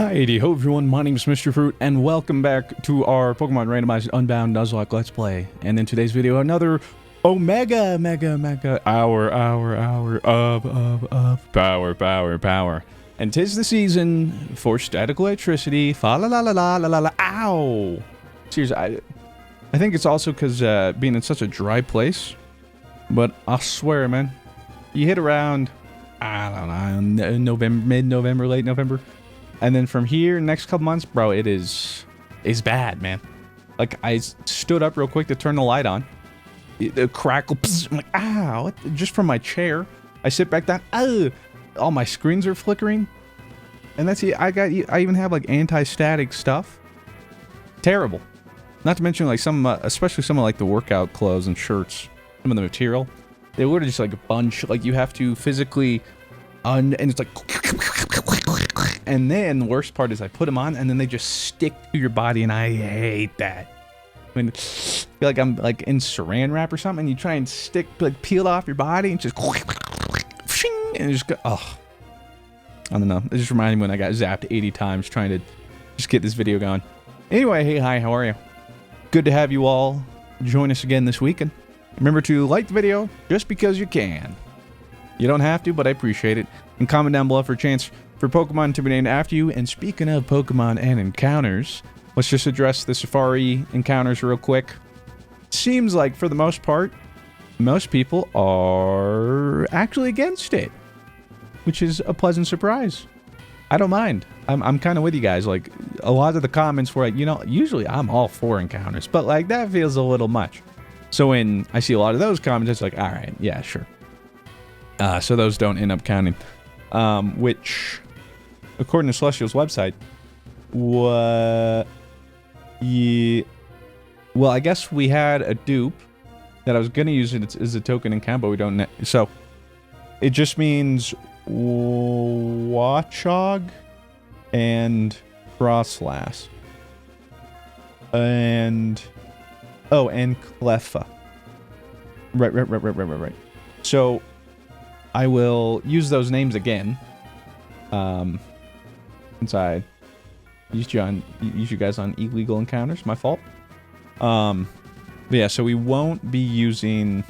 Alrighty, ho everyone, my name is Mr. Fruit, and welcome back to our Pokemon randomized Unbound Nuzlocke Let's Play. And in today's video, another mega hour of power. And 'tis the season for static electricity. Fa la la la la la la la. Ow! Seriously, I think it's also because being in such a dry place. But I swear, man, you hit around, I don't know, November, mid-November, late November. And then from here, next couple months, bro, it's bad, man. Like, I stood up real quick to turn the light on. The crackle, pss, I'm like, ow, just from my chair. I sit back down, all my screens are flickering. And that's it. I even have, like, anti-static stuff. Terrible. Not to mention, like, some, especially some of, like, the workout clothes and shirts. Some of the material. They literally just, like, a bunch. Like, you have to physically, and it's like... And then the worst part is I put them on and then they just stick to your body, and I hate that. I mean, I feel like I'm like in saran wrap or something, and you try and peel off your body and just and just go, oh. I don't know. It just reminded me when I got zapped 80 times trying to just get this video going. Anyway, hey, hi, how are you? Good to have you all join us again this weekend. Remember to like the video just because you can. You don't have to, but I appreciate it. And comment down below for a chance for Pokemon to be named after you. And speaking of Pokemon and encounters, let's just address the Safari encounters real quick. Seems like, for the most part, most people are actually against it, which is a pleasant surprise. I don't mind. I'm kind of with you guys. Like, a lot of the comments were like, you know, usually I'm all for encounters, but like, that feels a little much. So when I see a lot of those comments, it's like, all right, yeah, sure. So those don't end up counting. Which, according to Celestial's website, well, I guess we had a dupe that I was going to use it as a token in camp, but we don't. So it just means Watchog and Frostlass. And Cleffa. Right. So I will use those names again. Since I used you guys on illegal encounters, my fault. But yeah, so we won't be using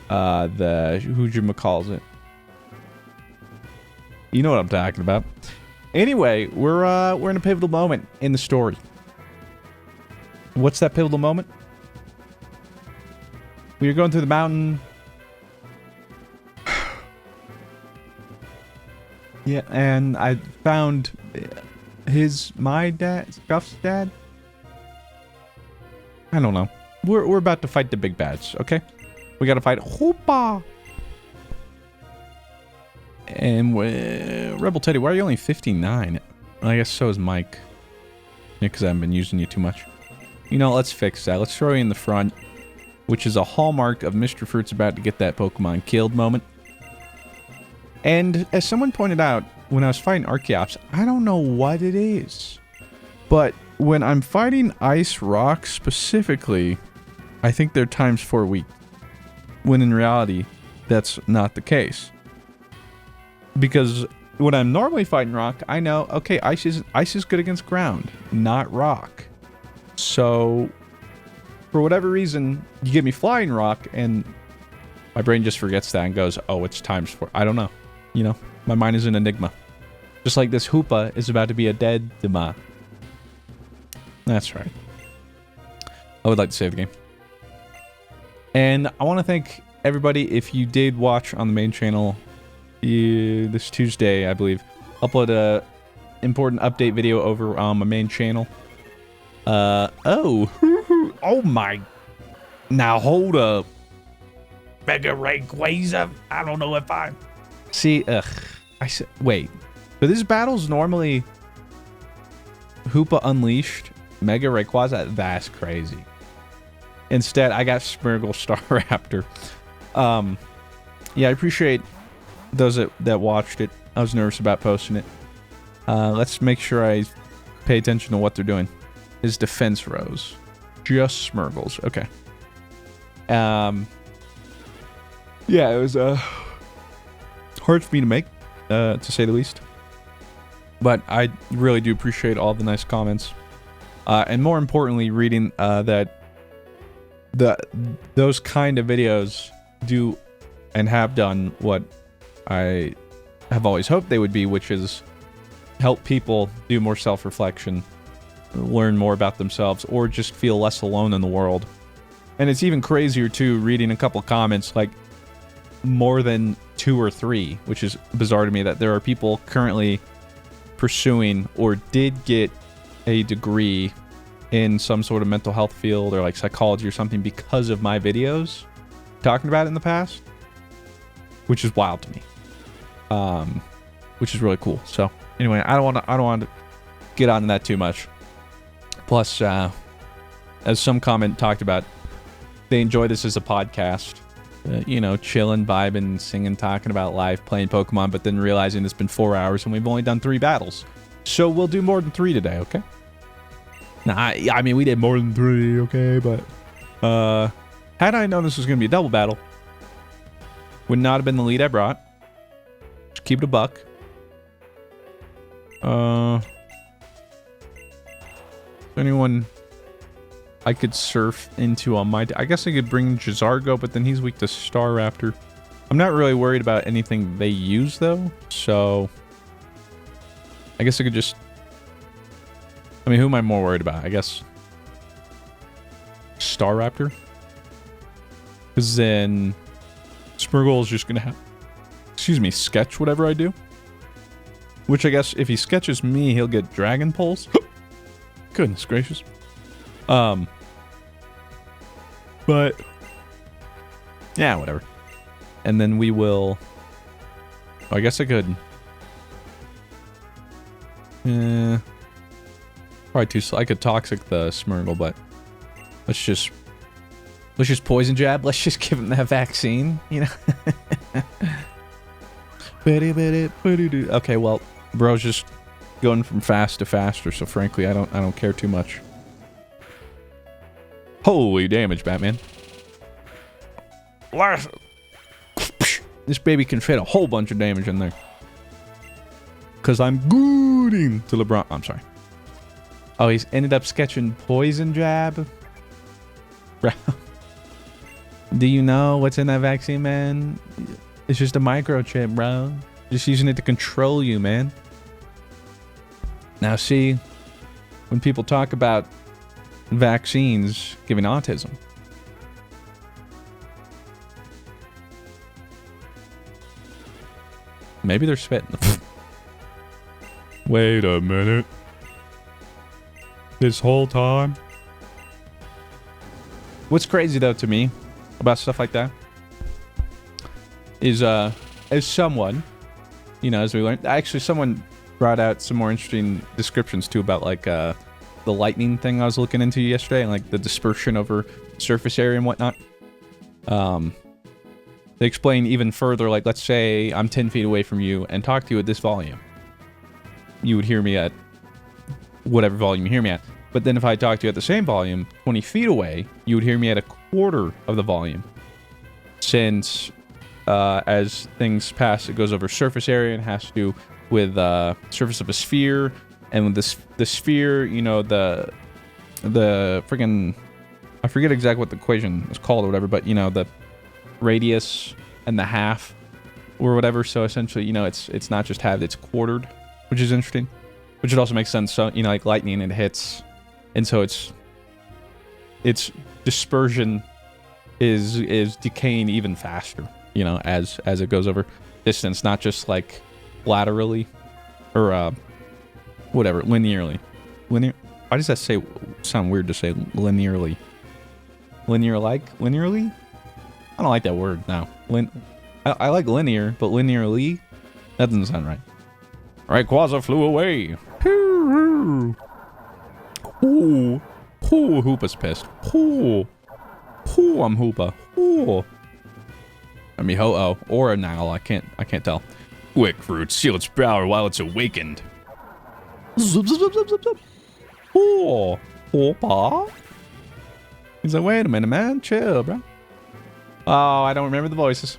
the who'd it. You know what I'm talking about. Anyway, we're in a pivotal moment in the story. What's that pivotal moment? We were going through the mountain. Yeah, and I found my dad, Scuff's dad. I don't know. We're about to fight the big bads, okay? We gotta fight Hoopa. And Rebel Teddy, why are you only 59? I guess so is Mike. Yeah, because I haven't been using you too much. You know, let's fix that. Let's throw you in the front, which is a hallmark of Mr. Fruit's about to get that Pokemon killed moment. And as someone pointed out, when I was fighting Archeops, I don't know what it is, but when I'm fighting Ice Rock specifically, I think they're ×4 weak, when in reality, that's not the case. Because when I'm normally fighting Rock, I know, okay, ice is good against ground, not Rock. So, for whatever reason, you give me Flying Rock, and my brain just forgets that and goes, oh, it's ×4. I don't know. You know, my mind is an enigma. Just like this Hoopa is about to be a dead Dima. That's right. I would like to save the game. And I want to thank everybody. If you did watch on the main channel this Tuesday, I believe, upload a important update video over on my main channel. Oh my. Now hold up. Mega Rayquaza. I don't know if I... See, I said, wait. But this battle's normally Hoopa Unleashed, Mega Rayquaza. That's crazy. Instead, I got Smeargle Staraptor. Yeah, I appreciate those that watched it. I was nervous about posting it. Let's make sure I pay attention to what they're doing. His defense rose. Just Smeargles. Okay. Yeah, it was hard for me to make, to say the least. But I really do appreciate all the nice comments. And more importantly, reading that those kind of videos do and have done what I have always hoped they would be, which is help people do more self-reflection, learn more about themselves, or just feel less alone in the world. And it's even crazier, too, reading a couple comments, like more than 2 or 3, which is bizarre to me, that there are people currently pursuing or did get a degree in some sort of mental health field or like psychology or something because of my videos talking about it in the past, which is wild to me. Which is really cool. So anyway, I don't want to get on that too much. Plus, as some comment talked about, they enjoy this as a podcast. You know, chilling, vibing, singing, talking about life, playing Pokemon, but then realizing it's been 4 hours and we've only done 3 battles. So we'll do more than 3 today, okay? Nah, I mean, we did more than 3, okay? But, had I known this was going to be a double battle, would not have been the lead I brought. Just keep it a buck. Anyone I could surf into on my... I guess I could bring Jizargo, but then he's weak to Staraptor. I'm not really worried about anything they use, though. So, I guess I could just... I mean, who am I more worried about? I guess... Staraptor? Because then... Smeargle is just going to have... Excuse me, sketch whatever I do. Which I guess if he sketches me, he'll get Dragon Pulse. Goodness gracious. But yeah, whatever. And then we will... Oh, I guess I could... Probably too slow. I could Toxic the Smeargle, but... Let's just Poison Jab. Let's just give him that vaccine, you know? Okay, well, bro's just going from fast to faster, so frankly, I don't care too much. Holy damage, Batman. This baby can fit a whole bunch of damage in there. Because I'm gooding to LeBron. I'm sorry. Oh, he's ended up sketching Poison Jab? Bro. Do you know what's in that vaccine, man? It's just a microchip, bro. Just using it to control you, man. Now, see, when people talk about vaccines giving autism, maybe they're spitting. Wait a minute. This whole time? What's crazy, though, to me about stuff like that is, as someone, you know, as we learned, actually, someone brought out some more interesting descriptions, too, about, like, the lightning thing I was looking into yesterday, and, like, the dispersion over surface area and whatnot. They explain even further, like, let's say I'm 10 feet away from you and talk to you at this volume. You would hear me at whatever volume you hear me at. But then if I talk to you at the same volume, 20 feet away, you would hear me at a quarter of the volume. Since as things pass, it goes over surface area and has to do with surface of a sphere. And with the sphere, you know, the friggin'... I forget exactly what the equation is called or whatever, but, you know, the radius and the half or whatever. So essentially, you know, it's not just halved, it's quartered, which is interesting. Which it also makes sense. So, you know, like lightning, it hits... And so its dispersion is decaying even faster, you know, as it goes over distance, not just like laterally or whatever, linearly. Why does that sound weird to say linearly? Linearly? I don't like that word now. I like linear, but linearly, that doesn't sound right. Rayquaza flew away. Ooh, Hoopa's pissed. Ooh, I'm Hoopa. Ooh. I mean, Ho-Oh or a Nile. I can't tell. Quick fruit, seal its power while it's awakened. Zup, zup, zup, zup, zup, zup. Ooh, Hoopa. He's like, wait a minute, man, chill, bro. Oh, I don't remember the voices.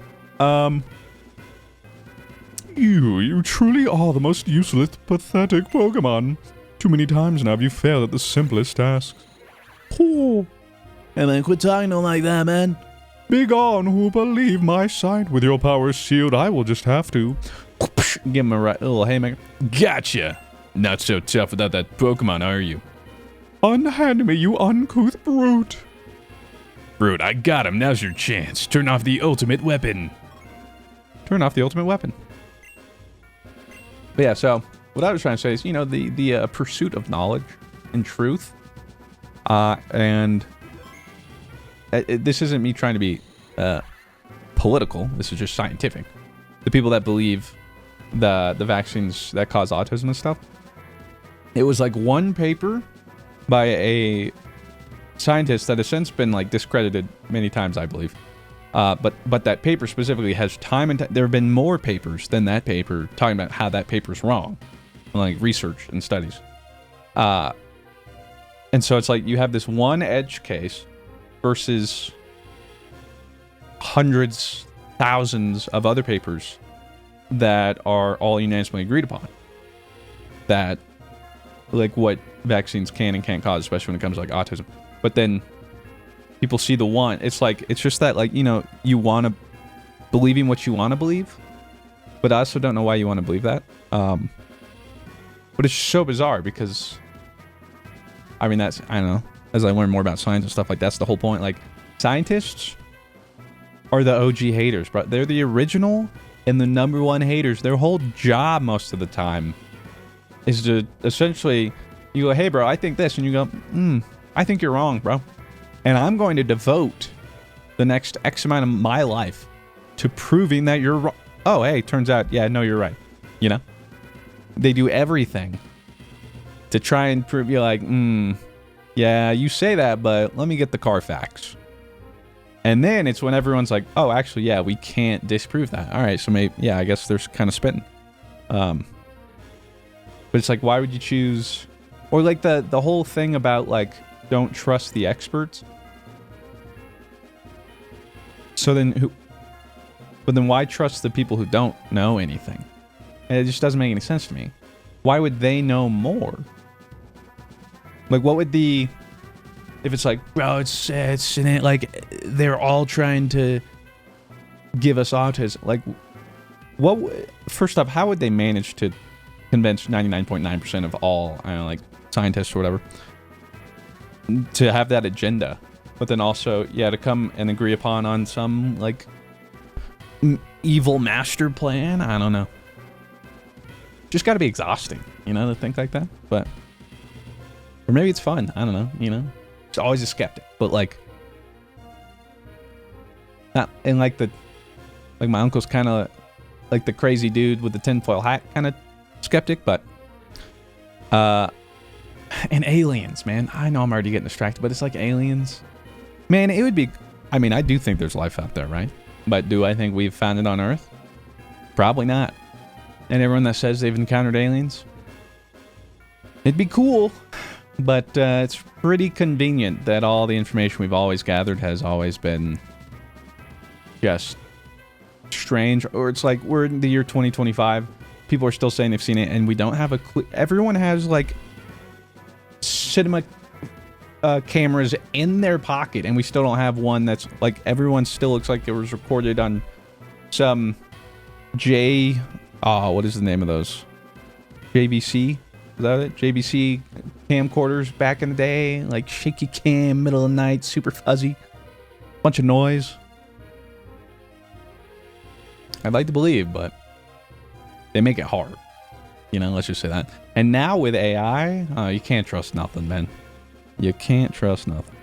You truly are the most useless, pathetic Pokemon. Too many times now have you failed at the simplest tasks. Oh. Hey man, quit talking to him like that, man. Begone, Hoopa, leave my sight. With your powers sealed, I will just have to. Give him a right little haymaker. Gotcha. Not so tough without that Pokemon, are you? Unhand me, you uncouth brute. Brute, I got him. Now's your chance. Turn off the ultimate weapon. Turn off the ultimate weapon. But yeah, so what I was trying to say is, you know, the pursuit of knowledge and truth, and this isn't me trying to be political. This is just scientific. The people that believe the vaccines that cause autism and stuff, it was like one paper by a scientist that has since been like discredited many times, I believe. But that paper specifically has time and there have been more papers than that paper talking about how that paper's wrong, like research and studies. And so it's like you have this one edge case versus hundreds, thousands of other papers that are all unanimously agreed upon. That, like, what vaccines can and can't cause, especially when it comes to, like, autism. But then people see the one. It's like, it's just that, like, you know, you want to believe in what you want to believe, but I also don't know why you want to believe that. But it's so bizarre because, I mean, that's, I don't know, as I learn more about science and stuff, like, that's the whole point. Like, scientists are the OG haters, bro. They're the original and the #1 haters. Their whole job most of the time is to essentially, you go, hey, bro, I think this. And you go, I think you're wrong, bro. And I'm going to devote the next X amount of my life to proving that you're wrong. Oh, hey, turns out, yeah, no, you're right. You know? They do everything to try and prove you like, yeah, you say that, but let me get the Carfax. And then it's when everyone's like, oh, actually, yeah, we can't disprove that. All right, so maybe, yeah, I guess there's kind of spitting. But it's like, why would you choose? Or like the whole thing about like, don't trust the experts. So then but then why trust the people who don't know anything? And it just doesn't make any sense to me. Why would they know more? Like, what would if it's like, bro, it's like they're all trying to give us autism. Like, first up, how would they manage to convince 99.9% of all, I don't know, like scientists or whatever, to have that agenda? But then also, yeah, to come and agree upon on some like evil master plan. I don't know. Just got to be exhausting, you know, to think like that. But, or maybe it's fun. I don't know, you know. It's always a skeptic, but like, not and like my uncle's kind of like the crazy dude with the tinfoil hat kind of skeptic, but and aliens, man. I know I'm already getting distracted, but it's like aliens, man. It would be. I mean, I do think there's life out there, right? But do I think we've found it on Earth? Probably not. And everyone that says they've encountered aliens, it'd be cool. But it's pretty convenient that all the information we've always gathered has always been just strange. Or it's like we're in the year 2025. People are still saying they've seen it, and we don't have a clue. Everyone has like cinema cameras in their pocket, and we still don't have one that's like, everyone still looks like it was recorded on some what is the name of those? JVC? Is that it? JVC camcorders back in the day, like shaky cam, middle of the night, super fuzzy, bunch of noise. I'd like to believe, but they make it hard. You know, let's just say that. And now with AI, you can't trust nothing, man. You can't trust nothing.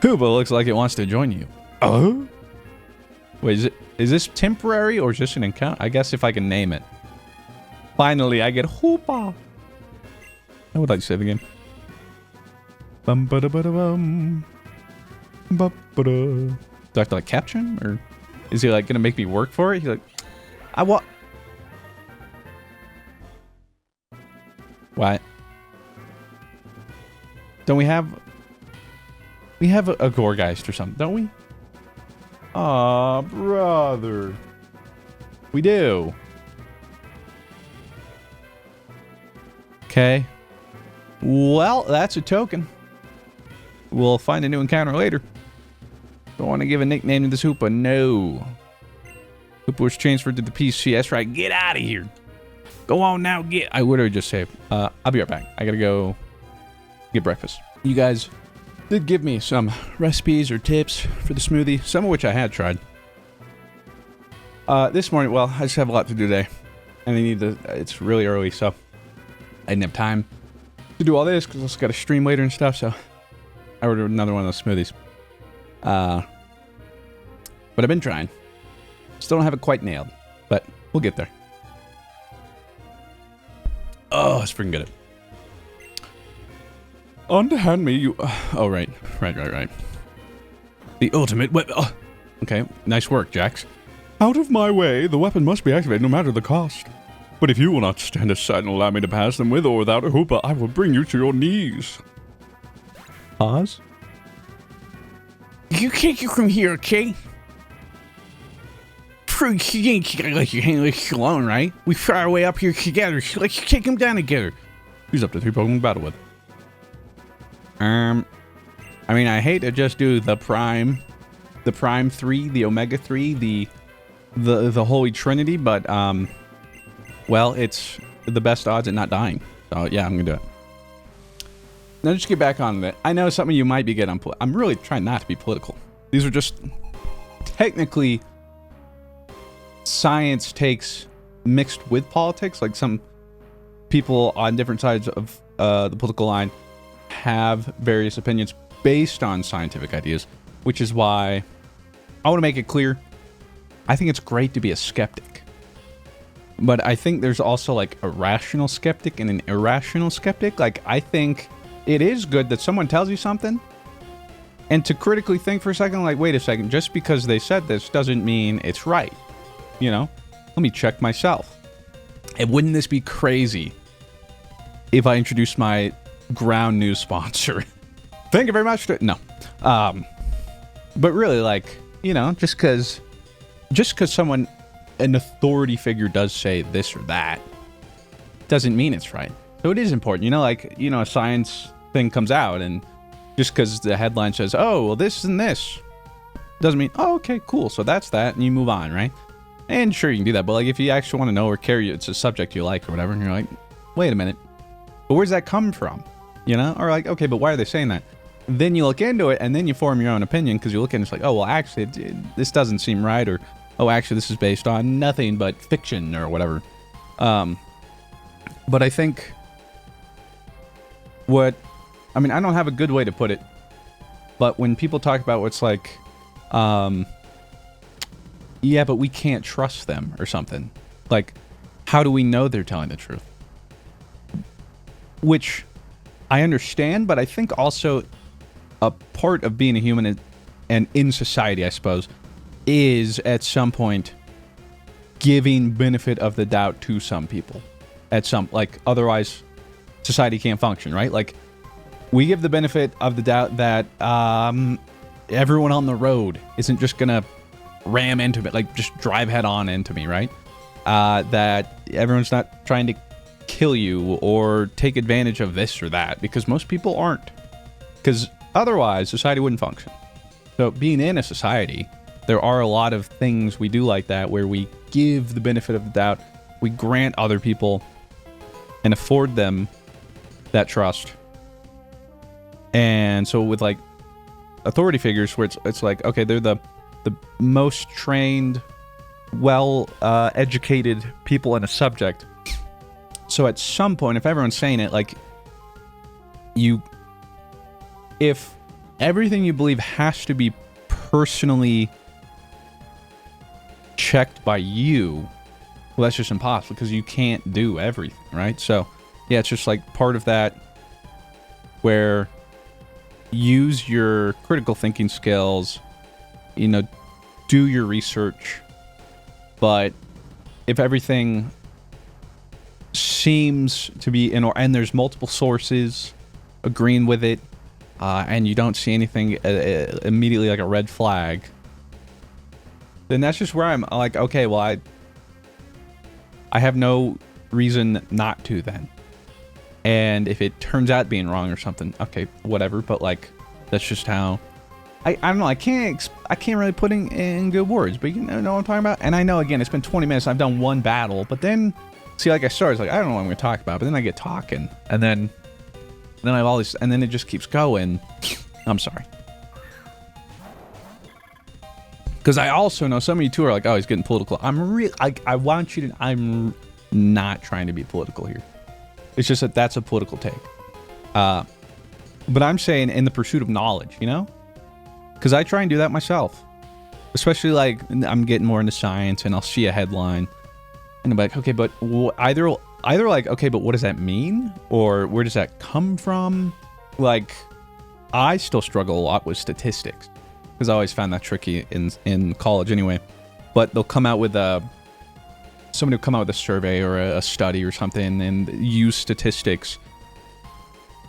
Hoopa looks like it wants to join you. Oh? Wait, is this temporary or is this an encounter? I guess if I can name it. Finally, I get Hoopa. I would like to save the game. Bum ba da ba da bum. Ba ba da. Do I have to like capture him, or is he like gonna make me work for it? He's like, I want. What? Don't we have? We have a Gorgeist or something, don't we? Aw, brother. We do. Okay. Well, that's a token. We'll find a new encounter later. Don't want to give a nickname to this Hoopa. No. Hoopa was transferred to the PC. That's right. Get out of here. Go on now. Get. I would have just said, I'll be right back. I gotta go get breakfast. You guys did give me some recipes or tips for the smoothie, some of which I had tried. This morning, well, I just have a lot to do today. And I need to, it's really early, so I didn't have time to do all this because I also got to stream later and stuff, so I ordered another one of those smoothies. But I've been trying. Still don't have it quite nailed, but we'll get there. Oh, it's freaking good. Underhand me, you... oh, right. Right. The ultimate weapon... Oh. Okay, nice work, Jax. Out of my way, the weapon must be activated no matter the cost. But if you will not stand aside and allow me to pass them with or without a Hoopa, I will bring you to your knees. Pause? You can't get from here, okay? You ain't gonna let you hang like you alone, right? We fly our way up here together. Let's take him down together. Who's up to 3 Pokemon battle with? I mean, I hate to just do the Prime 3, the Omega 3, the Holy Trinity, but, well, it's the best odds at not dying. So, yeah, I'm gonna do it. Now, just get back on it. I know some of you might be getting I'm really trying not to be political. These are just technically science takes mixed with politics. Like, some people on different sides of the political line have various opinions based on scientific ideas, which is why I want to make it clear. I think it's great to be a skeptic. But I think there's also, like, a rational skeptic and an irrational skeptic. Like, I think it is good that someone tells you something and to critically think for a second, like, wait a second, just because they said this doesn't mean it's right. You know? Let me check myself. And wouldn't this be crazy if I introduced my ground news sponsor? Thank you very much. No. But really, like, you know, just because someone, an authority figure does say this or that, doesn't mean it's right. So it is important, you know, like, you know, a science thing comes out and just because the headline says, oh, well, this and this, doesn't mean, oh, okay, cool. So that's that. And you move on, right? And sure, you can do that. But like, if you actually want to know or care, it's a subject you like or whatever, and you're like, wait a minute, but where's that come from? You know? Or like, okay, but why are they saying that? Then you look into it and then you form your own opinion because you look at it and it's like, oh, well, actually, this doesn't seem right. Or, oh, actually, this is based on nothing but fiction or whatever. But I think I mean, I don't have a good way to put it, but when people talk about what's like, yeah, but we can't trust them or something. Like, how do we know they're telling the truth? Which I understand, but I think also a part of being a human and in society, I suppose, is at some point giving benefit of the doubt to some people. At some, like, otherwise society can't function, right? Like, we give the benefit of the doubt that everyone on the road isn't just gonna ram into me, like, just drive head on into me, right? That everyone's not trying to kill you or take advantage of this or that, because most people aren't. Because otherwise, society wouldn't function. So being in a society, there are a lot of things we do like that, where we give the benefit of the doubt, we grant other people and afford them that trust. And so with, like, authority figures, where it's like, okay, they're the most trained, well educated people in a subject. So at some point, if everyone's saying it, like, if everything you believe has to be personally checked by you, well, that's just impossible, because you can't do everything, right? So yeah, it's just like part of that, where use your critical thinking skills, you know, do your research. But if everything seems to be and there's multiple sources agreeing with it, and you don't see anything immediately like a red flag, then that's just where I'm like, okay, well, I have no reason not to then. And if it turns out being wrong or something, okay, whatever. But like, that's just how. I don't know. I can't really put in good words, but you know what I'm talking about. And I know, again, it's been 20 minutes. I've done one battle, but then see, like I started, it's like I don't know what I'm going to talk about, but then I get talking, and then I have all these, and then it just keeps going. I'm sorry. Because I also know some of you two are like, oh, he's getting political. I want you to, I'm not trying to be political here. It's just that that's a political take. But I'm saying in the pursuit of knowledge, you know? Because I try and do that myself. Especially like I'm getting more into science and I'll see a headline and I'm like, okay, but either like, okay, but what does that mean? Or where does that come from? Like, I still struggle a lot with statistics because I always found that tricky in college anyway. But they'll come out with somebody will come out with a survey or a study or something and use statistics.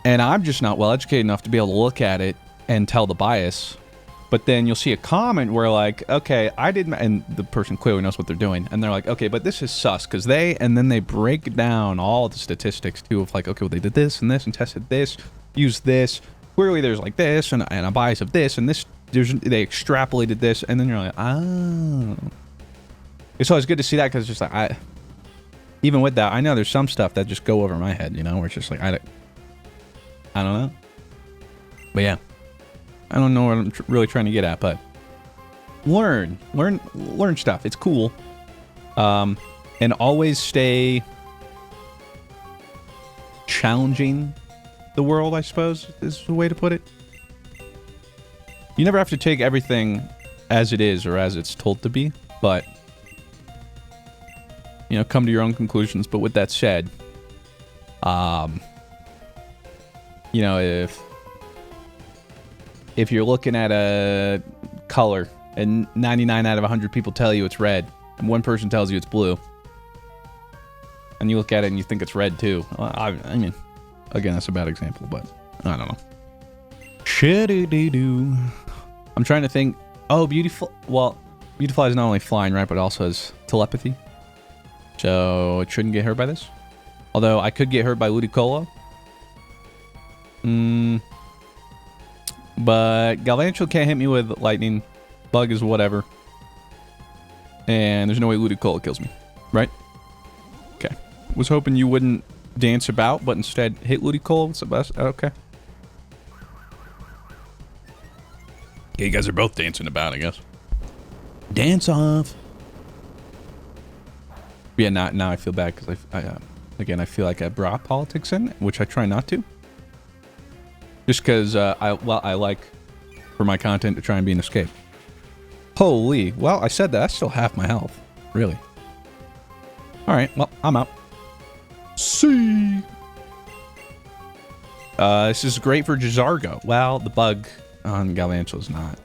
And I'm just not well educated enough to be able to look at it and tell the bias. But then you'll see a comment where like, okay, I didn't, and the person clearly knows what they're doing. And they're like, okay, but this is sus because and then they break down all the statistics too of like, okay, well, they did this and tested this, used this. Clearly there's like this and a bias of this and this, they extrapolated this. And then you're like, oh. It's always good to see that because it's just like, even with that, I know there's some stuff that just go over my head, you know, where it's just like, I don't know. But yeah. I don't know what I'm really trying to get at, but learn stuff. It's cool. And always stay challenging the world, I suppose, is the way to put it. You never have to take everything as it is or as it's told to be, but, you know, come to your own conclusions. But with that said, you know, if you're looking at a color and 99 out of 100 people tell you it's red and one person tells you it's blue and you look at it and you think it's red too. I mean, again, that's a bad example, but I don't know. Shitty-doo-doo. I'm trying to think. Oh, Beautiful. Well, Beautifly is not only flying, right, but also has telepathy. So it shouldn't get hurt by this. Although I could get hurt by Ludicolo. But Galvantula can't hit me with lightning. Bug is whatever. And there's no way Ludicolo kills me. Right? Okay. Was hoping you wouldn't dance about, but instead hit Ludicolo. It's the best. Okay. Yeah, you guys are both dancing about, I guess. Dance off. Yeah, now I feel bad because again, I feel like I brought politics in, which I try not to. Just because I like for my content to try and be an escape. Holy, well, I said that. That's still half my health. Really. All right, well, I'm out. See. This is great for Jizargo. Well, the bug on Galvantula is not.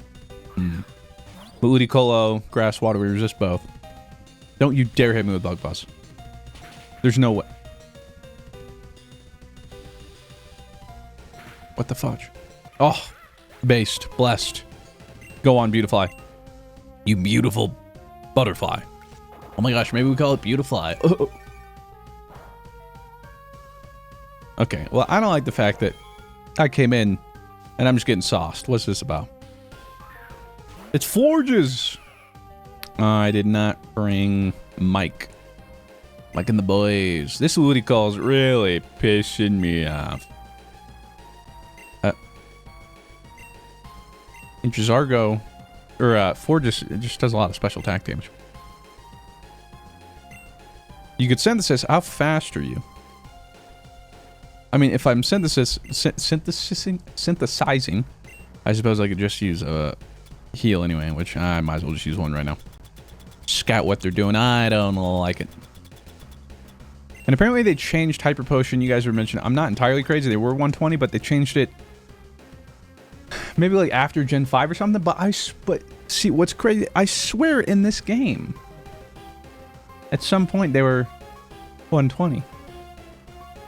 But Ludicolo, Grass, Water, we resist both. Don't you dare hit me with Bug Buzz. There's no way. What the fudge? Oh, based, blessed. Go on, Beautifly. You beautiful butterfly. Oh my gosh, maybe we call it Beautifly. Oh. Okay, well, I don't like the fact that I came in and I'm just getting sauced. What's this about? It's Forges! I did not bring Mike. Mike and the boys. This Ludicolo is really pissing me off. And Jizargo, or Forges, it just does a lot of special attack damage. You could synthesis. How fast are you? I mean, if I'm synthesizing, I suppose I could just use a heal anyway, which I might as well just use one right now. Scout what they're doing. I don't like it. And apparently they changed Hyper Potion. You guys were mentioning. I'm not entirely crazy. They were 120, but they changed it. Maybe like after Gen 5 or something. But see, what's crazy? I swear in this game, at some point they were 120.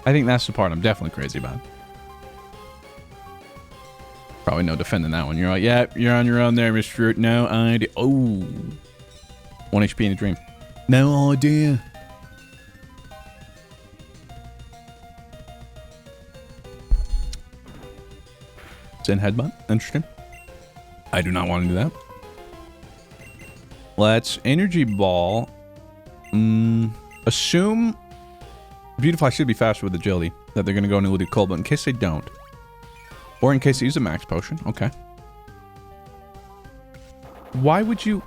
I think that's the part I'm definitely crazy about. Probably no defending that one. You're like, yeah, you're on your own there, Mr. No idea. Oh. 1 HP in a dream. No idea. Zen headbutt. Interesting. I do not want to do that. Let's energy ball. Assume Beautifly should be faster with agility. That they're going to go into Ludicrous Cold, but in case they don't. Or in case they use a max potion. Okay. Why would you...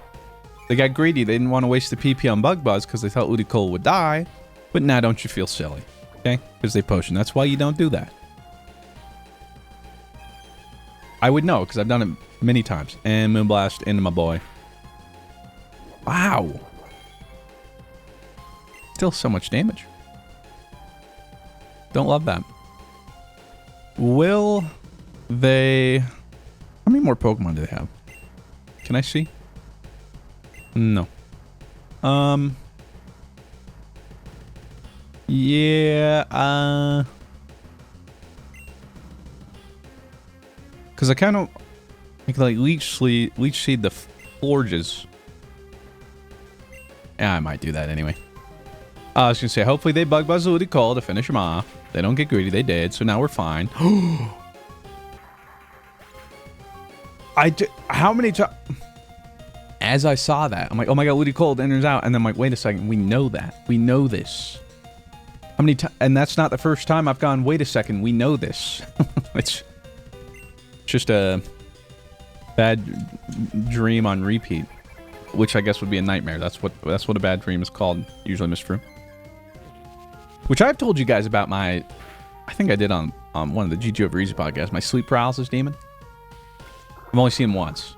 They got greedy. They didn't want to waste the PP on Bug Buzz because they thought Ludicrous would die. But now don't you feel silly. Okay? Because they potion. That's why you don't do that. I would know because I've done it many times. And Moonblast into my boy. Wow. Still so much damage. Don't love that. Will they... How many more Pokemon do they have? Can I see? No. Yeah, because I kind of... I can, like, Leech Seed the Forges. Yeah, I might do that anyway. I was going to say, hopefully they Bug Buzz the Ludicrous to finish them off. They don't get greedy. They did, so now we're fine. How many times... As I saw that, I'm like, oh my god, Ludicrous enters out. And then I'm like, wait a second. We know that. We know this. How many times... And that's not the first time I've gone, wait a second. We know this. It's just a bad dream on repeat. Which I guess would be a nightmare. That's what a bad dream is called. Usually, Miss Fruit. Which I've told you guys about my... I think I did on one of the GG Over Easy podcasts. My sleep paralysis demon. I've only seen him once.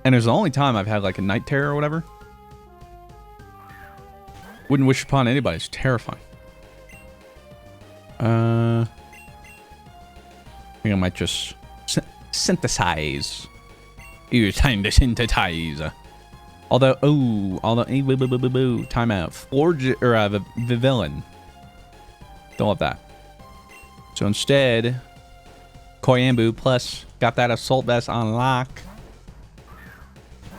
And it's the only time I've had like a night terror or whatever. Wouldn't wish upon anybody. It's terrifying. I think I might just synthesize. It's time to synthesize. Although, timeout. Forge, or the villain. Don't love that. So instead, Koyambu plus got that assault vest on lock.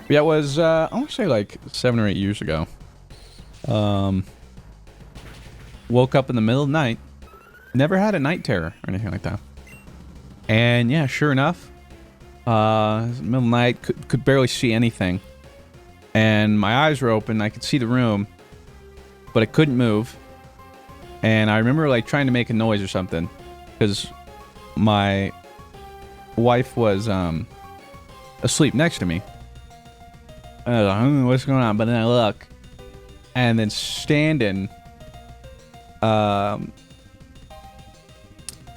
Yeah, it was, I want to say like 7 or 8 years ago. Woke up in the middle of the night. Never had a night terror or anything like that. And yeah, sure enough, middle of the night, could barely see anything. And my eyes were open. I could see the room, but I couldn't move. And I remember like trying to make a noise or something because my wife was asleep next to me. I was like, I don't know what's going on, but then I look, and then standing right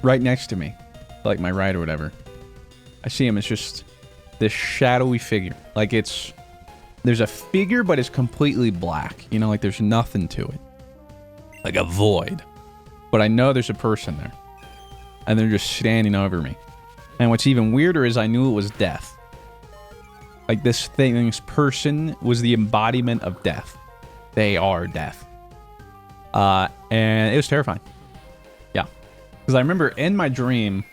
next to me, like my right or whatever, I see him. It's just this shadowy figure. Like there's a figure, but it's completely black. You know, like there's nothing to it. Like a void. But I know there's a person there. And they're just standing over me. And what's even weirder is I knew it was death. Like this person was the embodiment of death. They are death. And it was terrifying. Yeah. Because I remember in my dream,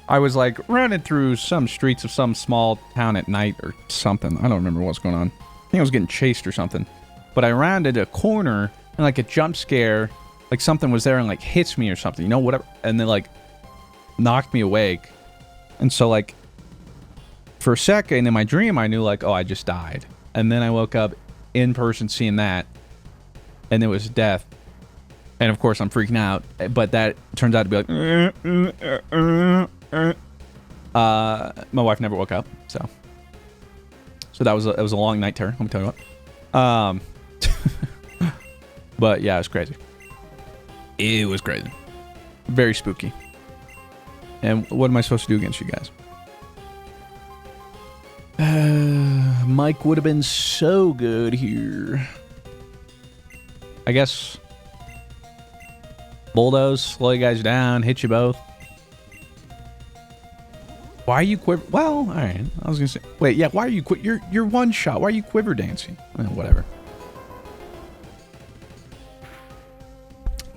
I was like running through some streets of some small town at night or something. I don't remember what's going on. I think I was getting chased or something. But I rounded a corner and like a jump scare, like something was there and like hits me or something, you know, whatever. And then like knocked me awake. And so like for a second in my dream, I knew like, oh, I just died. And then I woke up in person seeing that. And it was death. And of course I'm freaking out. But that turns out to be like... my wife never woke up, so that was a long night terror. Let me tell you what. But yeah, it was crazy. It was crazy, very spooky. And what am I supposed to do against you guys? Mike would have been so good here. I guess bulldoze, slow you guys down, hit you both. Why are you quiver? Well, all right. I was gonna say, wait, yeah. Why are you You're one shot. Why are you quiver dancing? Whatever.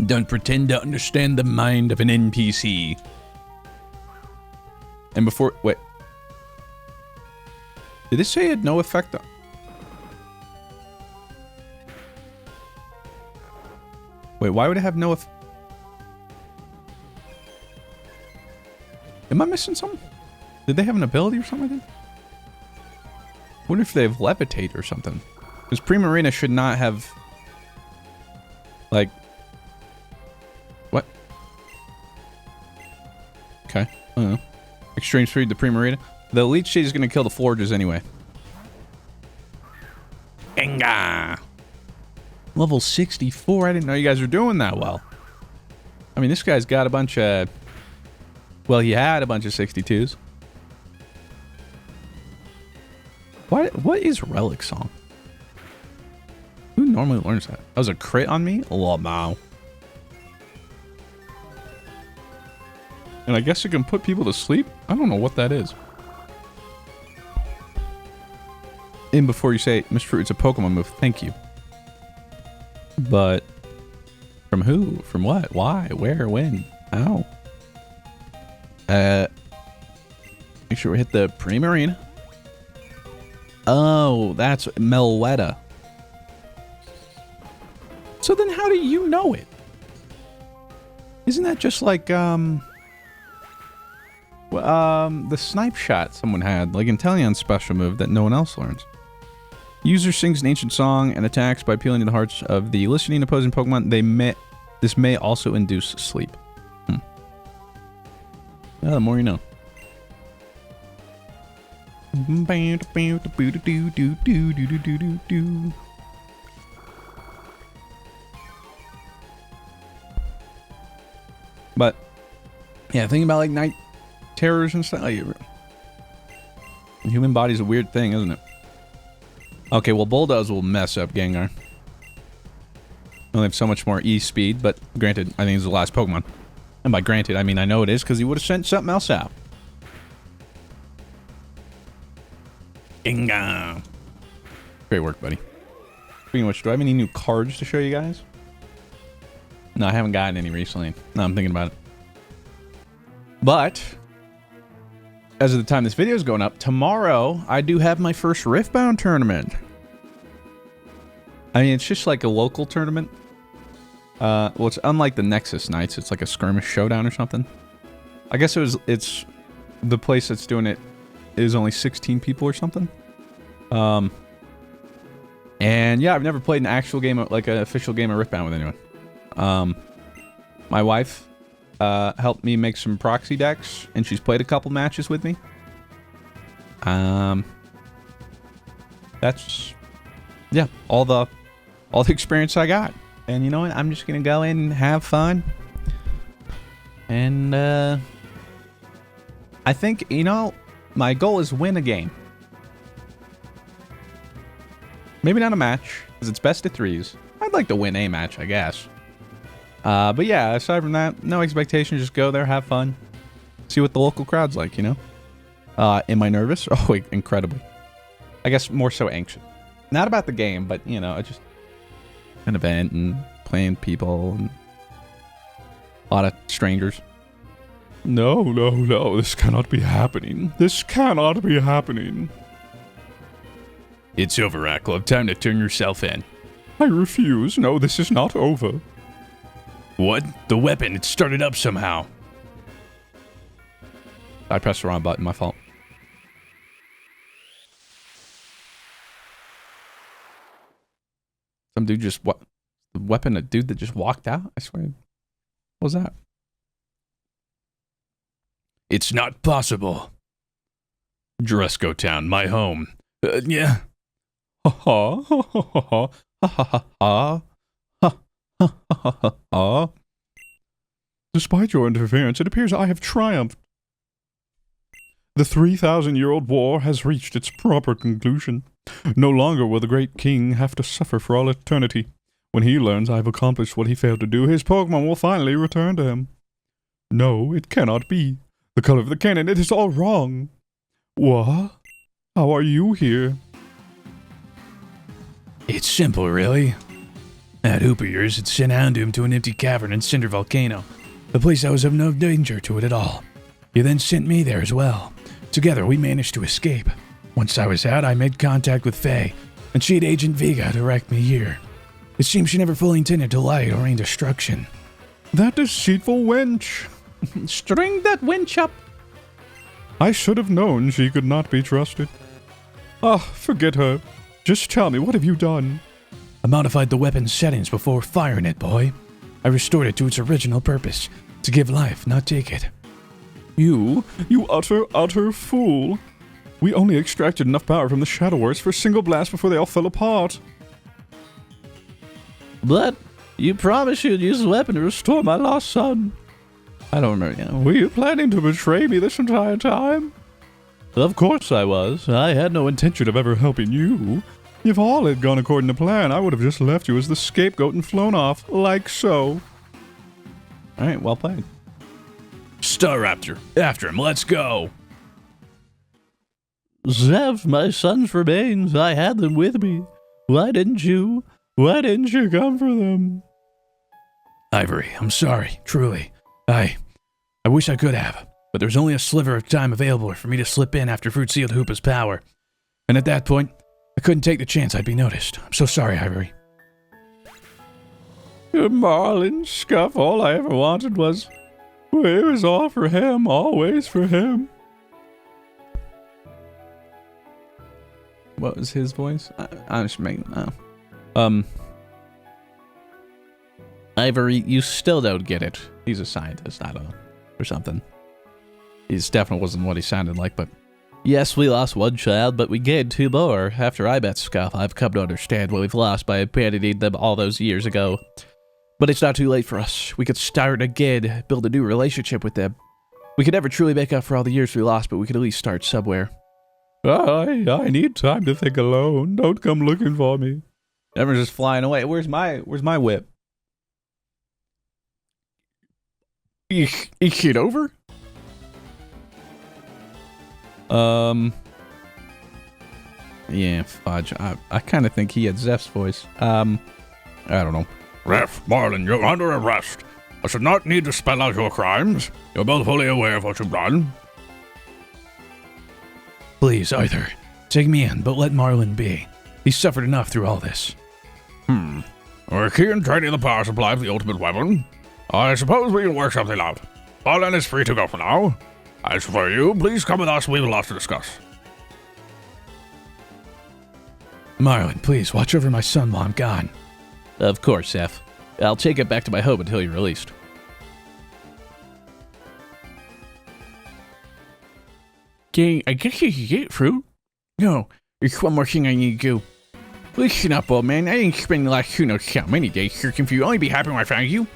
Don't pretend to understand the mind of an NPC. And before, wait. Did it say it had no effect on? Wait, why would it have no effect? Am I missing something? Did they have an ability or something like that? Wonder if they have levitate or something. Because Primarina should not have... Like... What? Okay. I don't know. Extreme speed to Primarina. The Leech Seed is going to kill the Forges anyway. Enga! Level 64. I didn't know you guys were doing that well. I mean, this guy's got a bunch of... Well, he had a bunch of 62s. What is Relic Song? Who normally learns that? That was a crit on me? Oh, no. And I guess it can put people to sleep? I don't know what that is. And before you say, Mr. Fruit, it's a Pokemon move. Thank you. But... From who? From what? Why? Where? When? How? Make sure we hit the Primarina. Oh, that's Melwetta. So then how do you know it? Isn't that just like, the snipe shot someone had, like Inteleon's special move that no one else learns? User sings an ancient song and attacks by appealing to the hearts of the listening opposing Pokemon. This may also induce sleep. Well, the more you know. But yeah, thinking about like night terrors and stuff. Like, the human body's a weird thing, isn't it? Okay, well, Bulldoze will mess up Gengar. Only have so much more E speed, but granted, I think it's the last Pokemon. And by granted, I mean I know it is because he would have sent something else out. Gengar. Great work, buddy. Speaking of which, do I have any new cards to show you guys? No, I haven't gotten any recently. No, I'm thinking about it. But, as of the time this video is going up, tomorrow I do have my first Riftbound tournament. I mean, it's just like a local tournament. Well, it's unlike the Nexus Nights. It's like a skirmish showdown or something. I guess it's the place that's doing it is only 16 people or something. And yeah, I've never played an actual game, like an official game of Riftbound with anyone. My wife helped me make some proxy decks, and she's played a couple matches with me. That's yeah, all the experience I got. And you know what? I'm just gonna go in and have fun. And I think, you know, my goal is win a game. Maybe not a match, because it's best of 3s. I'd like to win a match, I guess. But yeah, aside from that, no expectations. Just go there, have fun. See what the local crowd's like, you know? Am I nervous? Oh, incredibly. I guess more so anxious. Not about the game, but, you know, just an event and playing people and a lot of strangers. No, no, no. This cannot be happening. This cannot be happening. It's over, Aklove. Time to turn yourself in. I refuse. No, this is not over. What? The weapon. It started up somehow. I pressed the wrong button. My fault. Some dude just... What? The weapon? A dude that just walked out? I swear. What was that? It's not possible. Dresco Town, my home. Yeah. Ha ha ha ha ha ha ha ha ha. Despite your interference, it appears I have triumphed. The 3,000-year-old war has reached its proper conclusion. No longer will the great king have to suffer for all eternity. When he learns I have accomplished what he failed to do, his Pokemon will finally return to him. No, it cannot be. The color of the cannon, it is all wrong. What? How are you here? It's simple, really. That Hoopa of yours had sent Houndoom to an empty cavern in Cinder Volcano, a place I was of no danger to it at all. He then sent me there as well. Together, we managed to escape. Once I was out, I made contact with Faye, and she had Agent Vega direct me here. It seems she never fully intended to light or rain destruction. That deceitful wench. String that wench up. I should have known she could not be trusted. Ah, forget her. Just tell me, what have you done? I modified the weapon's settings before firing it, boy. I restored it to its original purpose, to give life, not take it. You utter fool. We only extracted enough power from the Shadow Wars for a single blast before they all fell apart. But you promised you'd use the weapon to restore my lost son. I don't remember now. Were you planning to betray me this entire time? Of course I was. I had no intention Of ever helping you. If all had gone according to plan, I would have just left you as the scapegoat and flown off, like so. Alright, well played. Staraptor, after him, let's go. Zev, my son's remains, I had them with me. Why didn't you come for them? Ivory, I'm sorry, truly. I wish I could have, but there's only a sliver of time available for me to slip in after Fruit sealed Hoopa's power. And at that point, I couldn't take the chance I'd be noticed. I'm so sorry, Ivory. Marlon, Scuff, all I ever wanted was... It was all for him, always for him. What was his voice? I'm just making... Ivory, you still don't get it. He's a scientist, I don't know, or something. He's definitely wasn't what he sounded like, but... Yes, we lost one child, but we gained two more. After I met Scuff, I've come to understand what we've lost by abandoning them all those years ago. But it's not too late for us. We could start again, build a new relationship with them. We could never truly make up for all the years we lost, but we could at least start somewhere. I need time to think alone. Don't come looking for me. Everyone's just flying away. Where's my whip? Is it over? Yeah, fudge. I kind of think he had Zeph's voice. I don't know. Ref, Marlon, you're under arrest. I should not need to spell out your crimes. You're both fully aware of what you've done. Please, Arthur, take me in, but let Marlon be. He's suffered enough through all this. We're key in training the power supply of the ultimate weapon. I suppose we can work something out. Marlon is free to go for now. As for you, please come with us. We have a lot to discuss. Marlon, please watch over my son while I'm gone. Of course, Zeph. I'll take it back to my home until you're released. Okay, I guess you can get fruit. No, there's one more thing I need to do. Listen up, old man. I didn't spend the last who knows how many days searching for you. Only be happy when I found you.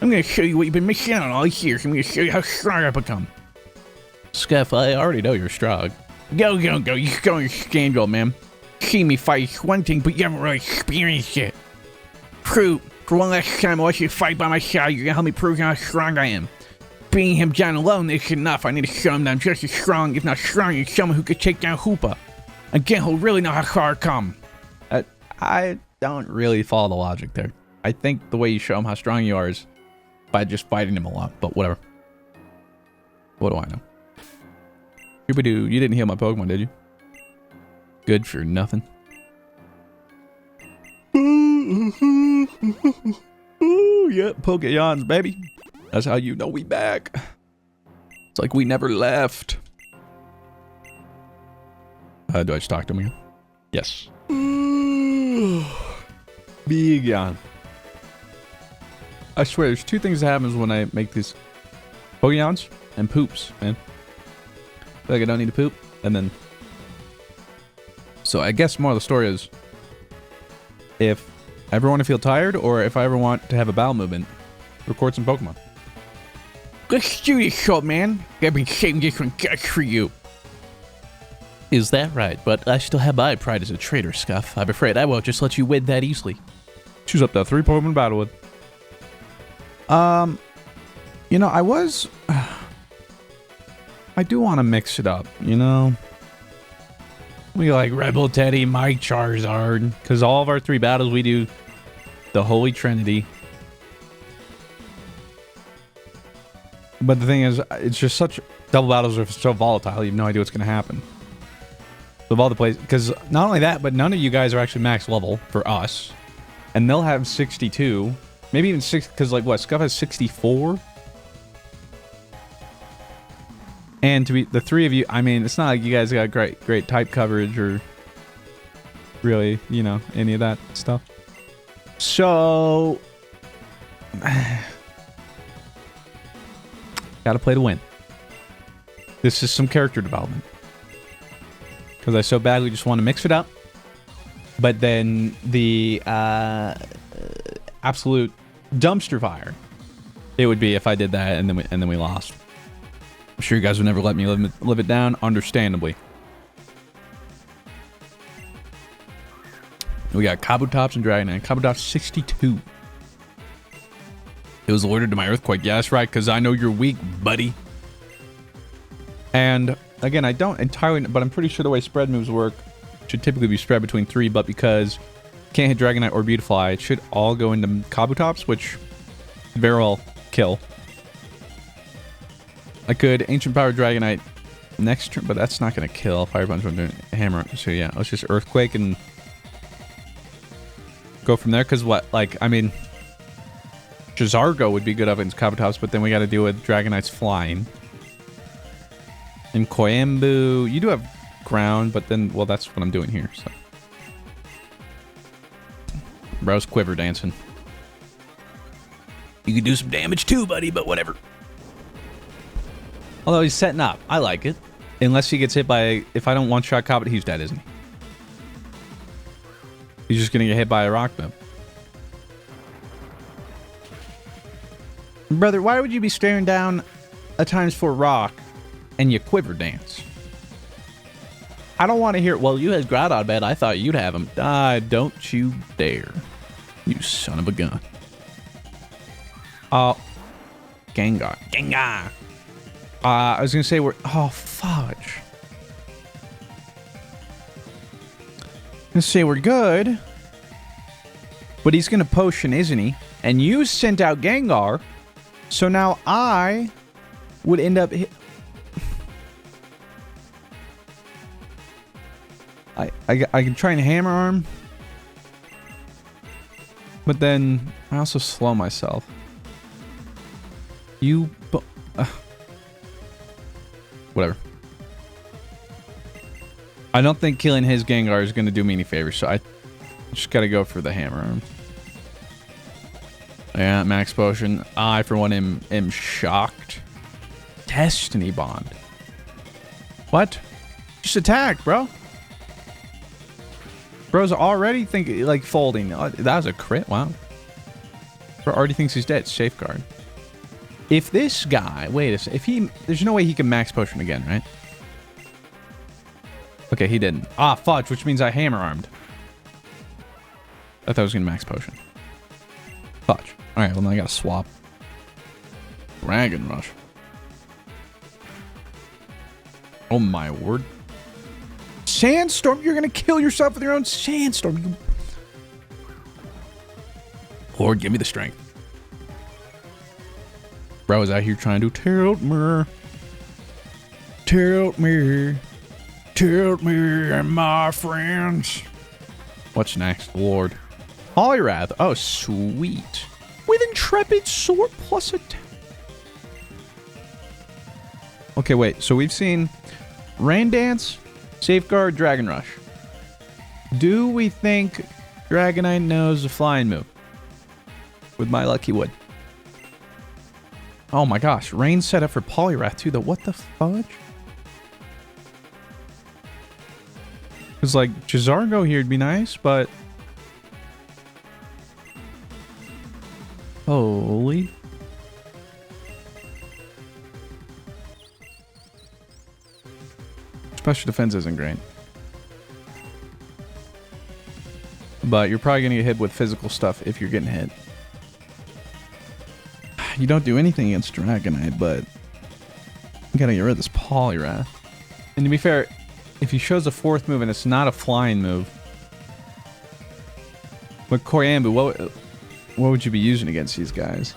I'm gonna show you what you've been missing out on all these years. I'm gonna show you how strong I've become. Scuff, I already know you're strong. Go. You don't understand, old man. See me fight is one thing, but you haven't really experienced it. Fruit, for one last time, I want you to fight by my side. You're gonna help me prove how strong I am. Being him down alone isn't enough. I need to show him that I'm just as strong, if not stronger, as someone who could take down Hoopa. Again, he'll really know how far I've come. I don't really follow the logic there. I think the way you show him how strong you are is by just fighting him a lot, but whatever. What do I know? Hoopa-doo, you didn't heal my Pokemon, did you? Good for nothing. Ooh, yep, Pokeyons, baby. That's how you know we back. It's like we never left. Do I just talk to him again? Yes. Big yawn. I swear, there's two things that happens when I make these Pokeyons and poops, man. I feel like I don't need to poop, and then... So I guess more of the story is, if I ever want to feel tired, or if I ever want to have a bowel movement, record some Pokemon. Let's do this, old man. I've been saving this one just for you. Is that right? But I still have my pride as a traitor, Scuff. I'm afraid I won't just let you win that easily. Choose up to 3 Pokemon battle with. You know, I do want to mix it up, you know? We like Rebel Teddy, Mike Charizard, because all of our 3 battles we do the Holy Trinity. But the thing is, it's just such... Double battles are so volatile, you have no idea what's going to happen. Of all the places... Because not only that, but none of you guys are actually max level for us. And they'll have 62. Maybe even 6... Because, like, what? Scuff has 64? And to be the three of you, I mean, it's not like you guys got great type coverage or really, you know, any of that stuff. So, gotta play to win. This is some character development. Because I so badly just want to mix it up. But then the absolute dumpster fire it would be if I did that and then we lost. I'm sure you guys would never let me live it down, understandably. We got Kabutops and Dragonite. Kabutops 62. It was alerted to my Earthquake. Yeah, that's right, because I know you're weak, buddy. And again, I don't entirely, but I'm pretty sure the way spread moves work should typically be spread between 3, but because can't hit Dragonite or Beautifly, it should all go into Kabutops, which very well kill. I could Ancient Power Dragonite next turn, but that's not going to kill. Fire Punch will do Hammer. So yeah, let's just Earthquake and go from there. Because what, like, I mean, Jizargo would be good up against Kabutops, but then we got to deal with Dragonite's flying. And Koyambu, you do have ground, but then, well, that's what I'm doing here. So, bro's quiver dancing. You could do some damage too, buddy, but whatever. Although he's setting up. I like it. Unless he gets hit by... If I don't one-shot Kabutops, he's dead, isn't he? He's just going to get hit by a rock, though. Brother, why would you be staring down a ×4 rock and you quiver dance? I don't want to hear... Well, you had Groudon, man. I thought you'd have him. Don't you dare. You son of a gun. Gengar. Gengar! I was going to say we're... Oh, fudge. Let's say we're good. But he's going to potion, isn't he? And you sent out Gengar. So now I would end up... I can try and Hammer Arm. But then I also slow myself. You... Whatever. I don't think killing his Gengar is going to do me any favors, so I just got to go for the Hammer Arm. Yeah, Max Potion. I, for one, am shocked. Destiny Bond. What? Just attack, bro. Bro's already thinking, like, folding. Oh, that was a crit. Wow. Bro already thinks he's dead. Safeguard. If this guy... Wait a second. If he... There's no way he can Max Potion again, right? Okay, he didn't. Ah, fudge, which means I Hammer Armed. I thought I was going to Max Potion. Fudge. Alright, well, now I got to swap. Dragon Rush. Oh, my word. Sandstorm? You're going to kill yourself with your own Sandstorm. Lord, give me the strength. Bro is out here trying to tilt me. Tilt me. Tilt me and my friends. What's next? Lord. Poliwrath. Oh, sweet. With Intrepid Sword plus attack. Okay, wait. So we've seen Rain Dance, Safeguard, Dragon Rush. Do we think Dragonite knows the flying move? With my lucky wood. Oh my gosh. Rain set up for Poliwrath too, though. What the fudge? Because, like, Jizargo here would be nice, but... Holy... Special defense isn't great. But you're probably going to get hit with physical stuff if you're getting hit. You don't do anything against Dragonite, but... You gotta get rid of this Poliwrath. And to be fair... If he shows a fourth move and it's not a flying move, but Koyambu, what would you be using against these guys?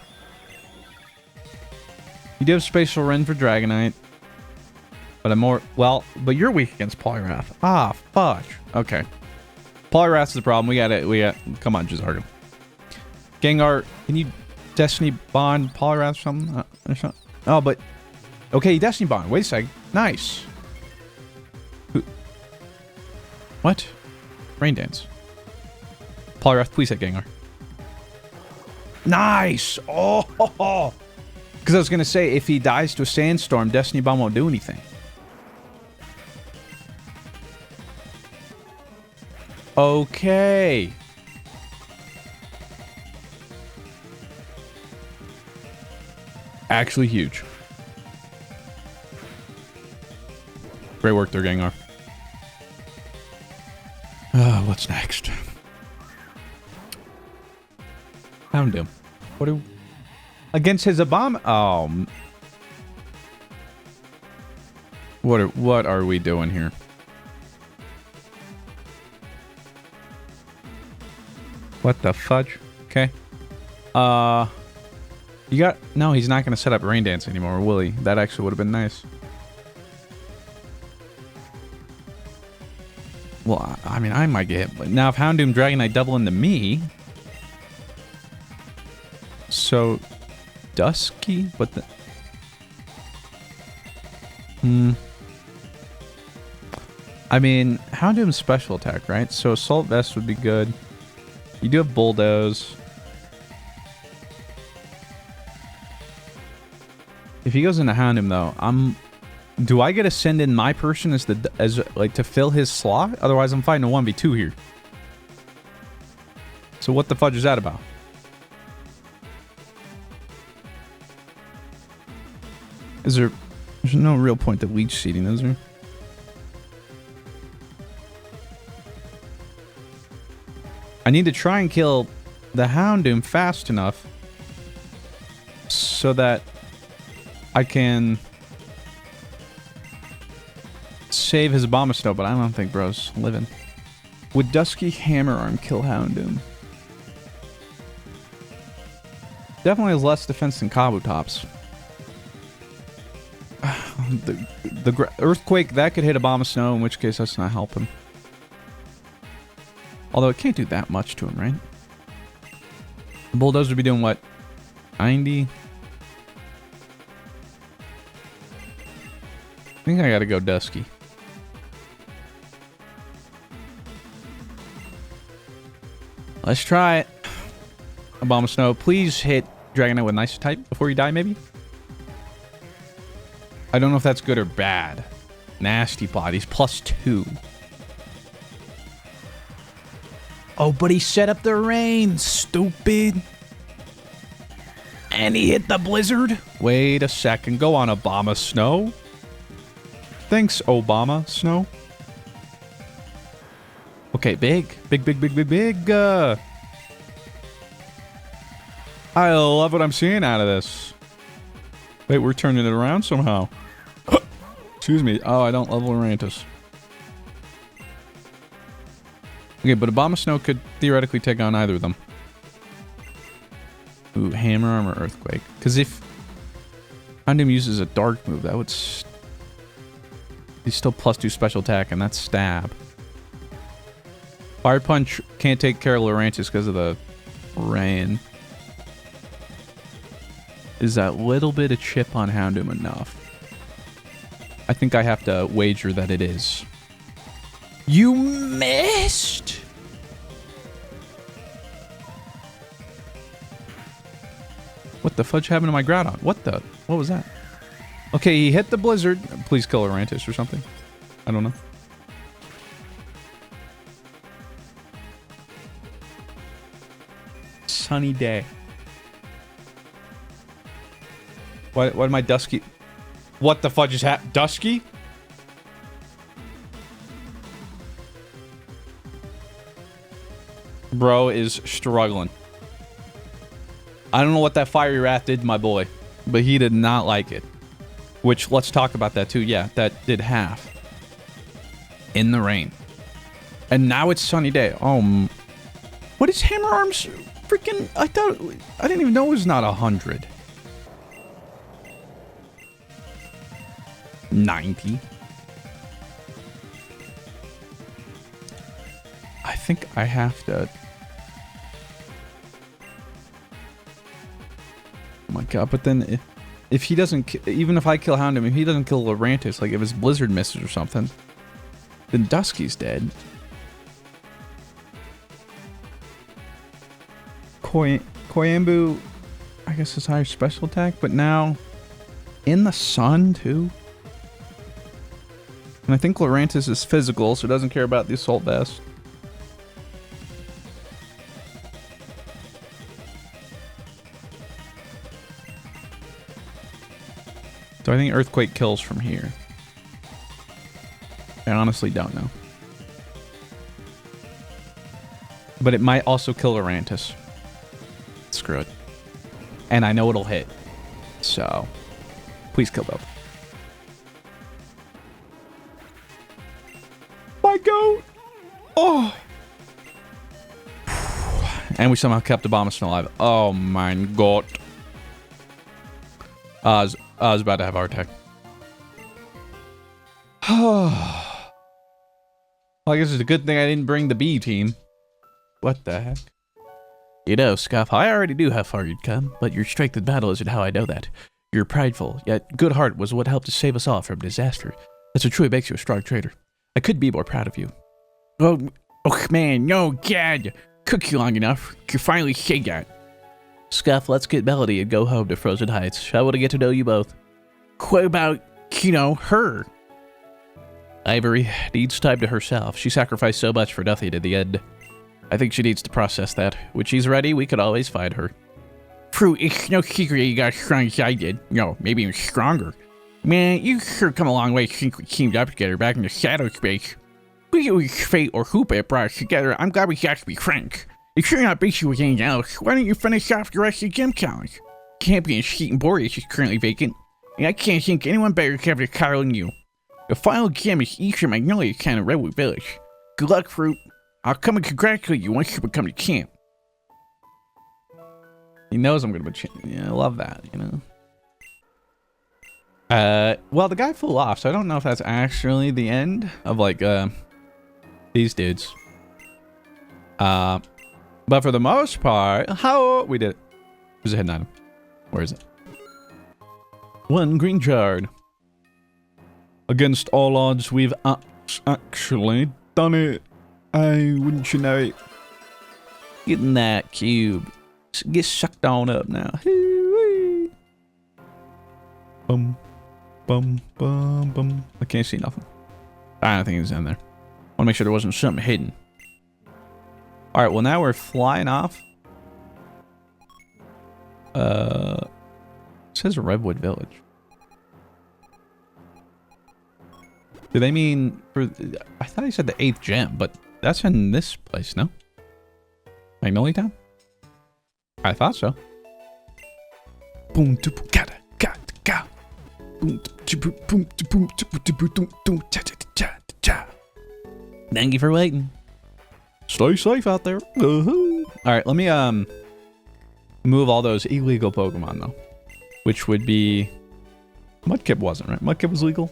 You do have Spatial Rend for Dragonite, but I'm more but you're weak against Poliwrath. Ah, fudge. Okay, Poliwrath's the problem. We got. Come on, Jizargo. Gengar, can you Destiny Bond Poliwrath or something? Oh, but Okay, Destiny Bond. Wait a sec. Nice. What? Rain Dance. Polyrath, please hit Gengar. Nice! Oh! Because I was going to say, if he dies to a sandstorm, Destiny Bomb won't do anything. Okay. Actually huge. Great work there, Gengar. What's next? Found him. What do... Against his Obama... Oh. What are we doing here? What the fudge? Okay. You got... No, he's not going to set up Rain Dance anymore, will he? That actually would have been nice. Well, I mean, I might get hit. But now if Houndoom Dragonite double into me... So... Dusky? But the... I mean, Houndoom's special attack, right? So Assault Vest would be good. You do have Bulldoze. If he goes into Houndoom, though, do I get to send in my person as like to fill his slot? Otherwise, I'm fighting a 1v2 here. So what the fudge is that about? There's no real point to leech seeding, is there? I need to try and kill the Houndoom fast enough so that I can save his Abomasnow, but I don't think bro's living. Would Dusky Hammer Arm kill Houndoom? Definitely has less defense than Kabutops. The Earthquake, that could hit Abomasnow, in which case that's not helping. Although it can't do that much to him, right? The Bulldozer would be doing what? 90? I think I gotta go Dusky. Let's try it. Abomasnow, please hit Dragonite with Nice type before you die, maybe? I don't know if that's good or bad. Nasty Plot. He's +2. Oh, but he set up the rain, stupid. And he hit the blizzard. Wait a second. Go on, Abomasnow. Thanks, Obama Snow. Okay, big. I love what I'm seeing out of this. Wait, we're turning it around somehow. Excuse me. Oh, I don't level Orantis. Okay, but Abomasnow could theoretically take on either of them. Ooh, Hammer Arm or Earthquake. Because if Houndoom uses a Dark move, that would... He's still +2 special attack, and that's Stab. Fire Punch can't take care of Lurantis because of the rain. Is that little bit of chip on Houndoom enough? I think I have to wager that it is. You missed! What the fudge happened to my Groudon? What was that? Okay, he hit the blizzard. Please kill Orantis or something. I don't know. Sunny day. What am I Dusky? What the fudge is happening? Dusky? Bro is struggling. I don't know what that Fiery Wrath did to my boy, but he did not like it. Which, let's talk about that too. Yeah, that did half. In the rain. And now it's sunny day. What is Hammer Arms? Freaking, I didn't even know it was not 100. 90. I think I have to... Oh my god, but then if he doesn't, even if I kill Houndoom, if he doesn't kill Lurantis, like if his Blizzard misses or something, then Dusky's dead. Koyambu, I guess is higher special attack, but now in the sun too. And I think Lurantis is physical, so it doesn't care about the assault vest. So I think Earthquake kills from here. I honestly don't know. But it might also kill Lurantis. Screw it. And I know it'll hit. So, please kill both. My goat! Oh! And we somehow kept Abomasnow alive. Oh my god. I was about to have a heart attack. Well, I guess it's a good thing I didn't bring the B team. What the heck? You know, Scuff, I already knew how far you'd come, but your strength in battle isn't how I know that. Your prideful, yet good heart was what helped to save us all from disaster. That's what truly makes you a strong trader. I couldn't be more proud of you. Oh man, no, God. Cook you long enough. You finally say that. Scuff, let's get Melody and go home to Frozen Heights. I want to get to know you both. What about, her? Ivory needs time to herself. She sacrificed so much for nothing in the end. I think she needs to process that. When she's ready, we could always find her. Fruit, it's no secret you got as strong as I did. No, maybe even stronger. Man, you sure come a long way since we teamed up together back in the shadow space. Whether it was fate or Hoopa that brought us together, I'm glad we got to be friends. If you're not busy with anything else, why don't you finish off the rest of the gym challenge? Champion Sheet and Boreas is currently vacant, and I can't think anyone better to have the title than you. The final gym is Eastern Magnolia Town in Redwood Village. Good luck, Fruit. I'll come and congratulate you once you become the champ. He knows I'm going to be champ. Yeah, I love that, Well, the guy flew off, so I don't know if that's actually the end of, these dudes. But for the most part, we did it. There's a hidden item. Where is it? 1 green shard. Against all odds, we've actually done it. Wouldn't you know it? Getting that cube. Get sucked on up now. Bum, bum, bum, bum. I can't see nothing. I don't think it's in there. I want to make sure there wasn't something hidden. All right, well, now we're flying off. It says Redwood Village. Do they mean for? I thought he said the 8th gem, but that's in this place, no? Magnolia Town? I thought so. Boom, boom, gotta, go. Boom, boom, boom, boom, cha. Thank you for waiting. Stay safe out there. All right, let me move all those illegal Pokemon though, which would be Mudkip wasn't, right? Mudkip was legal.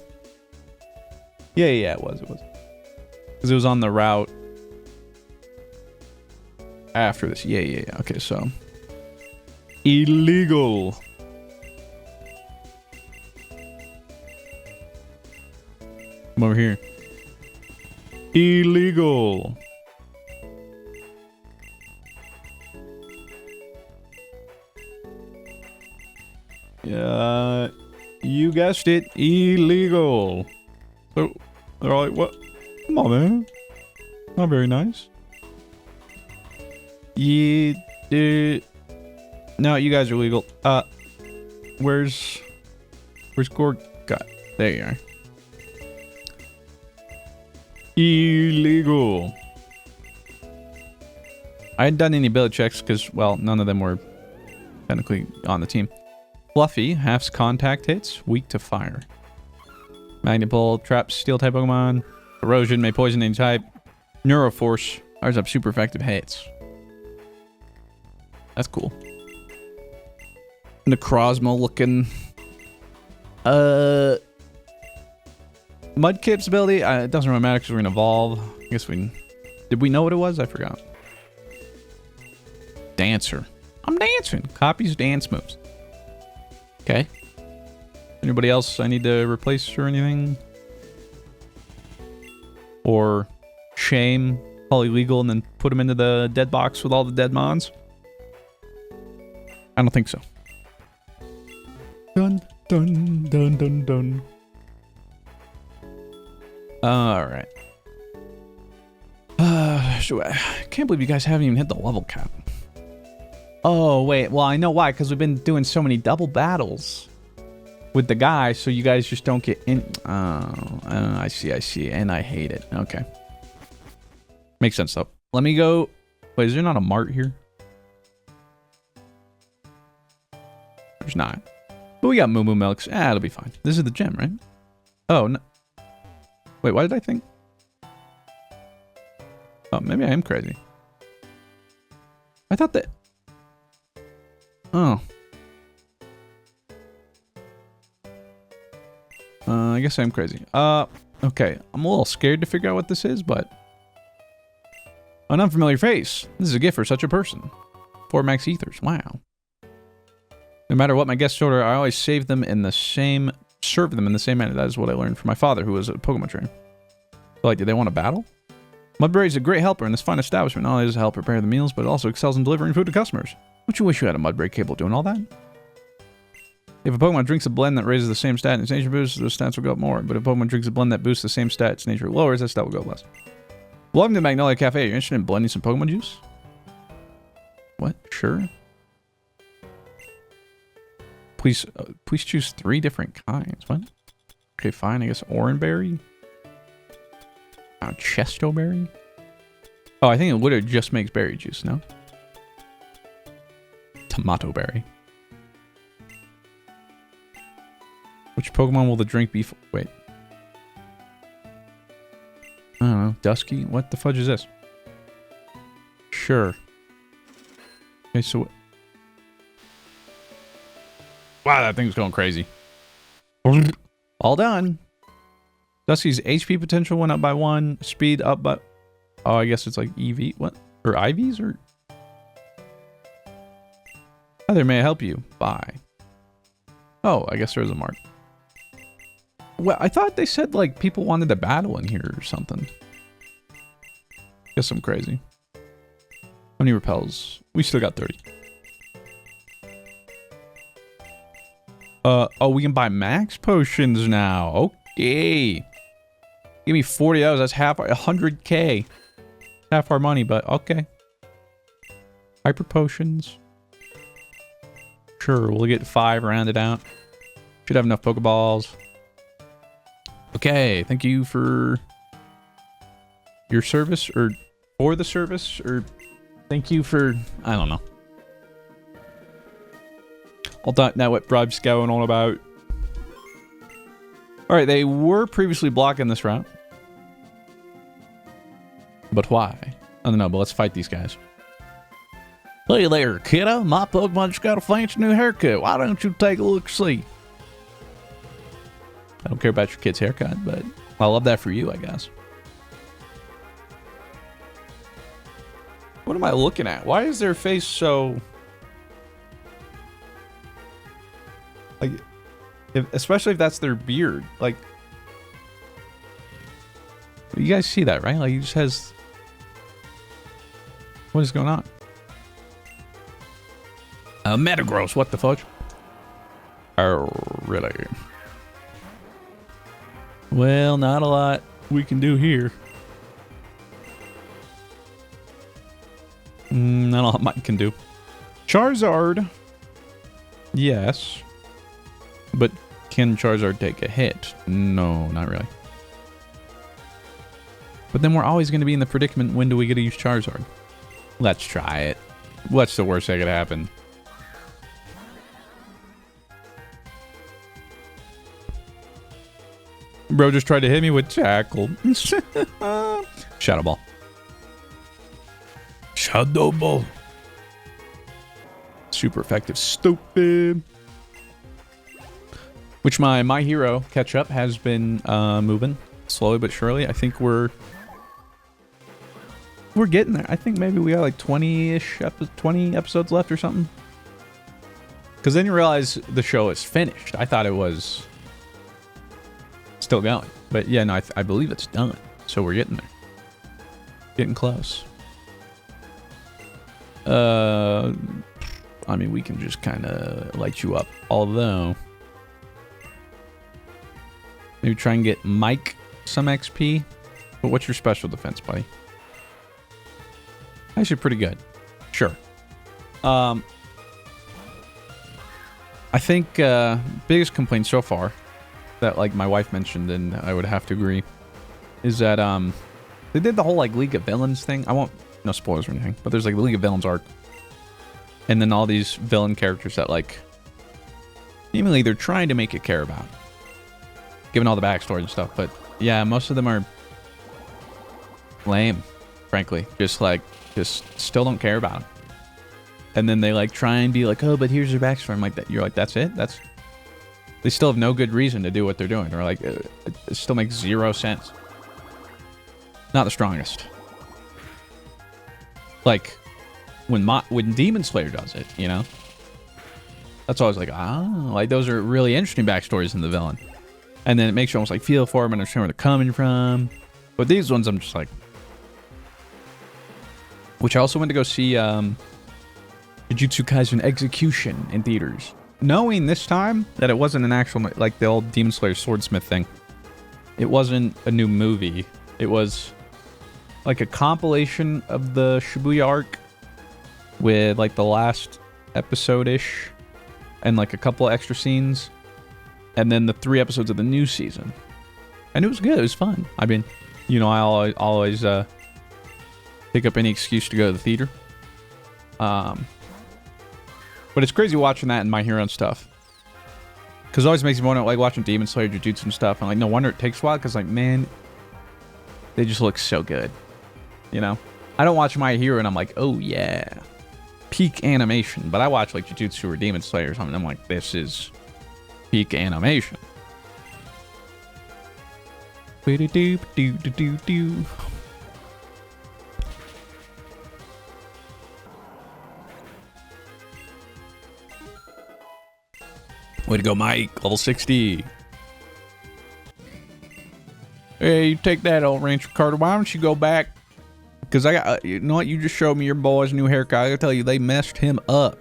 Yeah, it was. Because it was on the route after this. Yeah. Okay, so illegal. Come over here. Illegal. You guessed it, illegal. So they're like, what? Come on, man. Not very nice. No, you guys are legal. Where's Gorgat? There you are. Illegal. I hadn't done any ability checks because, well, none of them were technically on the team. Fluffy, halves contact hits, weak to fire. Magnet Pull, traps steel type Pokemon. Erosion, may poison any type. Neuroforce, fires up super effective hits. That's cool. Necrozma looking. Mudkip's ability, it doesn't really matter because we're going to evolve. I guess did we know what it was? I forgot. Dancer. I'm dancing. Copies dance moves. Okay. Anybody else I need to replace or anything? Or shame, call illegal, and then put them into the dead box with all the dead mons? I don't think so. Dun, dun, dun, dun, dun. Alright. I can't believe you guys haven't even hit the level cap. Oh, wait. Well, I know why. Because we've been doing so many double battles with the guy, so you guys just don't get in. I see. And I hate it. Okay. Makes sense, though. Let me go. Wait, is there not a mart here? There's not. But we got Moo Moo Milks. Ah, it'll be fine. This is the gym, right? Oh, no. Wait, why did I think? Oh, maybe I am crazy. I thought that... Oh. I guess I'm crazy. Okay. I'm a little scared to figure out what this is, but... An unfamiliar face. This is a gift for such a person. 4 max ethers. Wow. No matter what my guests order, I always serve them in the same manner. That is what I learned from my father, who was a Pokemon trainer. Like, do they want to battle? Mudberry is a great helper in this fine establishment. Not only does it help prepare the meals, but it also excels in delivering food to customers. Don't you wish you had a Mudberry capable of doing all that? If a Pokemon drinks a blend that raises the same stat and its nature boosts, those stats will go up more. But if a Pokemon drinks a blend that boosts the same stat, its nature lowers, that stat will go up less. Welcome to Magnolia Cafe. Are you interested in blending some Pokemon juice? What? Sure. Please choose 3 different kinds. What? Okay, fine. I guess Oranberry. Chestoberry. Oh, I think it literally just makes berry juice. No. Tomato berry. Which Pokemon will the drink be? Wait. I don't know. Dusky. What the fudge is this? Sure. Okay, so. Wow, that thing's going crazy. All done. Dusky's HP potential went up by 1. Speed up by... Oh, I guess it's like EV. What? Or IVs? Or... Either may I help you? Bye. Oh, I guess there is a mark. Well, I thought they said, like, people wanted to battle in here or something. Guess I'm crazy. How many repels? We still got 30. Oh, we can buy max potions now. Okay. Give me 40 of those. That's half 100k. Half our money, but okay. Hyper potions. Sure, we'll get 5 rounded out. Should have enough Pokeballs. Okay, thank you for your service, or for the service, or thank you for, I don't know. I don't know what Brib's going on about. Alright, they were previously blocking this route. But why? I don't know, but let's fight these guys. Hey there, kiddo. My Pokemon just got a fancy new haircut. Why don't you take a look-see? I don't care about your kid's haircut, but I love that for you, I guess. What am I looking at? Why is their face so... Like, especially if that's their beard. Like, you guys see that, right? Like, he just has... What is going on? Metagross, what the fudge? Oh, really? Well, not a lot we can do here. Not a lot Mike can do. Charizard. Yes. But can Charizard take a hit? No, not really. But then we're always going to be in the predicament, when do we get to use Charizard? Let's try it. What's the worst that could happen? Bro just tried to hit me with Tackle. Shadow Ball. Shadow Ball. Super effective. Stupid. Which my hero catch-up has been moving slowly but surely. I think we're getting there. I think maybe we got like 20-ish 20 episodes left or something. Because then you realize the show is finished. I thought it was still going. But yeah, no, I believe it's done. So we're getting there. Getting close. I mean, we can just kind of light you up. Although, maybe try and get Mike some XP. But what's your special defense, buddy? Actually, pretty good. Sure. I think biggest complaint so far that like my wife mentioned, and I would have to agree, is that they did the whole like League of Villains thing. I won't, no spoilers or anything, but there's like the League of Villains arc, and then all these villain characters that like seemingly they're trying to make you care about, given all the backstory and stuff. But yeah, most of them are lame, frankly. Just still don't care about them. And then they like try and be like, oh, but here's their backstory. I'm like, that. You're like, that's it? They still have no good reason to do what they're doing. Or like, it still makes zero sense. Not the strongest. Like, when Demon Slayer does it, you know? That's always like, like those are really interesting backstories in the villain. And then it makes you almost like feel for them and understand where they're coming from. But these ones, I'm just like... Which I also went to go see, Jujutsu Kaisen Execution in theaters. Knowing this time that it wasn't an actual, like the old Demon Slayer Swordsmith thing. It wasn't a new movie. It was like a compilation of the Shibuya arc with like the last episode-ish and like a couple of extra scenes. And then the 3 episodes of the new season. And it was good. It was fun. I mean, you know, I always pick up any excuse to go to the theater. But it's crazy watching that and My Hero and stuff. Because it always makes me wonder, like, watching Demon Slayer, Jujutsu and stuff. And, like, no wonder it takes a while. Because, like, man, they just look so good. You know? I don't watch My Hero and I'm like, oh, yeah. Peak animation. But I watch, like, Jujutsu or Demon Slayer or something. And I'm like, this is peak animation. Do-do-do-do-do-do. Way to go, Mike. Level 60. Hey, you take that, old Rancher Carter. Why don't you go back? Because I got, you know what? You just showed me your boy's new haircut. I gotta tell you, they messed him up.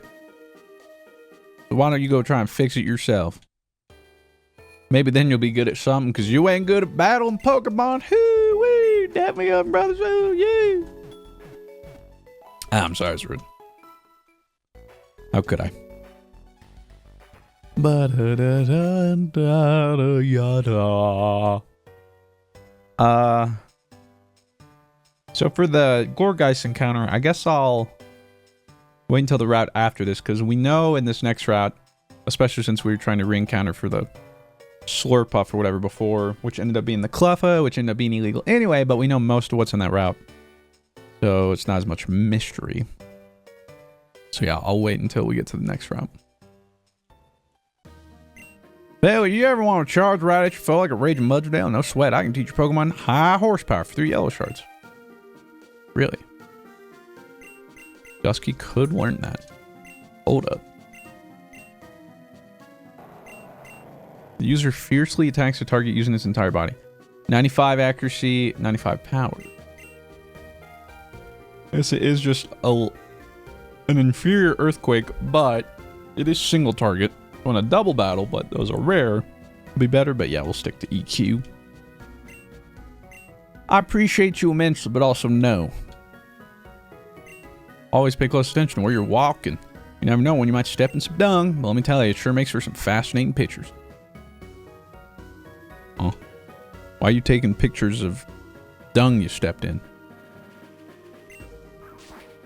So why don't you go try and fix it yourself? Maybe then you'll be good at something, because you ain't good at battling Pokemon. Hoo-wee! Dap me up, brothers. Ooh, yeah. I'm sorry, it's rude. How could I? So for the Gorgeist encounter, I guess I'll wait until the route after this, because we know in this next route, especially since we were trying to re-encounter for the Slurpuff or whatever before, which ended up being the Cluffa, which ended up being illegal anyway, but we know most of what's in that route. So it's not as much mystery. So yeah, I'll wait until we get to the next route. Hell, you ever want to charge right at your foe like a raging Mudgedown? No sweat, I can teach your Pokemon high horsepower for 3 yellow shards. Really? Dusky could learn that. Hold up. The user fiercely attacks the target using its entire body. 95 accuracy, 95 power. This is just an inferior Earthquake, but it is single target. On a double battle, but those are rare. It'll be better, but yeah, we'll stick to EQ. I appreciate you immensely, but also no. Always pay close attention to where you're walking. You never know when you might step in some dung, but let me tell you, it sure makes for some fascinating pictures. Huh? Why are you taking pictures of dung you stepped in?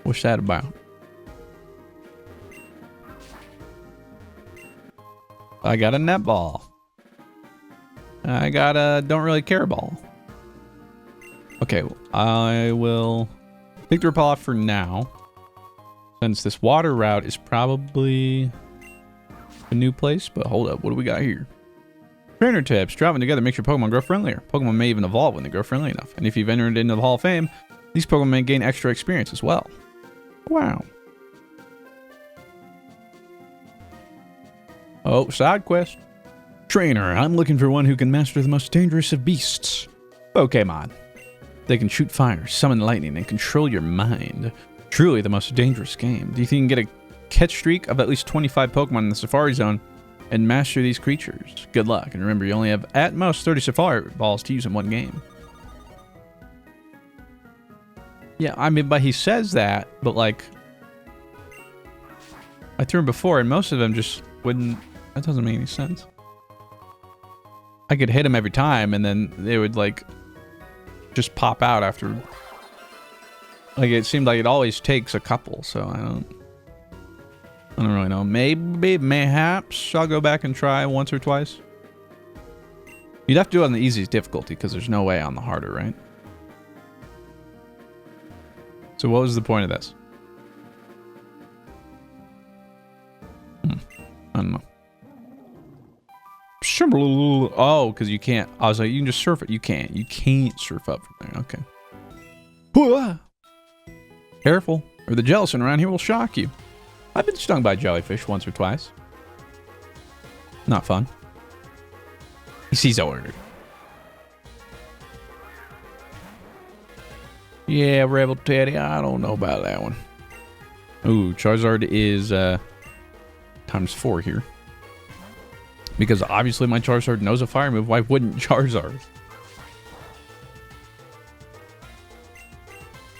What's that about? I got a netball. I got a don't really care ball. Okay, I will take the repel off for now. Since this water route is probably a new place. But hold up, what do we got here? Trainer tips. Traveling together makes your Pokemon grow friendlier. Pokemon may even evolve when they grow friendly enough. And if you've entered into the Hall of Fame, these Pokemon may gain extra experience as well. Wow. Oh, side quest. Trainer, I'm looking for one who can master the most dangerous of beasts. Pokemon. They can shoot fire, summon lightning, and control your mind. Truly the most dangerous game. Do you think you can get a catch streak of at least 25 Pokemon in the Safari Zone and master these creatures? Good luck, and remember, you only have at most 30 Safari balls to use in one game. Yeah, I mean, but he says that, but like, I threw him before, and most of them just wouldn't. That doesn't make any sense. I could hit him every time, and then they would like just pop out after. Like, it seemed like it always takes a couple, so I don't really know. Mayhaps I'll go back and try once or twice. You'd have to do it on the easiest difficulty because there's no way on the harder, right? So what was the point of this? I don't know. Oh, because you can't. I was like, you can just surf it. You can't. You can't surf up from there. Okay. Careful, or the gelatin around here will shock you. I've been stung by jellyfish once or twice. Not fun. He's ordered. Yeah, Rebel Teddy. I don't know about that one. Ooh, Charizard is ×4 here. Because obviously my Charizard knows a fire move. Why wouldn't Charizard?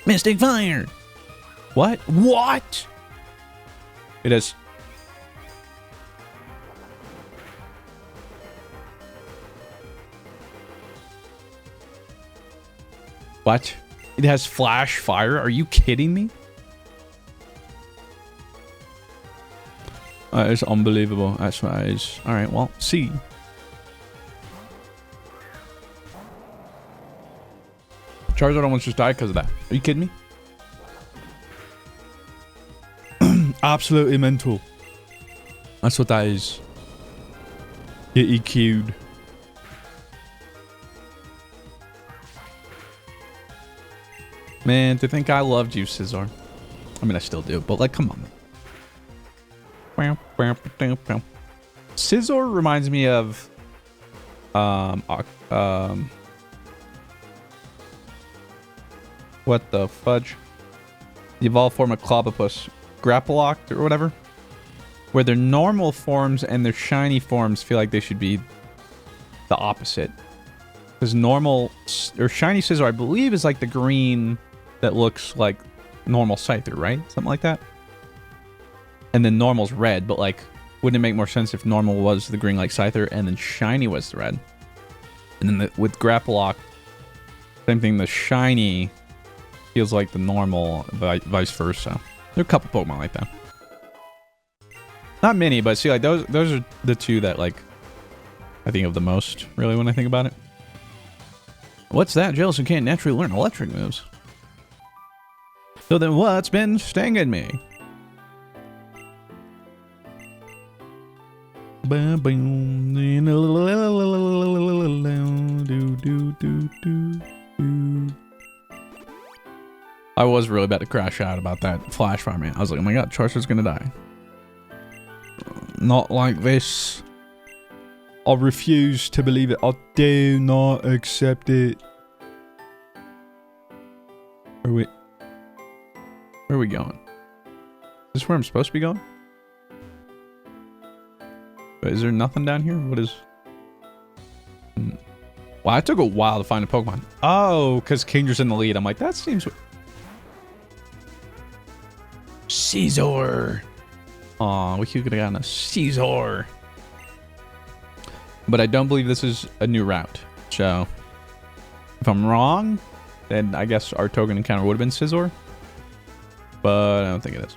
Mystic Fire! What? What? It has... What? It has Flash Fire? Are you kidding me? It's unbelievable. That's what it is. Alright, well, see. Charizard almost just died because of that. Are you kidding me? Absolutely mental. That's what that is. Get EQ'd. Man, to think I loved you, Scizor. I mean, I still do, but like, come on. Scizor reminds me of what the fudge? The evolved form of Clobopus, Grapplocked or whatever, where their normal forms and their shiny forms feel like they should be the opposite. Because normal or shiny Scizor, I believe, is like the green that looks like normal Scyther, right? Something like that. And then normal's red, but like, wouldn't it make more sense if normal was the green like Scyther and then shiny was the red? And then with Grapplock, same thing, the shiny feels like the normal, vice versa. There are a couple Pokemon like that. Not many, but see, like, those are the two that, like, I think of the most, really, when I think about it. What's that? Jellicent can't naturally learn electric moves. So then what's been stinging me? I was really about to crash out about that Flash Fire, man. I was like, oh my god, Charizard's gonna die. Not like this. I refuse to believe it. I do not accept it. Where are we going? Is this where I'm supposed to be going? Is there nothing down here? What is... Wow, it took a while to find a Pokemon. Oh, because Kinger's in the lead. I'm like, that seems... Scizor. Aw, we could have gotten a Scizor. But I don't believe this is a new route. So, if I'm wrong, then I guess our token encounter would have been Scizor. But I don't think it is.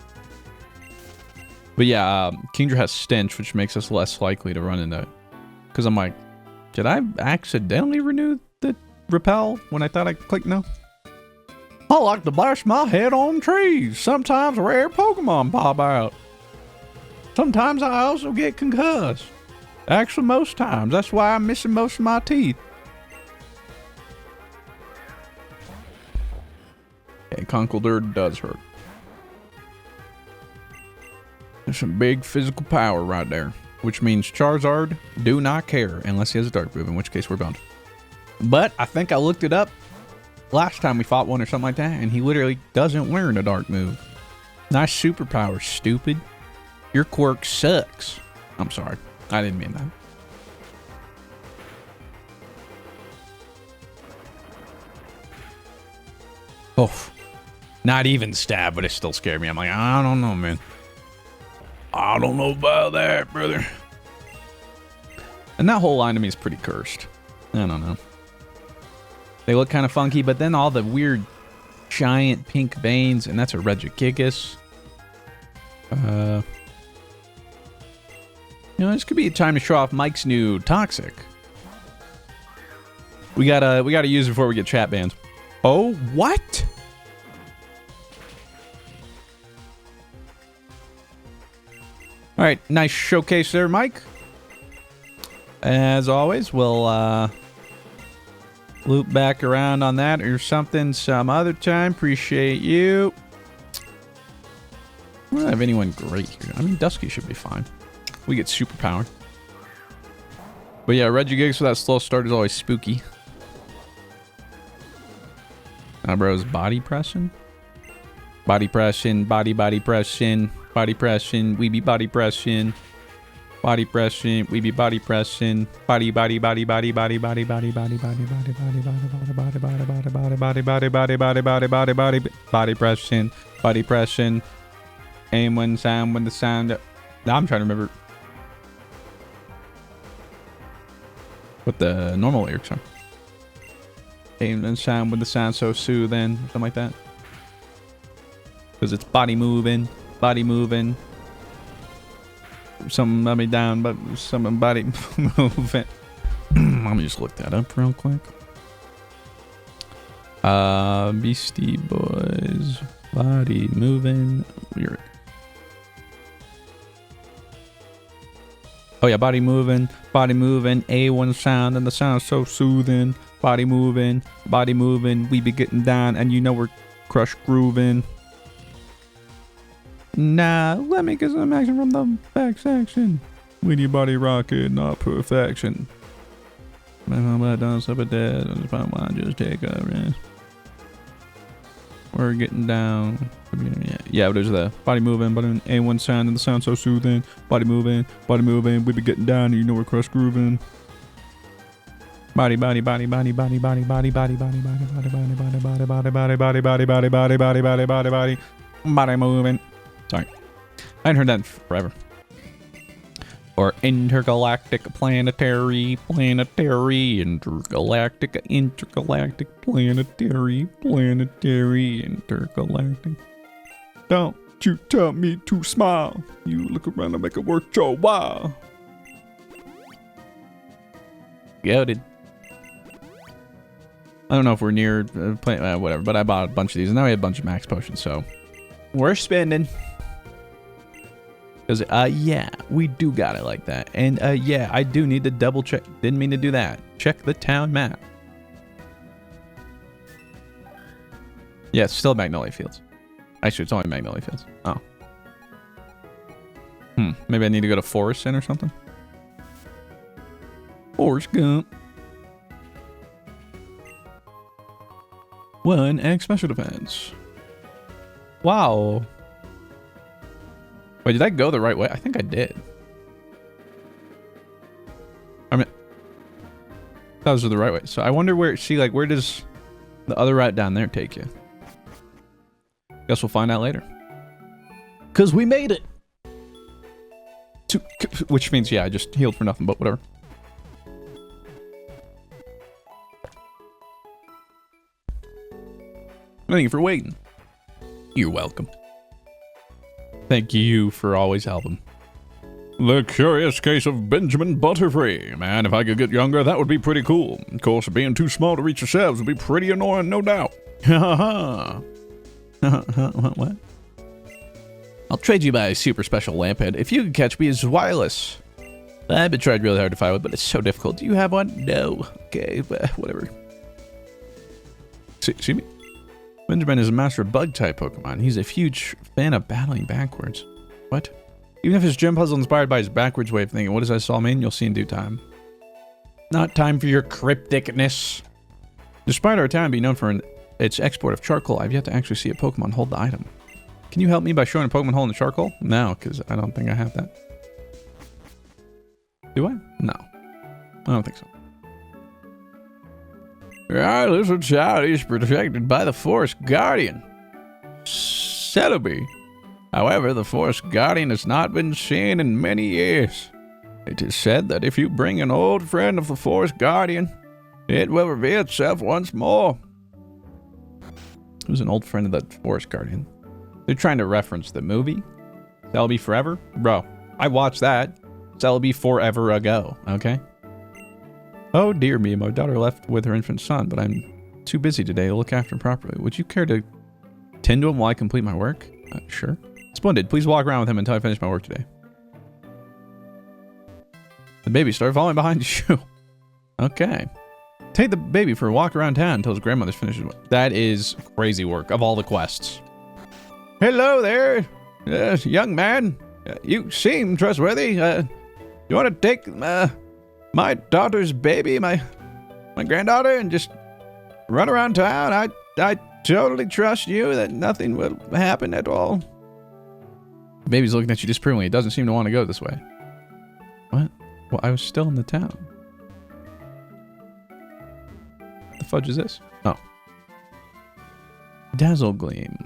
But yeah, Kingdra has Stench, which makes us less likely to run into... Because I'm like, did I accidentally renew the Repel when I thought I clicked no? I like to bash my head on trees. Sometimes rare Pokemon pop out. Sometimes I also get concussed. Actually, most times. That's why I'm missing most of my teeth. Okay, Conkeldurr does hurt. There's some big physical power right there. which means Charizard do not care unless he has a dark move, in which case we're boned. But I think I looked it up last time we fought one or something like that, and he literally doesn't learn a dark move. Nice superpower, stupid. Your quirk sucks. I'm sorry. I didn't mean that. Oh, not even stab, but it still scared me. I'm like, I don't know, man. I don't know about that, brother. And that whole line to me is pretty cursed. I don't know. They look kind of funky, but then all the weird giant pink veins, and that's a Regigigas. You know, this could be a time to show off Mike's new Toxic. We gotta use it before we get chat banned. Oh, what? All right, nice showcase there, Mike. As always, we'll loop back around on that or something some other time. Appreciate you. I don't have anyone great here. I mean, Dusky should be fine. We get superpower. But yeah, Regigigas with that slow start is always spooky. Bro's body pressing. Body pressing, body pressing, body pressing, we be body pressing. Body pressing, we be body pressing. Body pressing, body pressing. Aim when sound when the sound. Now I'm trying to remember what the normal lyrics are. Aim and sound when the sound so soothing, something like that. Because it's body moving. Something let me down, but something body moving. Let me just look that up real quick. Beastie Boys, body moving. Lyric. Oh yeah, body moving. A1 sound, and the sound so soothing. Body moving. We be getting down, and you know we're crush grooving. Nah, let me get some action from the back section. With your body rocket, not perfection. Just take a rest. We're getting down. Yeah, there's the body moving, A1 sound, and the sound so soothing. Body moving, we be getting down, and you know we're crush grooving. Body moving. Sorry. I hadn't heard that in forever. Or intergalactic, planetary, intergalactic, intergalactic. Don't you tell me to smile. You look around and make it worth your while. Goated. I don't know if we're near whatever, but I bought a bunch of these, and now we have a bunch of max potions, so we're spending. Because, yeah, we do got it like that. And, yeah, I do need to double check. Didn't mean to do that. Check the town map. Yeah, it's still Magnolia Fields. Actually, it's only Magnolia Fields. Oh. Maybe I need to go to Forest Inn or something? Forrest Gump. 1x special defense. Wow. Wait, did I go the right way? I think I did. I mean, those are the right way. So I wonder where, where does the other route down there take you? Guess we'll find out later. Because we made it! Which means, yeah, I just healed for nothing, but whatever. Thank you for waiting. You're welcome. Thank you for always helping. The curious case of Benjamin Butterfree. Man, if I could get younger, that would be pretty cool. Of course, being too small to reach yourselves would be pretty annoying, no doubt. Ha What? I'll trade you my super special lamphead if you can catch me as wireless. I've been trying really hard to find one, but it's so difficult. Do you have one? No. Okay, whatever. See me? Benjamin is a master of bug-type Pokemon. He's a huge fan of battling backwards. What? Even if his gym puzzle inspired by his backwards way of thinking, what does that all mean? You'll see in due time. Not time for your crypticness. Despite our town being known for its export of charcoal, I've yet to actually see a Pokemon hold the item. Can you help me by showing a Pokemon holding the charcoal? No, because I don't think I have that. Do I? No. I don't think so. Our little child is protected by the Forest Guardian, Celebi. However, the Forest Guardian has not been seen in many years. It is said that if you bring an old friend of the Forest Guardian, it will reveal itself once more. Who's an old friend of the Forest Guardian? They're trying to reference the movie? Celebi Forever? Bro, I watched that. Celebi forever ago, okay? Oh dear me, my daughter left with her infant son, but I'm too busy today to look after him properly. Would you care to tend to him while I complete my work? Sure. Splendid. Please walk around with him until I finish my work today. The baby started following behind you. Okay. Take the baby for a walk around town until his grandmother's finishes. That is crazy work of all the quests. Hello there, young man. You seem trustworthy. You want to take my daughter's baby, my granddaughter, and just run around town? I totally trust you that nothing will happen at all. The baby's looking at you disapprovingly. It doesn't seem to want to go this way. What? Well, I was still in the town. What the fudge is this? Oh. Dazzle Gleam.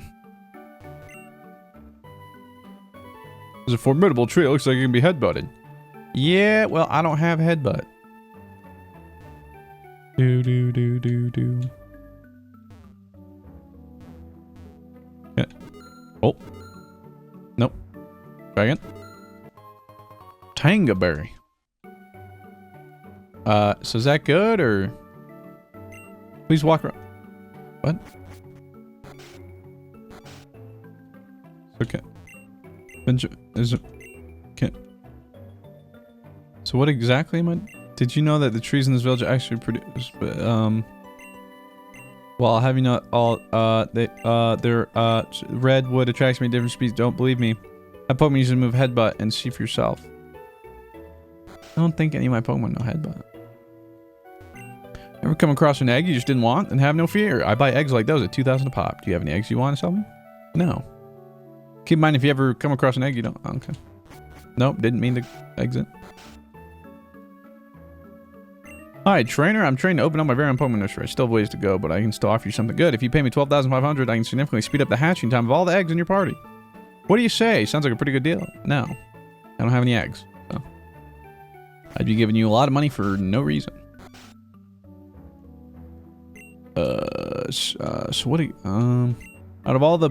There's a formidable tree. It looks like it can be headbutted. Yeah, well, I don't have headbutt. Do. Yeah. Oh. Nope. Dragon. Tangaberry. So is that good, or... Please walk around. What? Okay. Is it... Okay. So what exactly am I... Did you know that the trees in this village actually produce... Well, having not all... their redwood attracts me to different species. Don't believe me. Have Pokemon use to move headbutt and see for yourself. I don't think any of my Pokemon know headbutt. Ever come across an egg you just didn't want? Then have no fear. I buy eggs like those at 2,000 a pop. Do you have any eggs you want to sell me? No. Keep in mind, if you ever come across an egg, you don't... Okay. Nope, didn't mean to exit. Hi, trainer. I'm trained to open up my very own Pokemon nursery. I still have ways to go, but I can still offer you something good. If you pay me 12,500, I can significantly speed up the hatching time of all the eggs in your party. What do you say? Sounds like a pretty good deal. No. I don't have any eggs. So. I'd be giving you a lot of money for no reason. So what do you... Out of all the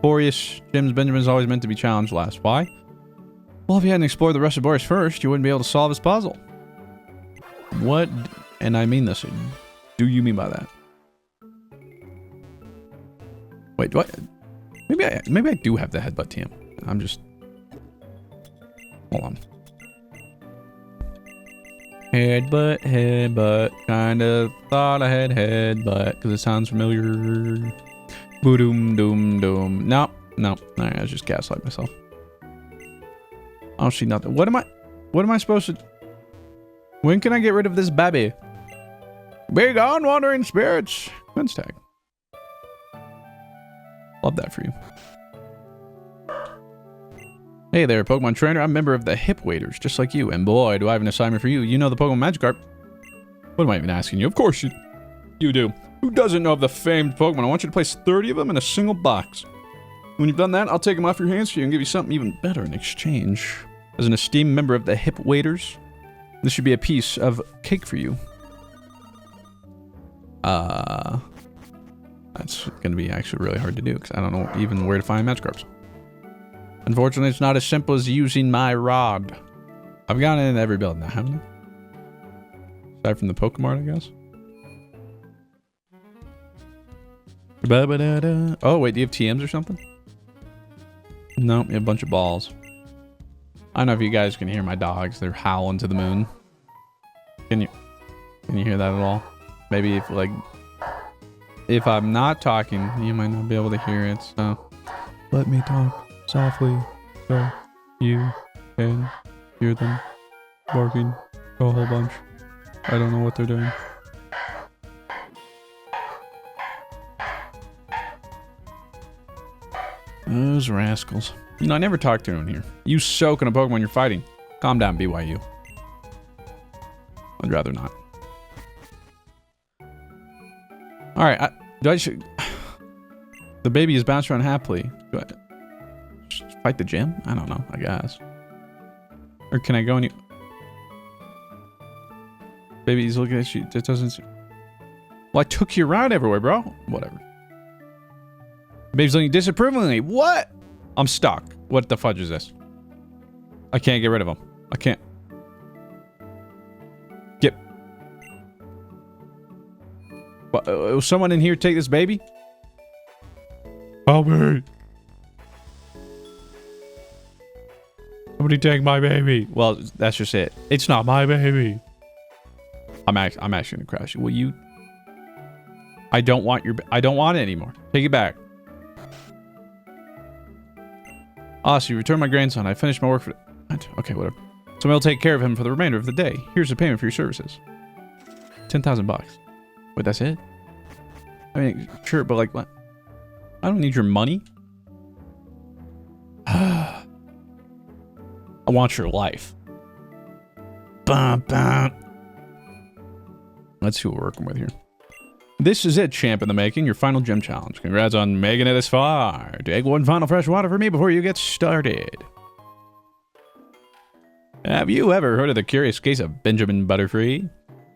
Boreas gyms, Benjamin's always meant to be challenged last. Why? Well, if you hadn't explored the rest of Boreas first, you wouldn't be able to solve his puzzle. What, and I mean this, do you mean by that? Wait, do I? Maybe I do have the headbutt TM. I'm just... Hold on. Headbutt. Kinda thought I had headbutt, because it sounds familiar. Boom, doom. No. Alright, I just gaslight myself. I don't see nothing. What am I supposed to... When can I get rid of this baby? Be gone, wandering spirits. Quince tag. Love that for you. Hey there, Pokemon trainer. I'm a member of the Hip Waiters, just like you. And boy, do I have an assignment for you. You know the Pokemon Magikarp. What am I even asking you? Of course you do. Who doesn't know of the famed Pokemon? I want you to place 30 of them in a single box. When you've done that, I'll take them off your hands for you and give you something even better in exchange. As an esteemed member of the Hip Waiters, this should be a piece of cake for you. That's gonna be actually really hard to do because I don't know even where to find Magikarps. Unfortunately, it's not as simple as using my rod. I've gotten it in every build now, haven't I? Aside from the Pokemon, I guess. Oh, wait, do you have TMs or something? No, you have a bunch of balls. I don't know if you guys can hear my dogs. They're howling to the moon. Can you hear that at all? Maybe if I'm not talking, you might not be able to hear it, so let me talk softly so You can hear them barking a whole bunch. I don't know what they're doing. Those rascals. You know, I never talk to anyone here. You soak in a Pokemon you're fighting. Calm down, BYU. I'd rather not. Alright, the baby is bouncing around happily. Do I just fight the gym? I don't know, I guess. Or can I go and... Baby's looking at you. That doesn't... Well, I took you around everywhere, bro. Whatever. Baby's looking disapprovingly. What? I'm stuck. What the fudge is this? I can't get rid of him. I can't. Get... What, will someone in here take this baby? Help me. Somebody take my baby. Well, that's just it. It's not my baby. I'm actually gonna crash it. Will you? I don't want it anymore. Take it back. Ah, so you returned my grandson. I finished my work for... Okay, whatever. Somebody will take care of him for the remainder of the day. Here's the payment for your services. 10,000 bucks. Wait, that's it? I mean, sure, but like, what? I don't need your money. I want your life. Bum, bum. Let's see what we're working with here. This is it, champ in the making, your final gym challenge. Congrats on making it this far. Take one final fresh water for me before you get started. Have you ever heard of the curious case of Benjamin Butterfree?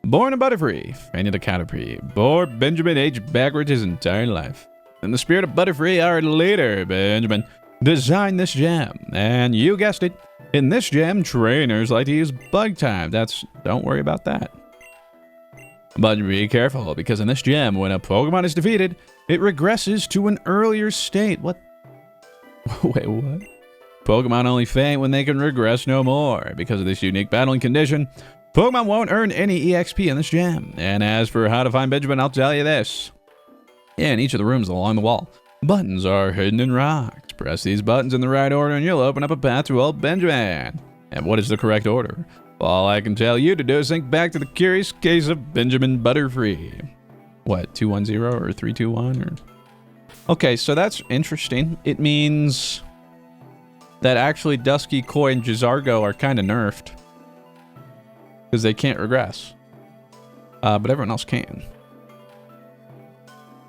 Born in Butterfree, fainted a Caterpie. Poor Benjamin aged backwards his entire life. In the spirit of Butterfree, our leader, Benjamin, designed this gem. And you guessed it, in this gem, trainers like to use bug time. Don't worry about that. But be careful, because in this gem, when a Pokemon is defeated, it regresses to an earlier state. What? Wait, what? Pokemon only faint when they can regress no more. Because of this unique battling condition, Pokemon won't earn any EXP in this gem. And as for how to find Benjamin, I'll tell you this. In each of the rooms along the wall, buttons are hidden in rocks. Press these buttons in the right order and you'll open up a path to old Benjamin. And what is the correct order? All I can tell you to do is think back to the curious case of Benjamin Butterfree. What, 210 or 321 or... Okay, so that's interesting. It means that actually Dusky, Koi, and Jizargo are kind of nerfed. Because they can't regress. But everyone else can.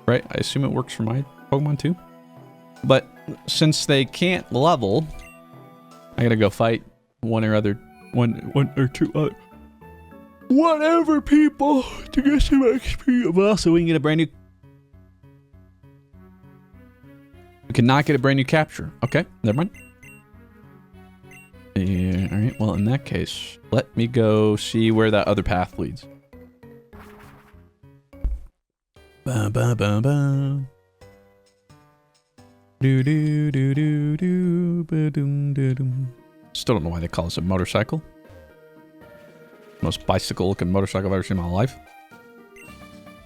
Right? I assume it works for my Pokemon too. But since they can't level, I gotta go fight one or two other whatever people to get some XP. Well, so we can get a brand new... We cannot get a brand new capture. Okay, never mind. Yeah, alright, well in that case, let me go see where that other path leads. Ba ba ba ba. Do do do do do ba dum da dum. Still don't know why they call this a motorcycle. Most bicycle-looking motorcycle I've ever seen in my life.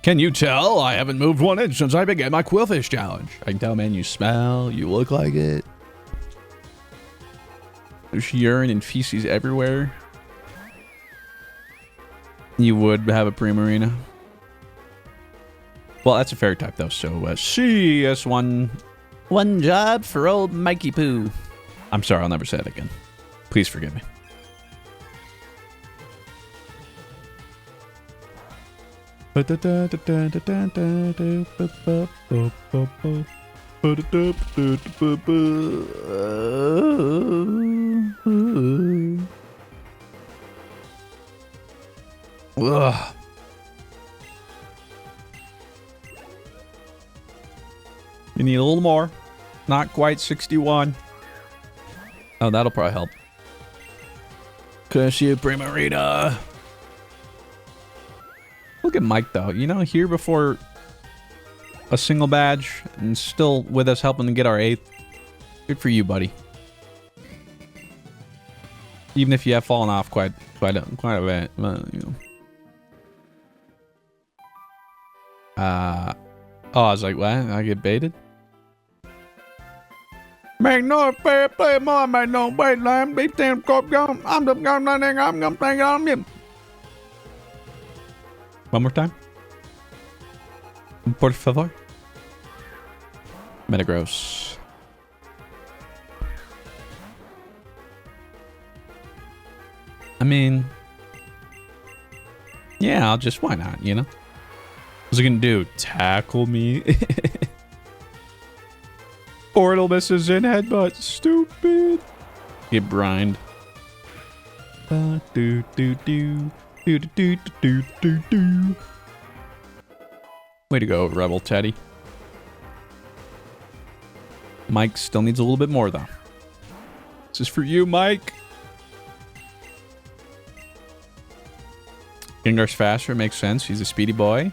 Can you tell? I haven't moved 1 inch since I began my Quillfish challenge. I can tell, man, you smell, you look like it. There's urine and feces everywhere. You would have a Primarina. Well, that's a fairy type, though, so CS1. One job for old Mikey Poo. I'm sorry, I'll never say that again. Please forgive me. Ugh. You need a little more. Not quite 61. Oh, that'll probably help. Curse you, Primarina. Look at Mike, though. You know, here before a single badge and still with us helping to get our 8th. Good for you, buddy. Even if you have fallen off quite a bit. Well, you know. Oh, I was like, what? I get baited? Man, no fair play, more man, no wait, lamb, beat them cop gum. I'm the gun running, I'm gonna think on him. One more time. Por favor. Metagross. I mean, yeah, I'll just, why not, you know? What's it gonna do? Tackle me? Portal misses in headbutt. Stupid. Get brined. Do do do do do do do do do. Way to go, Rebel Teddy. Mike still needs a little bit more, though. This is for you, Mike. Gengar's faster, makes sense. He's a speedy boy.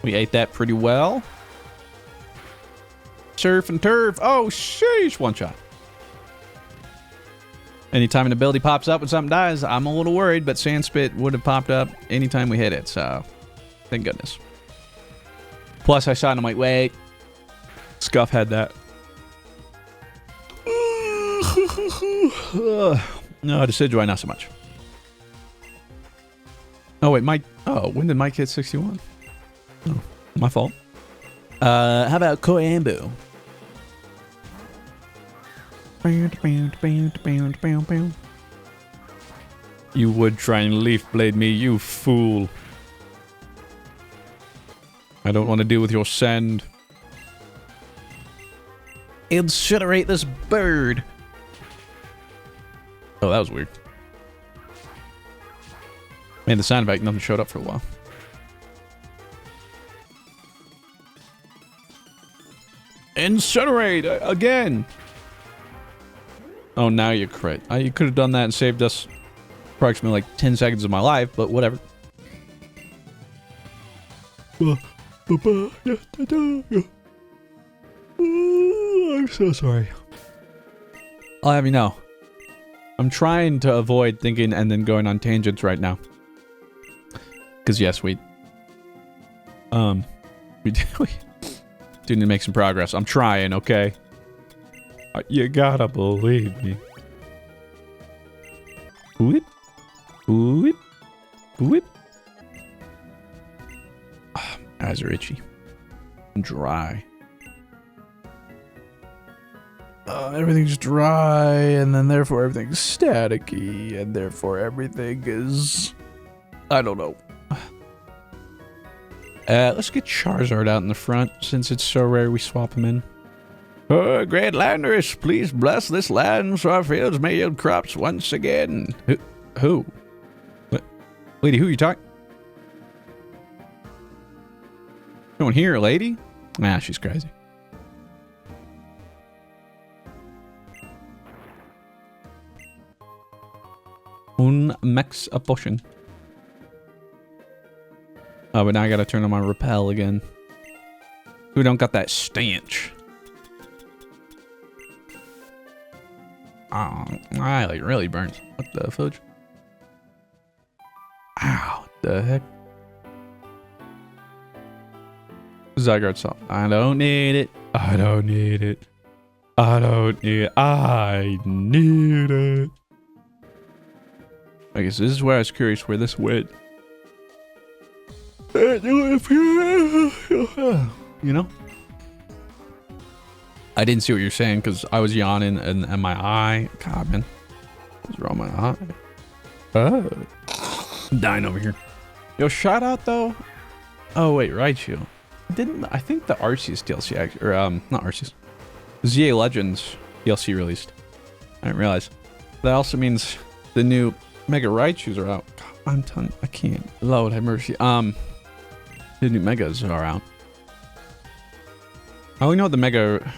We ate that pretty well. Surf and turf. Oh, sheesh. One shot. Anytime an ability pops up when something dies, I'm a little worried, but Sand Spit would have popped up anytime we hit it, so thank goodness. Plus, I saw it and I'm like, wait. Scuff had that. No, Decidueye, not so much. Oh, wait, Mike. Oh, when did Mike hit 61? Oh, my fault. How about Koambu? You would try and leaf blade me, you fool. I don't want to deal with your sand. Incinerate this bird. Oh, that was weird. Man, the sound effect, nothing showed up for a while. Incinerate again. Oh, now you crit. You could have done that and saved us approximately like 10 seconds of my life, but whatever. I'm so sorry. I'll have you know, I'm trying to avoid thinking and then going on tangents right now. Because yes, we do need to make some progress. I'm trying, okay? You gotta believe me. Whip. Whip. Whip. Eyes are itchy. I'm dry. Everything's dry, and then therefore everything's staticky, and therefore everything is... I don't know. Let's get Charizard out in the front, since it's so rare we swap him in. Oh, great landers, please bless this land so our fields may yield crops once again. Who? What? Lady, who are you talking? No one here, lady? Nah, she's crazy. Un max a potion. Oh, but now I gotta turn on my repel again. Who don't got that stench? Oh, like really burns. What the fudge? Ow, what the heck? Zygarde salt. I don't need it. I don't need it. I don't need it. I need it. I guess this is where I was curious where this went. You know? I didn't see what you're saying because I was yawning and my eye. God, man. What's wrong with my eye? Oh. I'm dying over here. Yo, shout out though. Oh, wait, Raichu. I think the Arceus DLC, actually, or, not Arceus. ZA Legends DLC released. I didn't realize. That also means the new Mega Raichus are out. God, I'm telling you, I can't. Lord have mercy. The new Megas are out. I only know the Mega...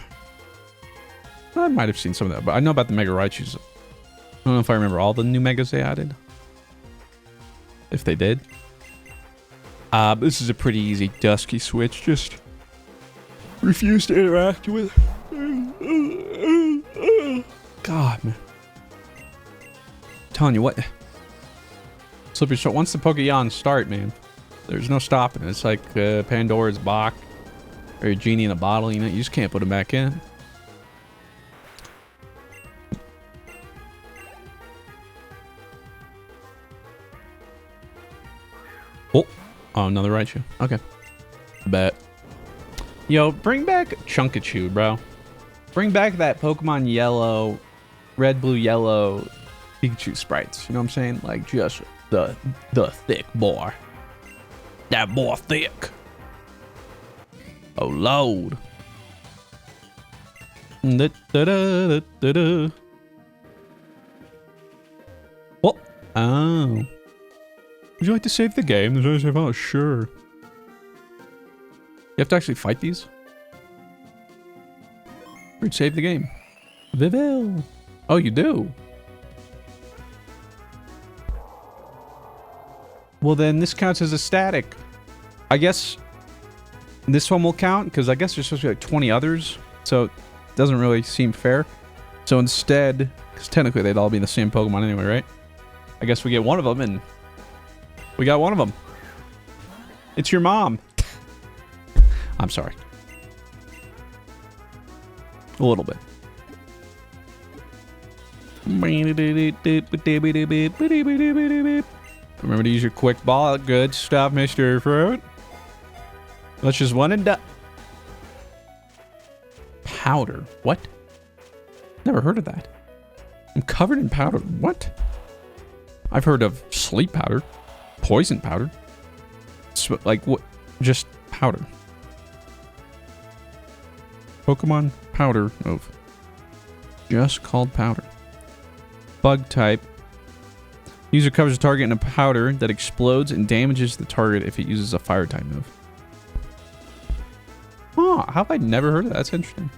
I might have seen some of that, but I know about the Mega Raichus. I don't know if I remember all the new Megas they added. If they did. This is a pretty easy Dusky switch. Just refuse to interact with. God, man. I'm telling you what. Slippery Slope. Once the Pokemon start, man, there's no stopping it. It's like Pandora's box or a genie in a bottle. You know, you just can't put them back in. Oh, another Raichu. Okay. Bet. Yo, bring back Chunkachu, bro. Bring back that Pokemon Yellow, Red, Blue, Yellow Pikachu sprites. You know what I'm saying? Like, just the thick boy. That boy thick. Oh, Lord. Da-da-da-da-da-da. Oh. Oh. Would you like to save the game? Oh, sure. You have to actually fight these? Or save the game? Viville. Oh, you do? Well, then this counts as a static. I guess this one will count, because I guess there's supposed to be like 20 others. So it doesn't really seem fair. So instead, because technically they'd all be the same Pokemon anyway, right? I guess we get one of them, and we got one of them. It's your mom. I'm sorry. A little bit. Remember to use your quick ball. Good stuff, Mr. Fruit. Let's just one and done. Powder. What? Never heard of that. I'm covered in powder. What? I've heard of sleep powder. Poison powder. Like what? Just powder. Pokemon powder move. Just called powder. Bug type. User covers a target in a powder that explodes and damages the target if it uses a fire type move. Oh, how have I never heard of that? That's interesting.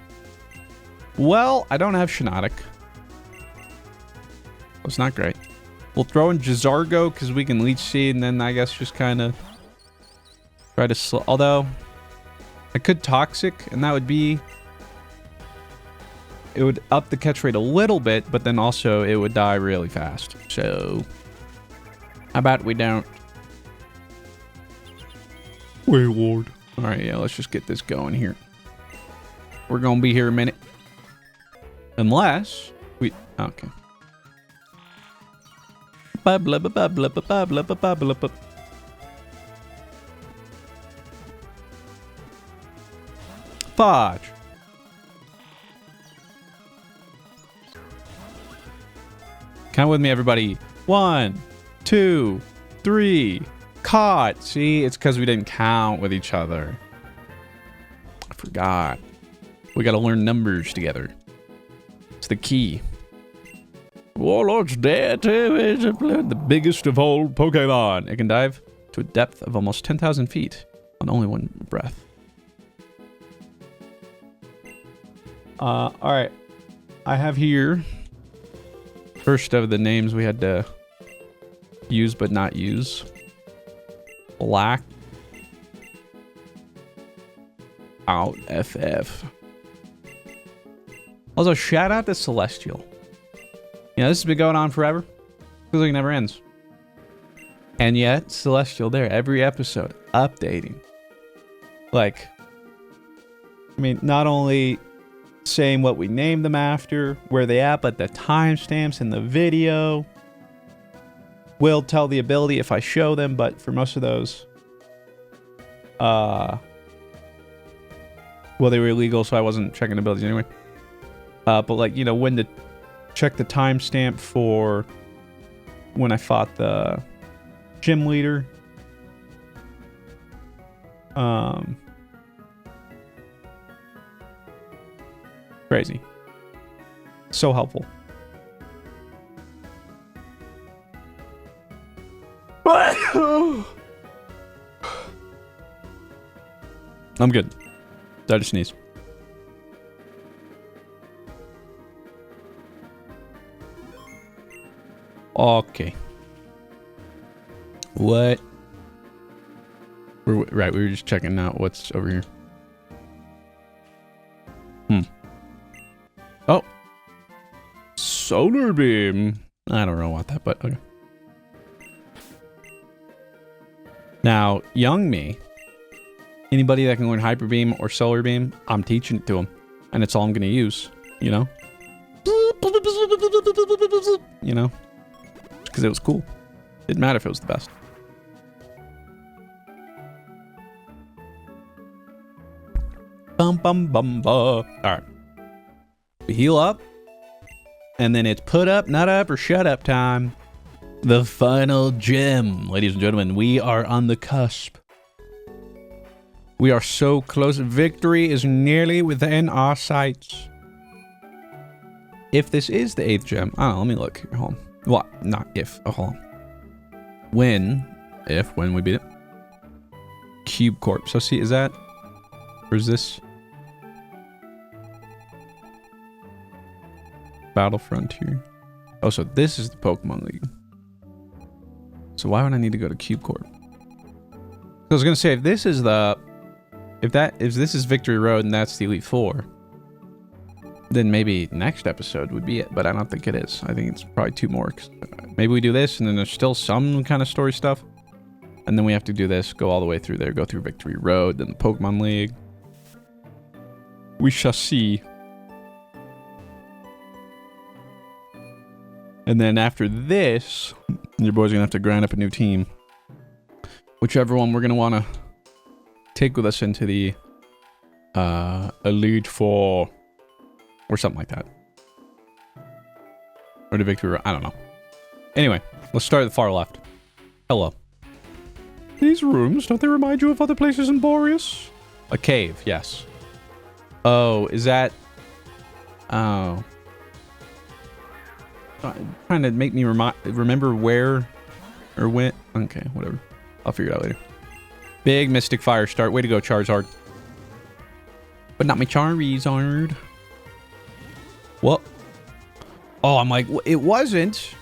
Well, I don't have Shiinotic. That's not great. We'll throw in Jizargo because we can Leech Seed, and then I guess just kind of try to although I could Toxic, and that would be... It would up the catch rate a little bit, but then also it would die really fast. So, how about we don't? Wayward. All right, yeah, let's just get this going here. We're gonna be here a minute, unless we. Okay. Fudge. Count with me, everybody. 1, 2, 3. Caught. See, it's because we didn't count with each other. I forgot. We gotta learn numbers together. It's the key. Warlord's dead is the biggest of all Pokemon. It can dive to a depth of almost 10,000 feet on only one breath. Alright. I have here first of the names we had to use but not use. Black out FF. Also, shout out to Celestial. Yeah, this has been going on forever. Feels like it never ends. And yet, Celestial there every episode, updating. Like, I mean, not only saying what we named them after, where they at, but the timestamps in the video. Will tell the ability if I show them, but for most of those, well, they were illegal, so I wasn't checking abilities anyway. But like, you know, when to check the timestamp for when I fought the gym leader. Crazy. So helpful. I'm good. I just sneeze. Okay. What? Right, we were just checking out what's over here. Oh. Solar beam. I don't know about that, but okay. Now, young me, anybody that can learn Hyper Beam or Solar Beam, I'm teaching it to them. And it's all I'm going to use, you know? You know? Because it was cool. Didn't matter if it was the best. Bum bum bum bum. All right. We heal up, and then it's put up, not up, or shut up time. The final gem, ladies and gentlemen. We are on the cusp. We are so close. Victory is nearly within our sights. If this is the 8th gem, oh, let me look here. Hold on. Well, not if. Oh, hold on. When we beat it. Cube Corp. So see, is that, or is this Battle Frontier? Oh, so this is the Pokemon League. So why would I need to go to Cube Corp? I was gonna say, if this is the, if this is Victory Road and that's the Elite Four, then maybe next episode would be it. But I don't think it is. I think it's probably 2 more. Maybe we do this, and then there's still some kind of story stuff, and then we have to do this, go all the way through there, go through Victory Road, then the Pokemon League. We shall see. And then after this, your boy's gonna have to grind up a new team. Whichever one we're gonna want to take with us into the Elite Four. Or something like that. Or the Victory Road. I don't know. Anyway, let's start at the far left. Hello. These rooms, don't they remind you of other places in Boreas? A cave, yes. Oh, is that... Oh. Trying to make me remember where or when. Okay, whatever. I'll figure it out later. Big Mystic Fire start. Way to go, Charizard. But not my Charizard. What? Oh, I'm like, it wasn't.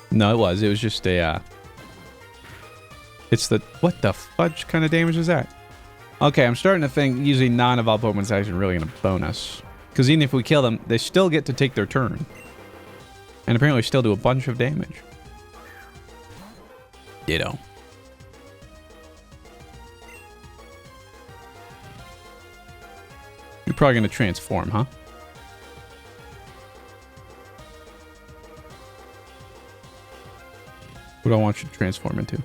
No, it was. It was just a, it's the, what the fudge kind of damage is that? Okay, I'm starting to think using non-evolved Pokemon is actually really going to bonus. Because even if we kill them, they still get to take their turn. And apparently still do a bunch of damage. Ditto. You're probably going to transform, huh? What do I want you to transform into?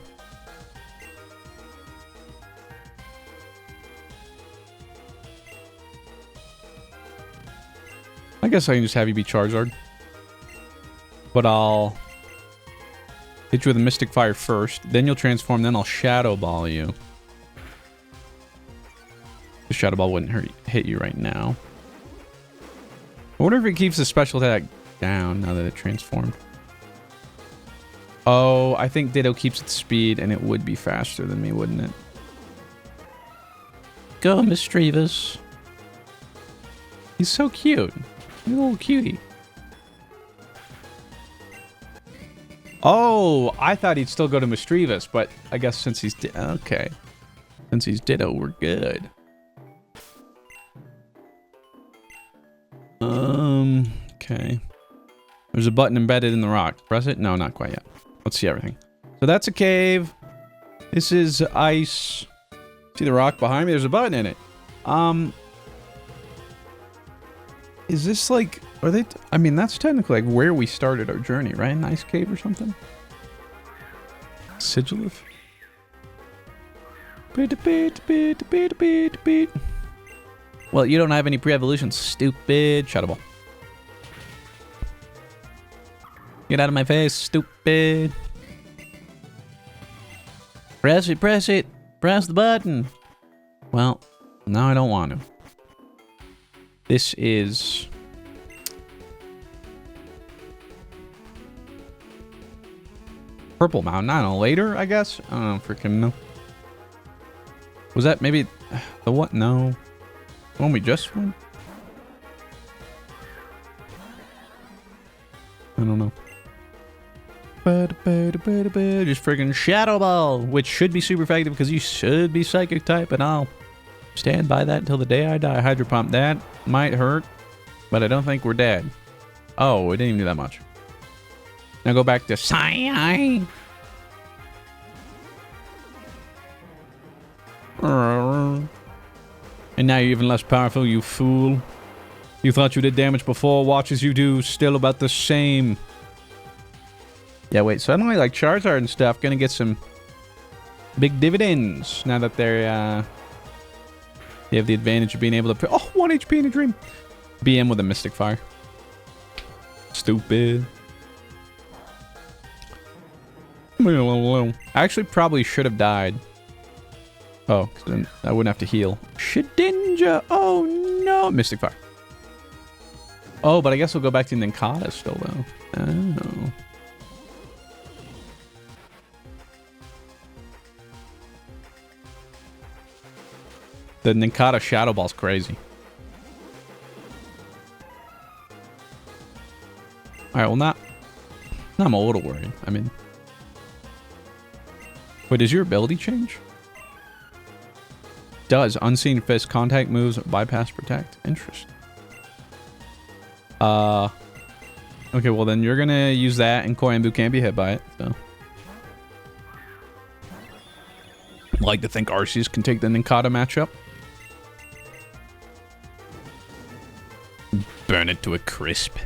I guess I can just have you be Charizard. But I'll hit you with a Mystic Fire first. Then you'll transform. Then I'll Shadow Ball you. The Shadow Ball wouldn't hit you right now. I wonder if it keeps the special attack down now that it transformed. Oh, I think Ditto keeps its speed, and it would be faster than me, wouldn't it? Go, Mischievous. He's so cute. He's a little cutie. Oh, I thought he'd still go to Mischievous, but I guess since he's... Okay. Since he's Ditto, we're good. Okay. There's a button embedded in the rock. Press it? No, not quite yet. Let's see everything. So that's a cave. This is ice. See the rock behind me? There's a button in it. Is this like... Are they... I mean, that's technically like where we started our journey, right? An ice cave or something? Sigilif? Well, you don't have any pre-evolution, stupid. Shutable. Get out of my face, stupid. Press it, press it. Press the button. Well, now I don't want to. This is... Purple Mountain. I don't know. Later, I guess? I don't freaking know. Was that maybe... The what? No. The one we just went? I don't know. Just friggin' Shadow Ball, which should be super effective because you should be Psychic type, and I'll stand by that until the day I die. Hydro Pump. That might hurt, but I don't think we're dead. Oh, it didn't even do that much. Now go back to Psy. And now you're even less powerful, you fool. You thought you did damage before, watch as you do, still about the same. Yeah, wait, suddenly, like, Charizard and stuff gonna get some big dividends now that they're, You have the advantage of being able to... Oh, 1 HP in a dream. BM with a Mystic Fire. Stupid. I actually probably should have died. Oh, 'cause then I wouldn't have to heal. Shedinja! Oh, no! Mystic Fire. Oh, but I guess we'll go back to Ninkata still, though. Oh. The Ninkata Shadow Ball's crazy. Alright, well, now I'm a little worried. I mean... Wait, does your ability change? Does. Unseen Fist, contact moves, bypass, protect. Interesting. Okay, well then you're gonna use that, and Koyambu can't be hit by it, so. Like to think Arceus can take the Ninkata matchup. Burn it to a crisp.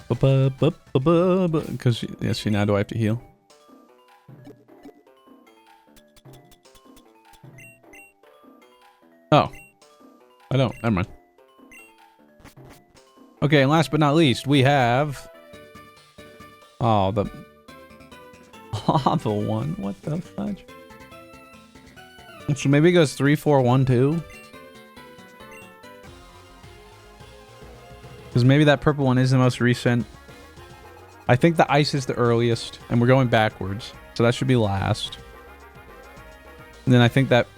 Because, yeah, see, now do I have to heal? Oh. I don't. Never mind. Okay, and last but not least, we have... Oh, the... lava one. What the fudge? So maybe it goes 3, 4, 1, 2. Because maybe that purple one is the most recent. I think the ice is the earliest, and we're going backwards. So that should be last. And then I think that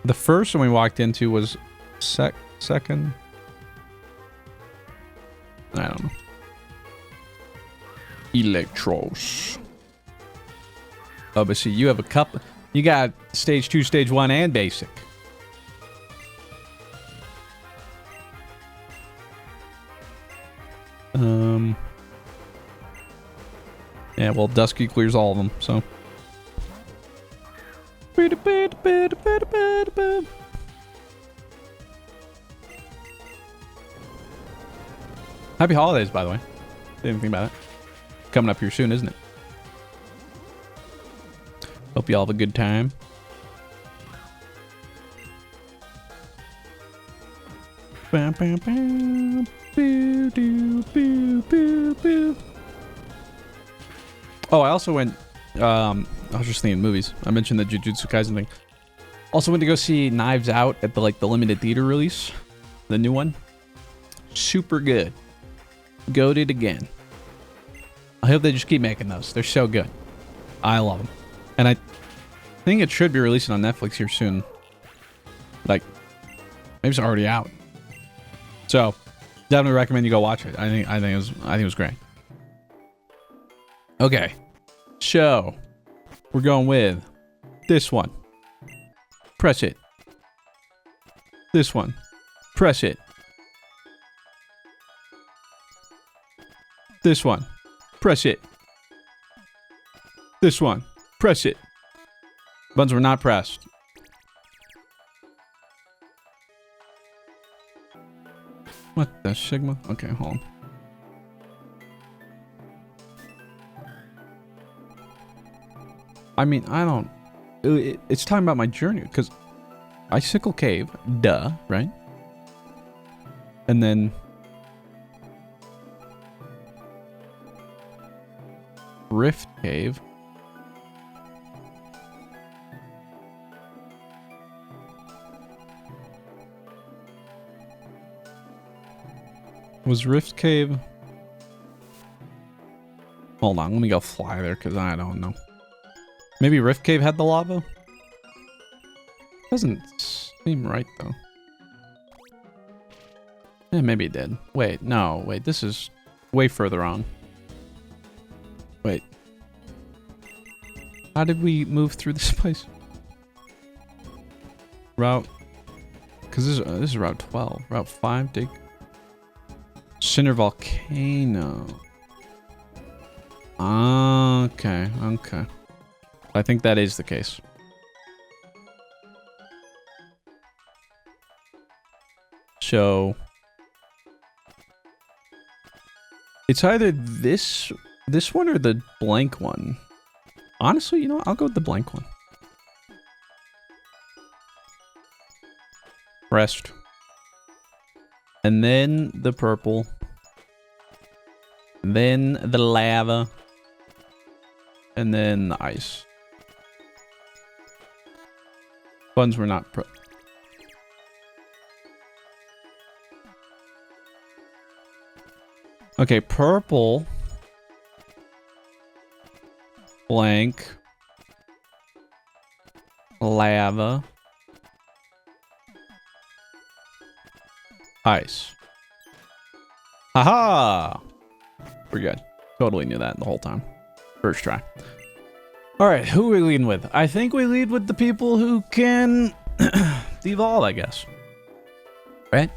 the first one we walked into was second. I don't know. Electros. Oh, but see, you have a couple. You got stage 2, stage 1, and basic. Yeah, well, Dusky clears all of them, so. Happy holidays, by the way. Didn't think about it. Coming up here soon, isn't it? Hope you all have a good time. Bam, bam, bam. Boo, doo, boo, boo, boo. Oh, I also went... I was just thinking movies. I mentioned the Jujutsu Kaisen thing. Also went to go see Knives Out at the limited theater release. The new one. Super good. Goated again. I hope they just keep making those. They're so good. I love them. And I think it should be releasing on Netflix here soon. Like, maybe it's already out. So, definitely recommend you go watch it. I think it was great. Okay. So, we're going with this one. Press it. This one. Press it. This one. Press it. This one. Press it. Buttons were not pressed. What the Sigma? Okay, hold on. I mean, I don't... It's talking about my journey, because Icicle Cave, duh, right? And then... Rift Cave. Was Rift Cave... Hold on, let me go fly there, because I don't know. Maybe Rift Cave had the lava? Doesn't seem right, though. Yeah, maybe it did. Wait, no, wait, this is way further on. Wait. How did we move through this place? Route... Because this is Route 12. Route 5, dig... Cinder Volcano. Okay, okay. I think that is the case. So... It's either this one or the blank one. Honestly, you know what? I'll go with the blank one. Rest. And then the purple. Then the lava. And then the ice. Buttons were not okay, purple. Blank. Lava. Ice. Haha! We're good. Totally knew that the whole time. First try. Alright, who are we leading with? I think we lead with the people who can devolve, I guess. Right?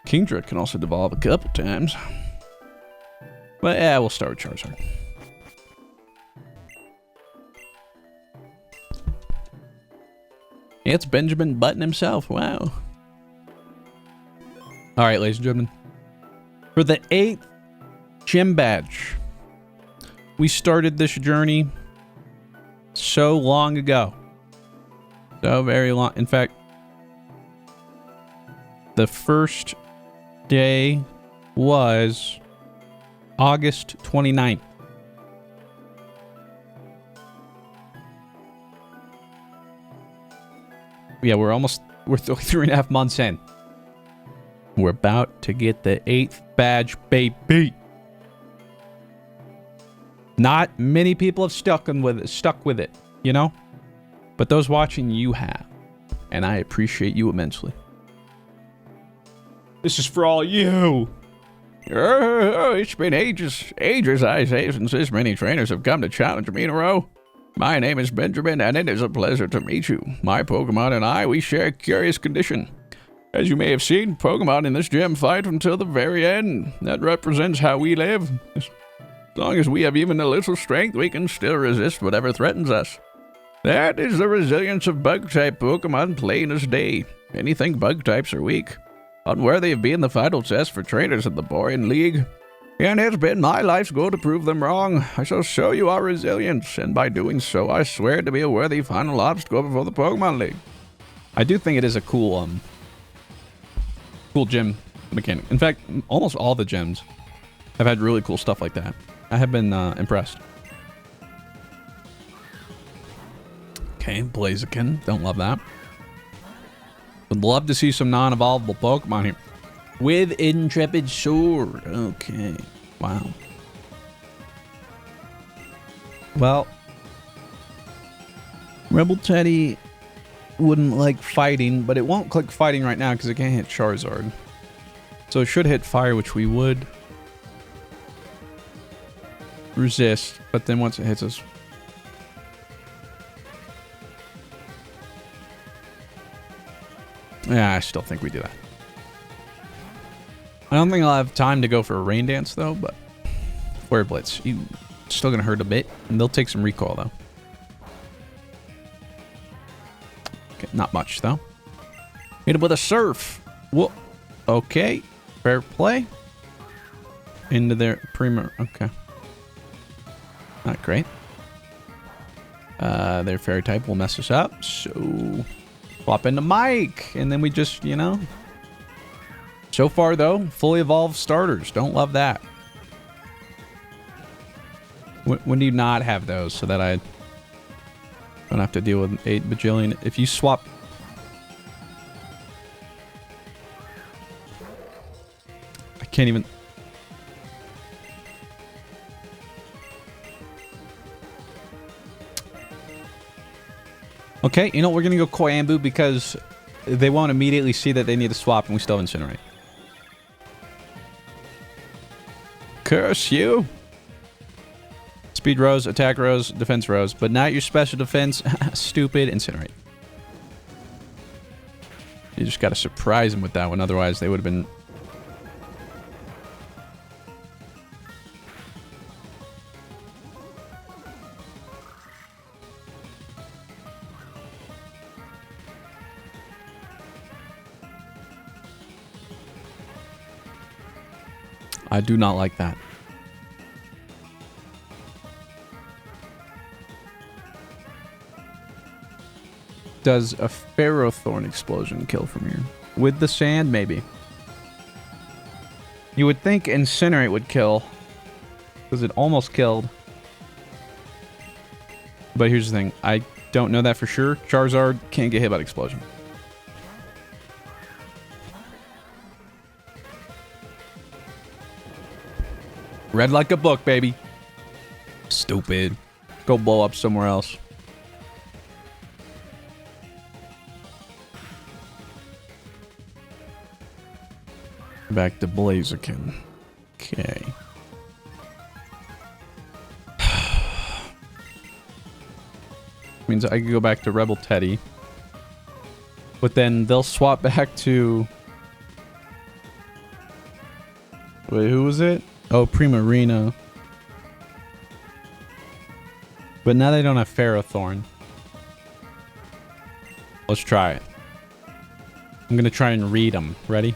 Kingdra can also devolve a couple times. But yeah, we'll start with Charizard. It's Benjamin Button himself. Wow. Alright, ladies and gentlemen. For the 8th gym badge, we started this journey so long ago. So very long. In fact, the first day was August 29th. Yeah, we're 3.5 months in. We're about to get the 8th badge, baby. Not many people have stuck with it, you know? But those watching, you have. And I appreciate you immensely. This is for all you. It's been ages, I say, since this many trainers have come to challenge me in a row. My name is Benjamin, and it is a pleasure to meet you. My Pokemon and I, we share a curious condition. As you may have seen, Pokemon in this gym fight until the very end. That represents how we live. As long as we have even a little strength, we can still resist whatever threatens us. That is the resilience of Bug-type Pokemon, plain as day. Anything Bug-types are weak. Unworthy of being the final test for trainers in the Borean League. And it's been my life's goal to prove them wrong. I shall show you our resilience, and by doing so, I swear to be a worthy final obstacle before the Pokemon League. I do think it is a cool gym mechanic. In fact, almost all the gyms have had really cool stuff like that. I have been impressed. Okay, Blaziken. Don't love that. Would love to see some non-evolvable Pokemon here. With Intrepid Sword. Okay. Wow. Well, Rebel Teddy wouldn't like fighting, but it won't click fighting right now because it can't hit Charizard. So it should hit fire, which we would resist, but then once it hits us... Yeah, I still think we do that. I don't think I'll have time to go for a Rain Dance, though, but... Flare Blitz. Still gonna hurt a bit, and they'll take some recoil, though. Okay, not much, though. Hit him with a Surf! Whoa. Okay. Fair play. Into their Prima... Okay. Not great. Their Fairy type will mess us up, so... Swap into Mike, and then we just, you know... So far, though, fully evolved starters. Don't love that. When do you not have those so that I don't have to deal with 8 bajillion? If you swap... I can't even... Okay, you know, we're going to go Koyambu because they won't immediately see that they need to swap and we still Incinerate. Curse you! Speed rose, attack rose, defense rose, but not your special defense. Stupid. Incinerate. You just got to surprise them with that one, otherwise they would have been... I do not like that. Does a Ferrothorn explosion kill from here? With the sand, maybe. You would think Incinerate would kill. Because it almost killed. But here's the thing. I don't know that for sure. Charizard can't get hit by the explosion. Read like a book, baby. Stupid. Go blow up somewhere else. Back to Blaziken. Okay. Means I could go back to Rebel Teddy. But then they'll swap back to... Wait, who was it? Oh, Primarina. But now they don't have Ferrothorn. Let's try it. I'm gonna try and read them. Ready?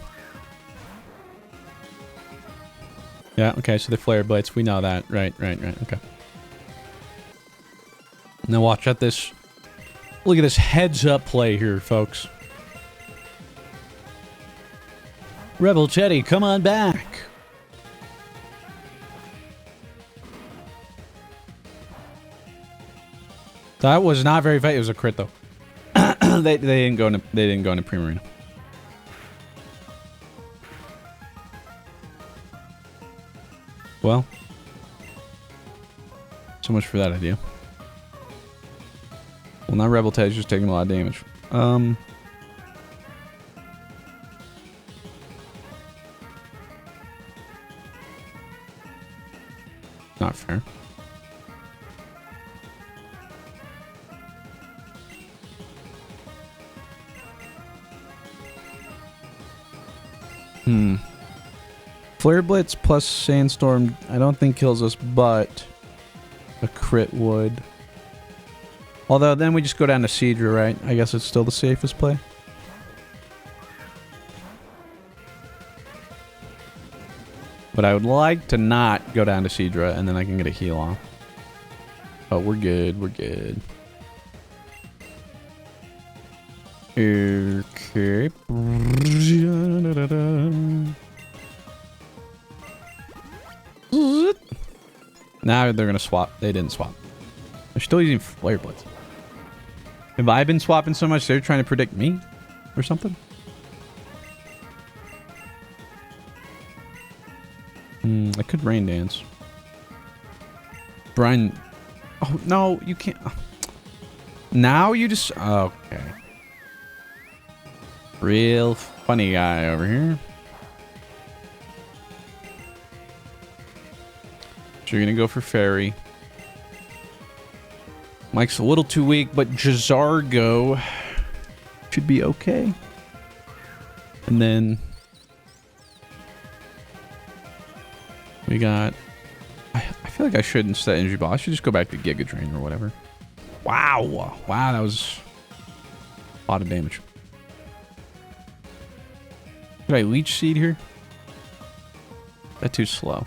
Yeah, okay, so they're Flare Blades. We know that. Right, okay. Now watch out this. Look at this heads up play here, folks. Rebel Teddy, come on back. That was not very fast. It was a crit though. they didn't go into Primarina. Well, so much for that idea. Well, now Rebel Teddy's just taking a lot of damage. Not fair. Flare Blitz plus Sandstorm, I don't think kills us, but a crit would. Although then we just go down to Seadra, right? I guess it's still the safest play. But I would like to not go down to Seadra, and then I can get a heal off. Oh, we're good. We're good. Okay. Now they're gonna swap. They didn't swap. They're still using Flare Blitz. Have I been swapping so much they're trying to predict me? Or something? I could Rain Dance. Brian... Oh, no, you can't... Now you just... Okay. Real funny guy over here. So you're gonna go for Fairy. Mike's a little too weak, but Jazargo should be okay. And then we got... I feel like I shouldn't set Energy Ball. I should just go back to Giga Drain or whatever. Wow. Wow, that was a lot of damage. Could I Leech Seed here? That's too slow.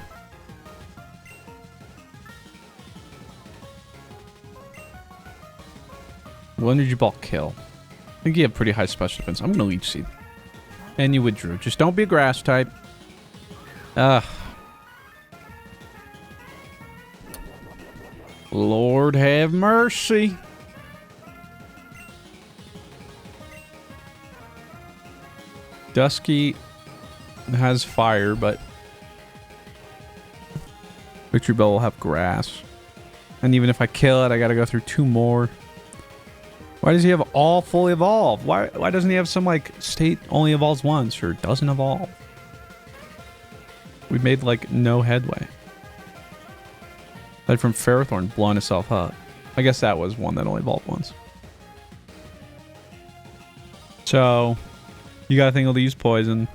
Will Energy Ball kill? I think you have pretty high special defense. I'm gonna Leech Seed. And you withdrew. Just don't be a grass type. Lord have mercy. Dusky has fire, but Victory Bell will have grass. And even if I kill it, I gotta go through 2 more. Why does he have all fully evolved? Why doesn't he have some, like, state only evolves once or doesn't evolve? We made, like, no headway. Aside from Ferrothorn blowing itself up. I guess that was one that only evolved once. So, you gotta think he'll use poison.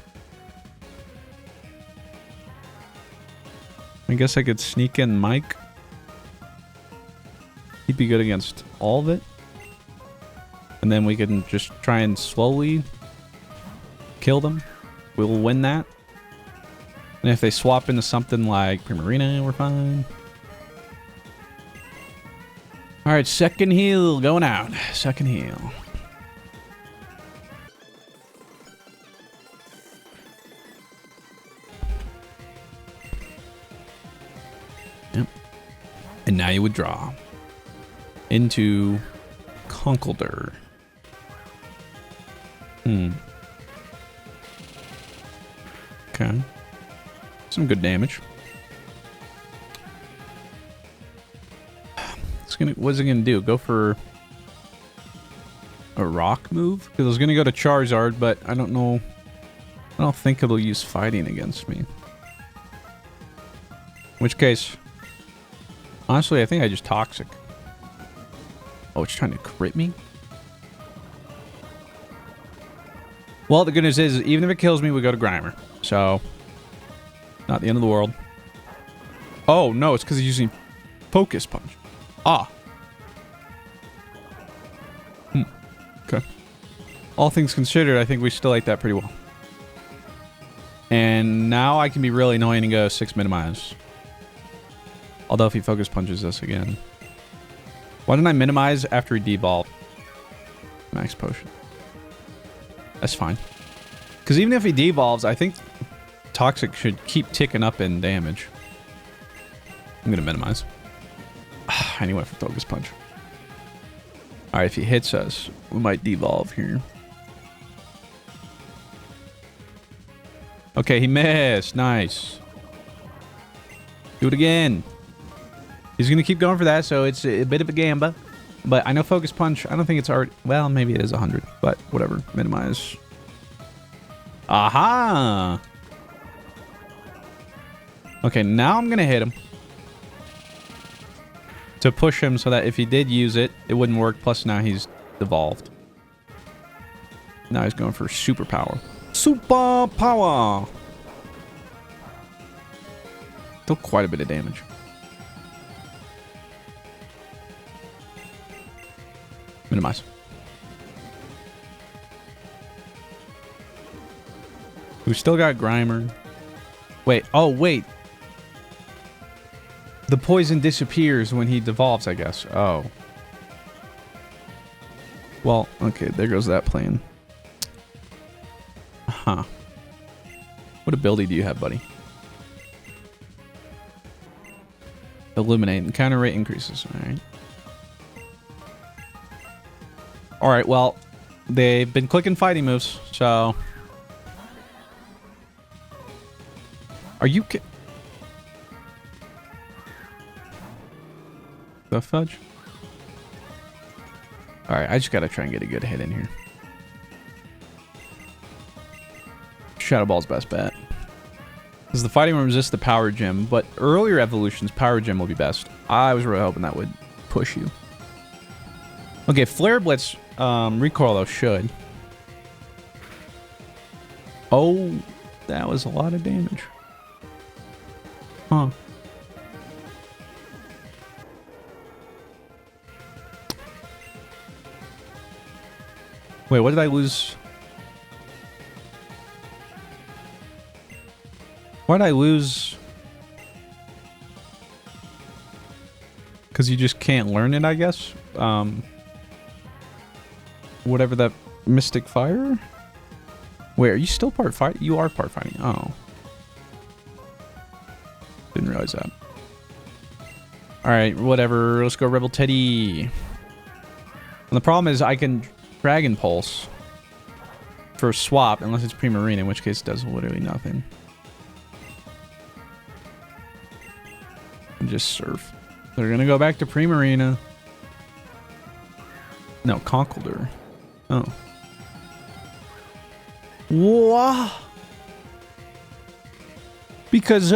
I guess I could sneak in Mike. He'd be good against all of it. And then we can just try and slowly kill them. We'll win that. And if they swap into something like Primarina, we're fine. Alright, second heal going out. Second heal. And now you withdraw into Conkeldurr. Okay. Some good damage. What's it gonna do? Go for a rock move? Because I was gonna go to Charizard, but I don't know. I don't think it'll use fighting against me. In which case, honestly, I think I just Toxic. Oh, it's trying to crit me? Well, the good news is, even if it kills me, we go to Grimer. So, not the end of the world. Oh, no, it's because he's using Focus Punch. Ah. Okay. All things considered, I think we still ate that pretty well. And now I can be really annoying and go 6 minimize. Although if he Focus Punches us again. Why didn't I minimize after he devolved? Max Potion. That's fine. Because even if he devolves, I think Toxic should keep ticking up in damage. I'm going to minimize. Anyway, for Focus Punch. Alright, if he hits us, we might devolve here. Okay, he missed. Nice. Do it again. He's going to keep going for that, so it's a bit of a gamba. But I know Focus Punch, I don't think it's already... Well, maybe it is 100, but whatever. Minimize. Aha! Okay, now I'm going to hit him. To push him so that if he did use it, it wouldn't work. Plus now he's devolved. Now he's going for super power. Super power! Still quite a bit of damage. Minimize. We still got Grimer. Wait. Oh, wait. The poison disappears when he devolves, I guess. Oh. Well, okay. There goes that plan. Huh. What ability do you have, buddy? Illuminate. Encounter rate increases. Alright. Alright, well, they've been clicking fighting moves, so... Are you the fudge? Alright, I just gotta try and get a good hit in here. Shadow Ball's best bet. Because the fighting will resist the Power Gem, but earlier evolutions, Power Gem will be best. I was really hoping that would push you. Okay, Flare Blitz, recoil though should. Oh, that was a lot of damage. Huh. Wait, what did I lose? Why did I lose? Because you just can't learn it, I guess? Whatever that Mystic Fire? Wait, are you still part fighting? You are part fighting. Oh. Didn't realize that. Alright, whatever. Let's go Rebel Teddy. And the problem is I can Dragon Pulse for a swap, unless it's Primarina, in which case it does literally nothing. And just Surf. They're gonna go back to Primarina. No, Conkeldurr. Oh. Wow. Because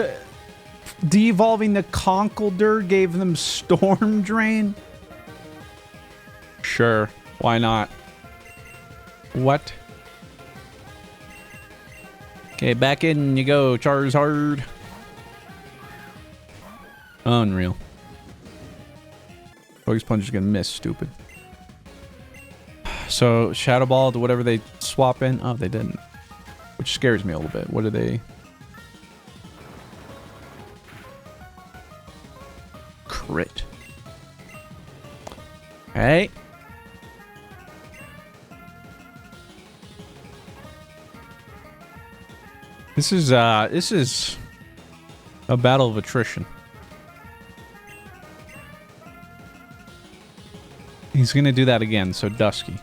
de-evolving the Conkeldurr gave them Storm Drain? Sure. Why not? What? Okay, back in you go, Charizard. Unreal. Focus Punch is gonna miss, stupid. So, Shadow Ball to whatever they swap in. Oh, they didn't. Which scares me a little bit. What are they? Crit. Hey. This is a battle of attrition. He's gonna do that again, so Dusky.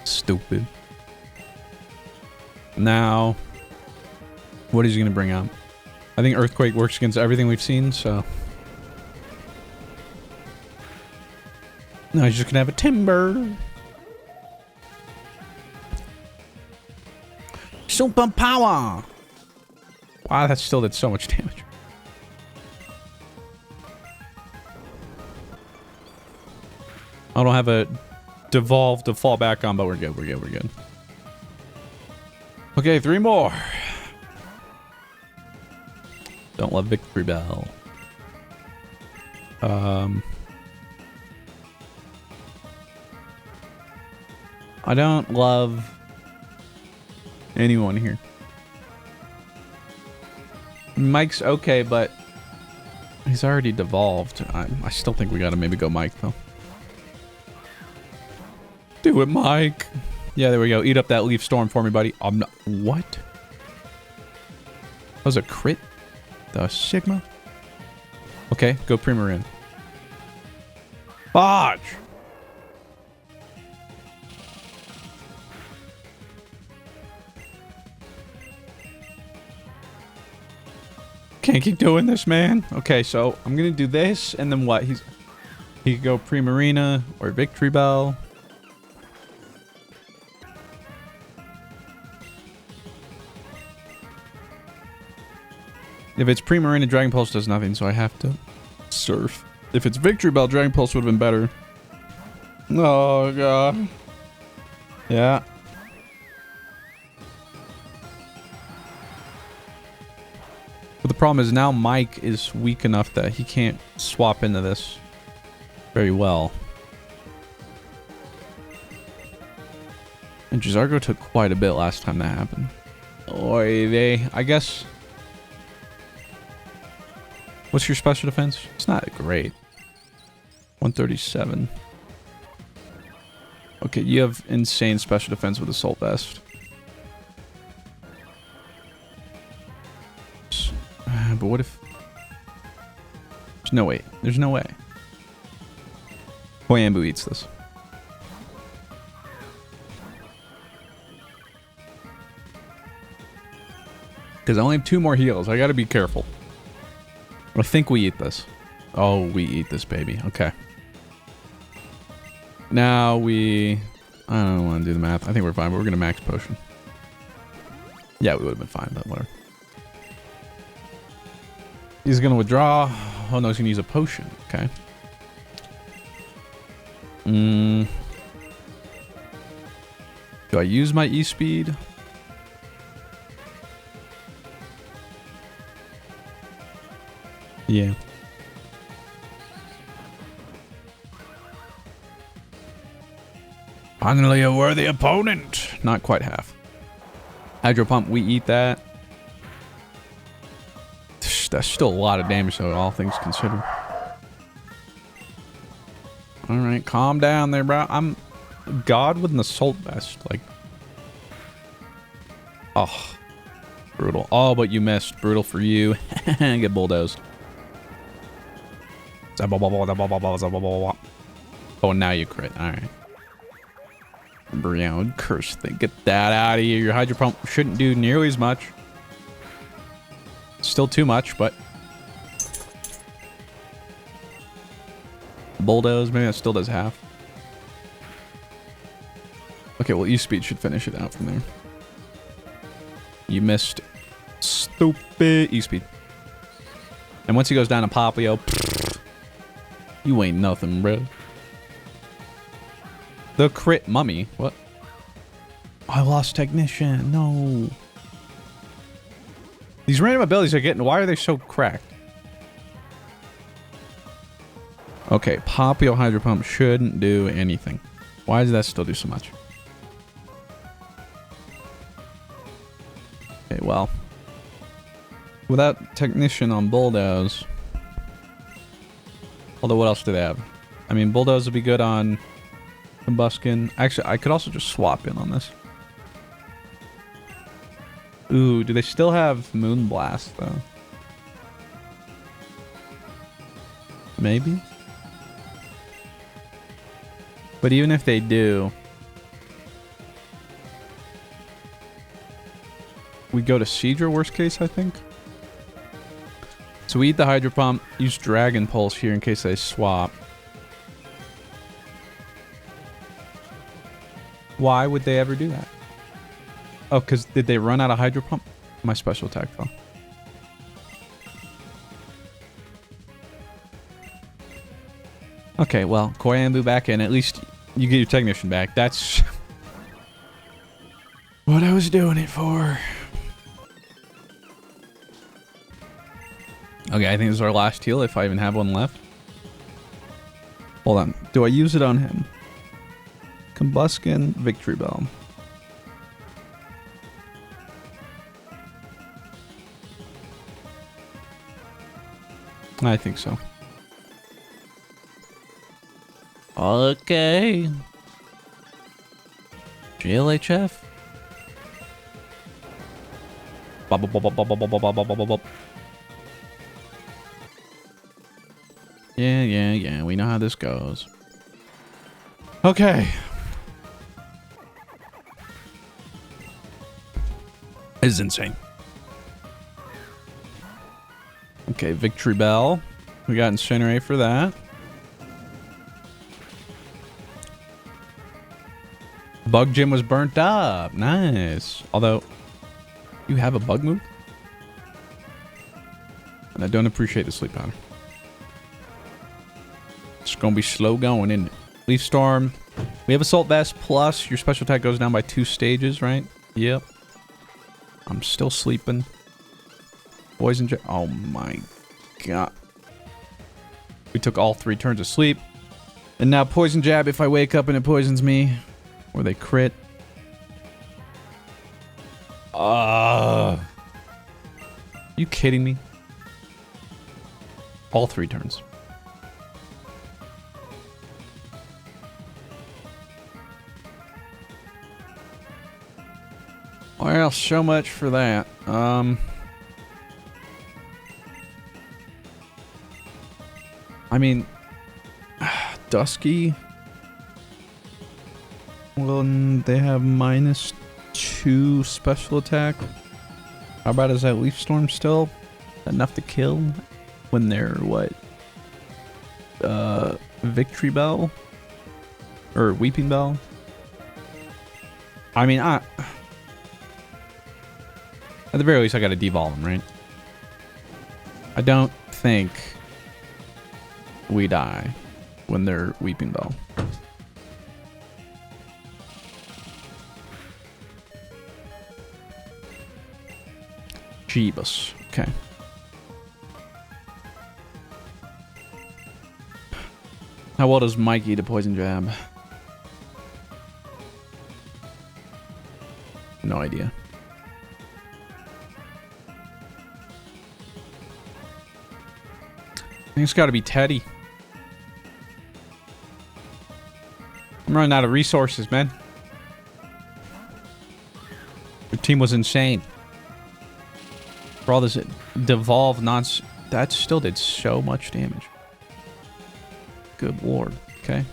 Stupid. Now, what is he gonna bring up? I think Earthquake works against everything we've seen, so... No, he's just gonna have a Timber. Super power. Wow, that still did so much damage. I don't have a devolve to fall back on, but we're good, we're good, we're good. Okay, 3 more. Don't love Victory Bell. I don't love anyone here. Mike's okay, but he's already devolved. I still think we gotta maybe go Mike, though. Do it, Mike. Yeah, there we go. Eat up that Leaf Storm for me, buddy. I'm not... What? That was a crit? The Sigma? Okay, go Primarine. Fudge! Can't keep doing this, man. Okay, so I'm gonna do this, and then what? He could go Primarina or Victory Bell. If it's Primarina, Dragon Pulse does nothing, so I have to Surf. If it's Victory Bell, Dragon Pulse would have been better. Oh, God. Yeah. But the problem is now Mike is weak enough that he can't swap into this very well. And Jizargo took quite a bit last time that happened. Oy vey. I guess... What's your special defense? It's not great. 137. Okay, you have insane special defense with Assault Vest. But what if... There's no way. There's no way. Boyambu eats this. Because I only have 2 more heals. I gotta be careful. I think we eat this. Oh, we eat this, baby. Okay. Now we... I don't want to do the math. I think we're fine, but we're going to max potion. Yeah, we would have been fine, but whatever. He's going to withdraw. Oh, no, he's going to use a potion. Okay. Do I use my E-Speed? Yeah. Finally a worthy opponent. Not quite half. Hydro Pump, we eat that. That's still a lot of damage, though, all things considered. Alright, calm down there, bro. I'm God with an Assault Vest. Like... Oh. Brutal. Oh, but you missed. Brutal for you. Get bulldozed. Oh, now you crit. Alright. Brown curse thing. Get that out of here. Your Hydro Pump shouldn't do nearly as much. Still too much, but... Bulldoze, maybe that still does half. Okay, well, E-Speed should finish it out from there. You missed. Stupid E-Speed. And once he goes down to Popplio, you ain't nothing, bro. The crit mummy. What? I lost Technician. No. These random abilities are getting... Why are they so cracked? Okay, Popplio Hydro Pump shouldn't do anything. Why does that still do so much? Okay, well. Without Technician on Bulldoze... Although, what else do they have? I mean, Bulldoze would be good on Combuskin. Actually, I could also just swap in on this. Ooh, do they still have Moonblast, though? Maybe? But even if they do... we go to Seedra, worst case, I think. So we eat the Hydro Pump, use Dragon Pulse here in case they swap. Why would they ever do that? Oh, because did they run out of Hydro Pump? My special attack fell. Okay, well, Koyambu back in. At least you get your Technician back. That's what I was doing it for. Okay, I think this is our last heal, if I even have one left. Hold on. Do I use it on him? Combuskin, Victory Bell. I think so. Okay. GLHF. Yeah. We know how this goes. Okay. This is insane. Okay, Victory Bell. We got Incinerate for that. Bug Gym was burnt up. Nice. Although, you have a bug move? And I don't appreciate the sleep powder. It's gonna be slow going, isn't it? Leaf Storm. We have Assault Vest plus your special attack goes down by 2 stages, right? Yep. I'm still sleeping. Poison Jab. Oh my god. We took all 3 turns of sleep. And now Poison Jab if I wake up and it poisons me. Or they crit. You kidding me? All 3 turns. Well, so much for that. I mean, Dusky. Well, they have -2 special attack. How about is that Leaf Storm still enough to kill when they're what? Victory Bell or Weeping Bell? I mean, at the very least, I got to devolve them, right? I don't think we die when they're Weeping Bell. Jeebus. Okay. How well does Mikey to Poison Jab? No idea. I think it's got to be Teddy. I'm running out of resources, man. Your team was insane. For all this devolve nonsense, that still did so much damage. Good lord. Okay.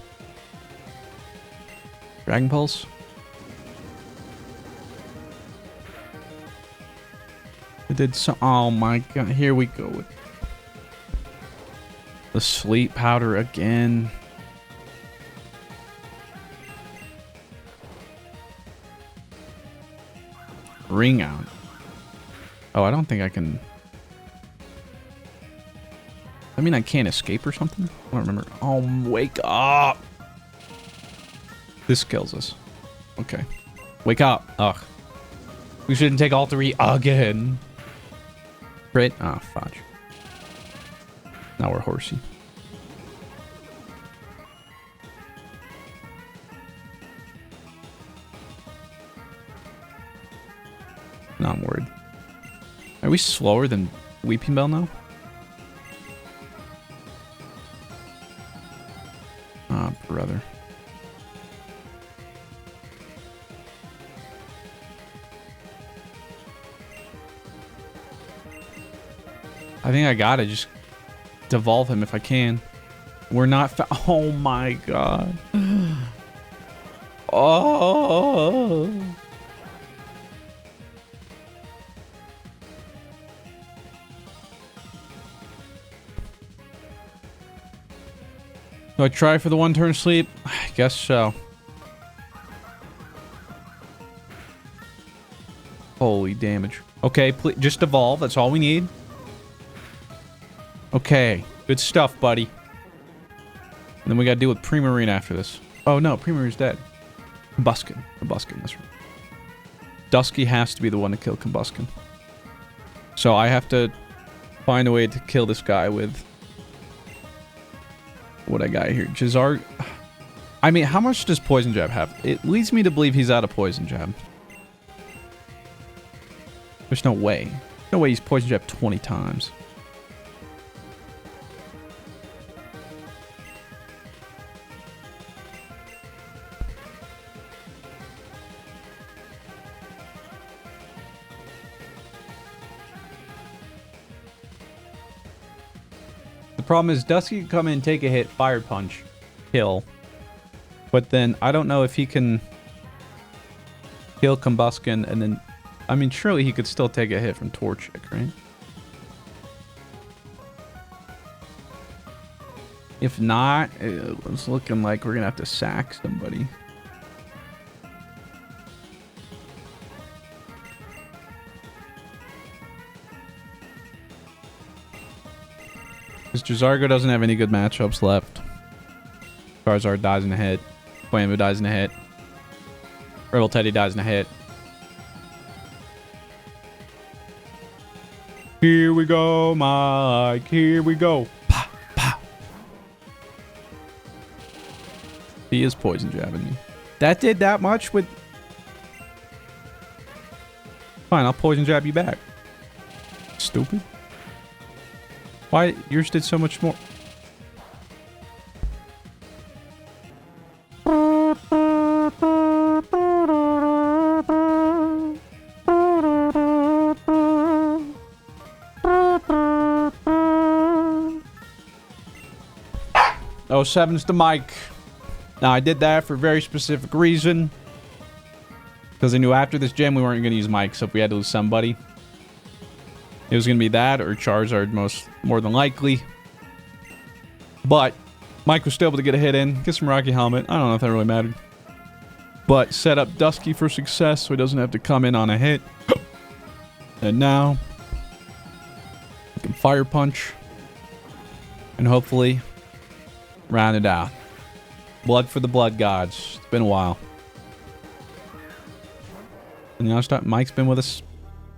Dragon Pulse. It did so. Oh my god. Here we go with the sleep powder again. Ring out. Oh, I don't think I can. I mean, I can't escape or something? I don't remember. Oh, wake up. This kills us. Okay. Wake up. Ugh. We shouldn't take all 3 again. Crit. Ah, fudge. Now we're horsey. No, I'm worried. Are we slower than Weeping Bell now? Ah, brother. I think I gotta just devolve him if I can. We're not oh my god. Oh. Do I try for the 1 turn sleep? I guess so. Holy damage. Okay, just evolve. That's all we need. Okay. Good stuff, buddy. And then we gotta deal with Primarine after this. Oh no, Primarine's dead. Combuskin. Combuskin, that's right. Dusky has to be the one to kill Combuskin. So I have to find a way to kill this guy with what I got here. Jazar. I mean, how much does Poison Jab have? It leads me to believe he's out of Poison Jab. There's no way. No way he's Poison Jab 20 times. The problem is Dusky can come in, take a hit, Fire Punch, kill. But then I don't know if he can kill Combuskin and then... I mean, surely he could still take a hit from Torchic, right? If not, it's looking like we're gonna have to sack somebody. Because Jazargo doesn't have any good matchups left. Charizard dies in a hit. Flambo dies in a hit. Rebel Teddy dies in a hit. Here we go, Mike. Here we go. Pow, pow. He is poison jabbing me. That did that much with... Fine, I'll poison jab you back. Stupid. Why? Yours did so much more. Oh, 7's to Mike. Now, I did that for a very specific reason. Because I knew after this gym we weren't going to use Mike, so if we had to lose somebody, it was going to be that or Charizard more than likely. But Mike was still able to get a hit in, get some Rocky Helmet. I don't know if that really mattered. But set up Dusky for success so he doesn't have to come in on a hit. And now we can Fire Punch. And hopefully round it out. Blood for the blood gods. It's been a while. And you know, Mike's been with us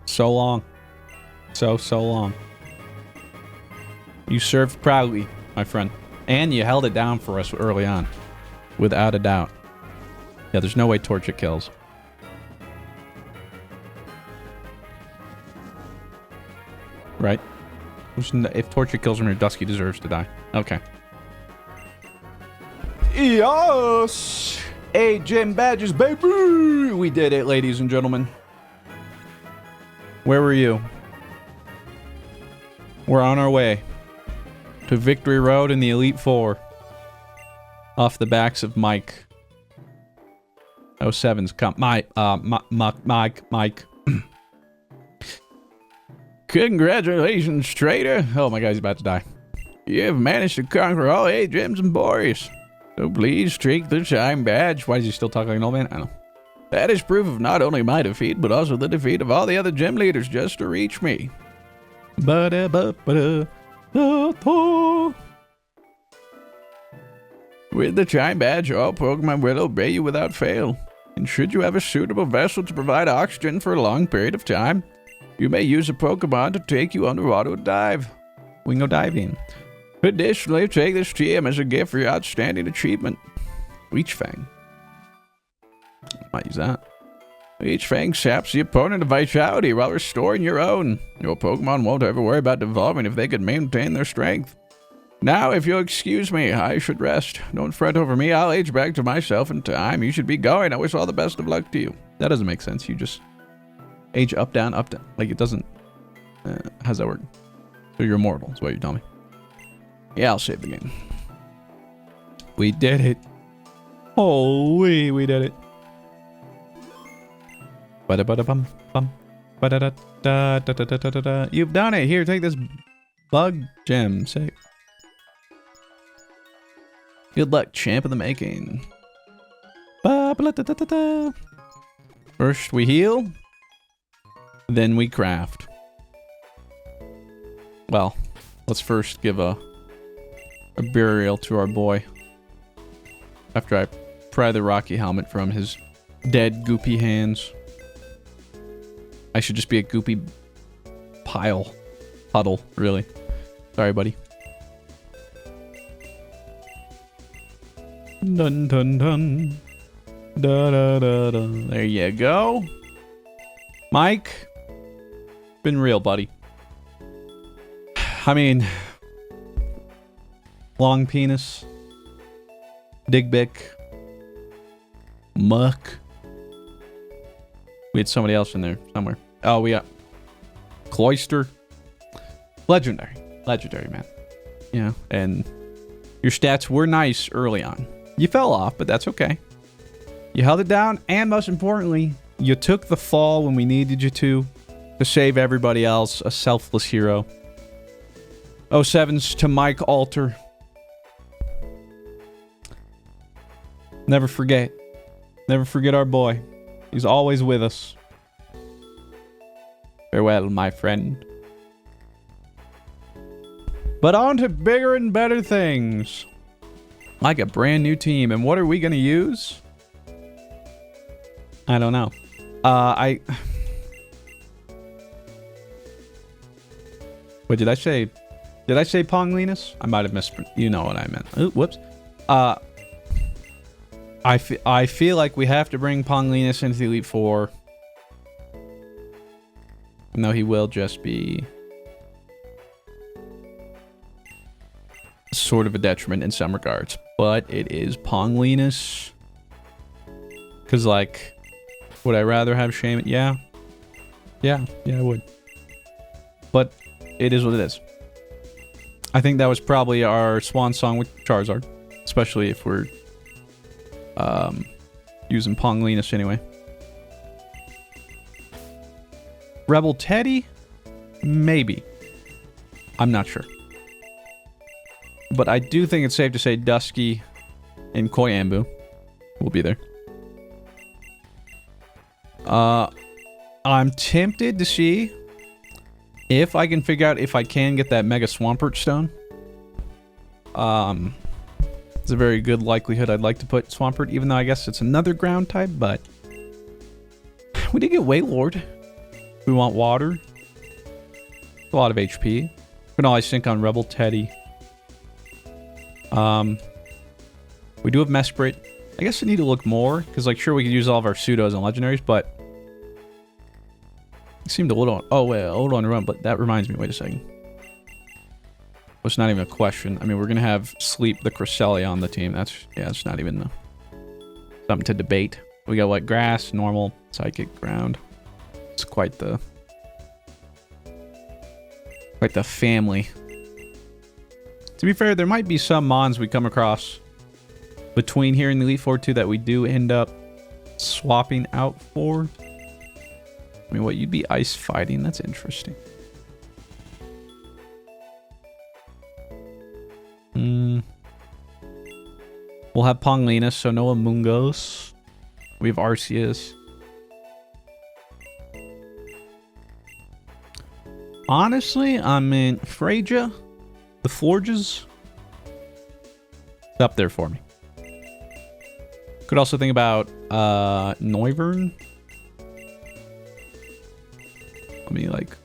so long. So long. You served proudly, my friend. And you held it down for us early on. Without a doubt. Yeah, there's no way Torchic kills. Right? If Torchic kills him, Dusky deserves to die. Okay. Yes! 8 gym badges, baby! We did it, ladies and gentlemen. Where were you? We're on our way to Victory Road in the Elite Four. Off the backs of Mike. 07's come. Mike. Congratulations, Trader. Oh my God, he's about to die. You have managed to conquer all 8 gyms and boreas. So please take the Chime badge. Why is he still talking like an old man? I don't know. That is proof of not only my defeat, but also the defeat of all the other gym leaders just to reach me. With the Chime badge, all Pokemon will obey you without fail. And should you have a suitable vessel to provide oxygen for a long period of time, you may use a Pokemon to take you underwater to dive. We can go diving. Additionally, take this TM as a gift for your outstanding achievement. Leech Fang. Might use that. Leech Fang saps the opponent of vitality while restoring your own. Your Pokemon won't ever worry about devolving if they can maintain their strength. Now, if you'll excuse me, I should rest. Don't fret over me. I'll age back to myself in time. You should be going. I wish all the best of luck to you. That doesn't make sense. You just age up, down, up, down. Like, it doesn't... how's that work? So you're immortal, is what you tell me. Yeah, I'll save the game. We did it. Holy, we did it. Ba-da-ba-da-bum, bum. Ba-da-da-da-da-da-da-da-da. You've done it. Here, take this bug gem. Say. Good luck, champ in the making. Ba-ba-da-da-da-da. First we heal, then we craft. Well, let's first give a burial to our boy. After I pry the rocky helmet from his dead goopy hands. I should just be a goopy puddle, really. Sorry, buddy. Dun dun dun. Da da da da. There you go. Mike. Been real, buddy. I mean, long penis. Digbick. Muck. We had somebody else in there somewhere. Oh, we got Cloister. Legendary. Legendary, man. Yeah, and your stats were nice early on. You fell off, but that's okay. You held it down, and most importantly, you took the fall when we needed you to save everybody else. A selfless hero. 07s to Mike Alter. Never forget. Never forget our boy. He's always with us. Farewell, my friend. But on to bigger and better things. Like a brand new team. And what are we going to use? I don't know. What did I say? Did I say Ponglinus? I might have missed. You know what I meant. Ooh, whoops. I feel like we have to bring Ponglinus into the Elite Four. Even though he will just be sort of a detriment in some regards. But it is Ponglinus. Because, like, would I rather have Shaman? Yeah. Yeah, I would. But it is what it is. I think that was probably our swan song with Charizard. Especially if we're using Ponglinus anyway. Rebel Teddy? Maybe. I'm not sure. But I do think it's safe to say Dusky and Koyambu will be there. I'm tempted to see if I can figure out if I can get that Mega Swampert Stone. It's a very good likelihood I'd like to put Swampert, even though I guess it's another ground type, but we did get Wailord. We want water. A lot of HP. We can always think on Rebel Teddy. We do have Mesprit. I guess we need to look more, because, like, sure, we could use all of our pseudos and legendaries, but it seemed to hold on. Oh, wait, hold on to run, but that reminds me. Wait a second. Well, it's not even a question. I mean, we're going to have Sleep the Cresselia on the team. It's not even something to debate. We got, what, Grass, Normal, Psychic, Ground. It's quite the family. To be fair, there might be some mons we come across between here and the Elite Four 2 that we do end up swapping out for. I mean, what, you'd be ice fighting? That's interesting. We'll have Ponglinus, so no Amungos. We have Arceus. Honestly, I mean, Freja, the Forges, it's up there for me. Could also think about Noivern. Let me, like,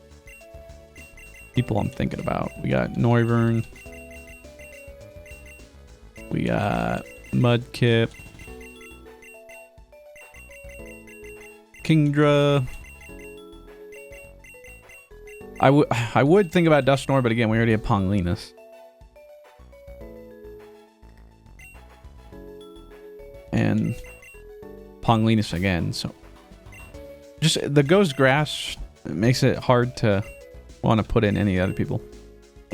people I'm thinking about. We got Noivern. We got Mudkip. Kingdra. I would think about Dusknoir, but again, we already have Ponglinus. And Ponglinus again, so just the Ghost Grass makes it hard to want to put in any other people.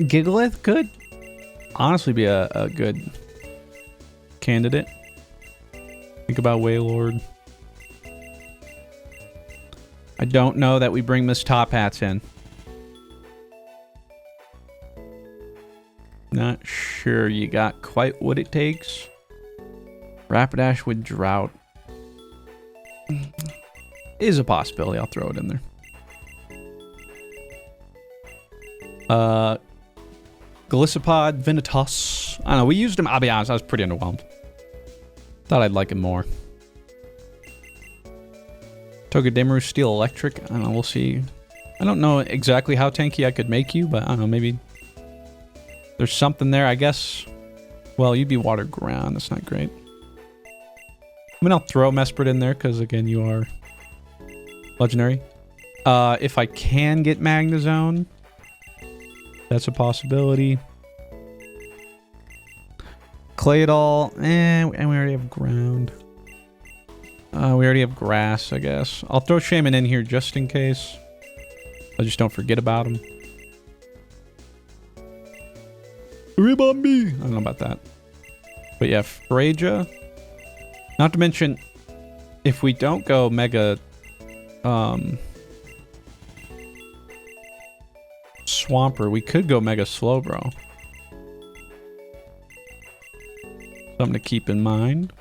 Gigalith could honestly be a good candidate. Think about Wailord. I don't know that we bring Miss Top Hats in. Not sure you got quite what it takes. Rapidash with Drought is a possibility. I'll throw it in there. Gliscopod, Vinitas. I don't know. We used him. I'll be honest. I was pretty underwhelmed. Thought I'd like him more. Togedemaru, Steel Electric. I don't know. We'll see. I don't know exactly how tanky I could make you, but I don't know. Maybe there's something there, I guess. Well, you'd be Water Ground. That's not great. I mean, I'll throw Mesprit in there because, again, you are legendary. If I can get Magnezone, that's a possibility. Claydol, and we already have Ground. We already have Grass, I guess. I'll throw Shaman in here just in case. I just don't forget about him. Ribombi! I don't know about that. But yeah, Fraja. Not to mention, if we don't go Mega Swampert, we could go Mega Slowbro. Something to keep in mind.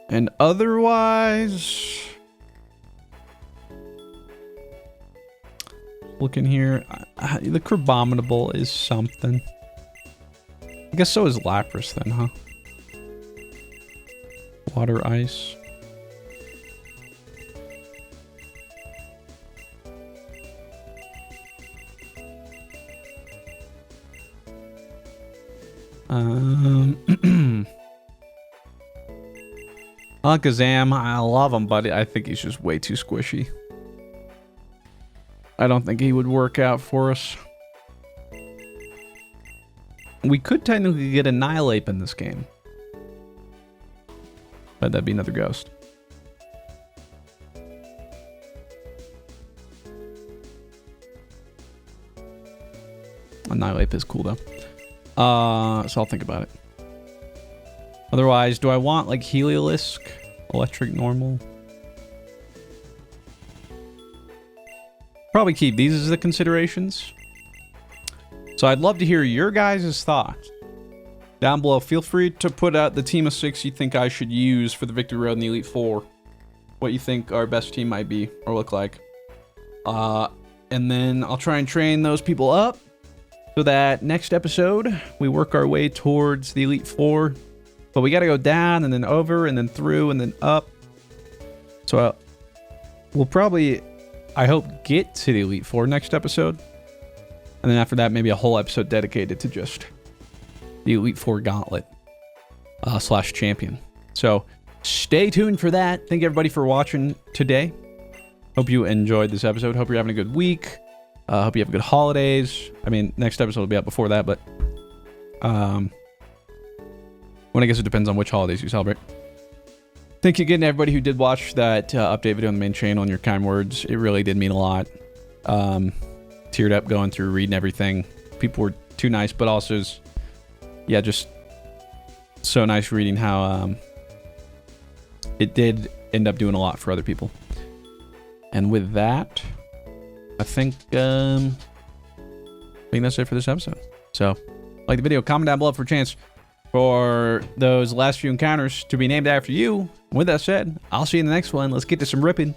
And otherwise, looking here, the Crabominable is something. I guess so is Lapras then, huh? Water Ice. Alakazam, I love him, but I think he's just way too squishy. I don't think he would work out for us. We could technically get Annihilate in this game. But that'd be another ghost. Annihilate is cool though. So I'll think about it. Otherwise, do I want like Heliolisk? Electric normal? Probably keep these as the considerations. So I'd love to hear your guys' thoughts. Down below, feel free to put out the team of 6 you think I should use for the Victory Road in the Elite Four. What you think our best team might be or look like. And then I'll try and train those people up so that next episode we work our way towards the Elite Four. But we got to go down and then over and then through and then up. So we'll probably, I hope, get to the Elite Four next episode. And then after that, maybe a whole episode dedicated to just the Elite Four Gauntlet / champion. So stay tuned for that. Thank you everybody for watching today. Hope you enjoyed this episode. Hope you're having a good week. Hope you have good holidays. I mean, next episode will be out before that, but when I guess it depends on which holidays you celebrate. Thank you again to everybody who did watch that update video on the main channel and your kind words. It really did mean a lot. Teared up going through reading everything. People were too nice, but also, yeah, just so nice reading how it did end up doing a lot for other people. And with that, I think that's it for this episode. So, like the video, comment down below for a chance for those last few encounters to be named after you. With that said, I'll see you in the next one. Let's get to some ripping.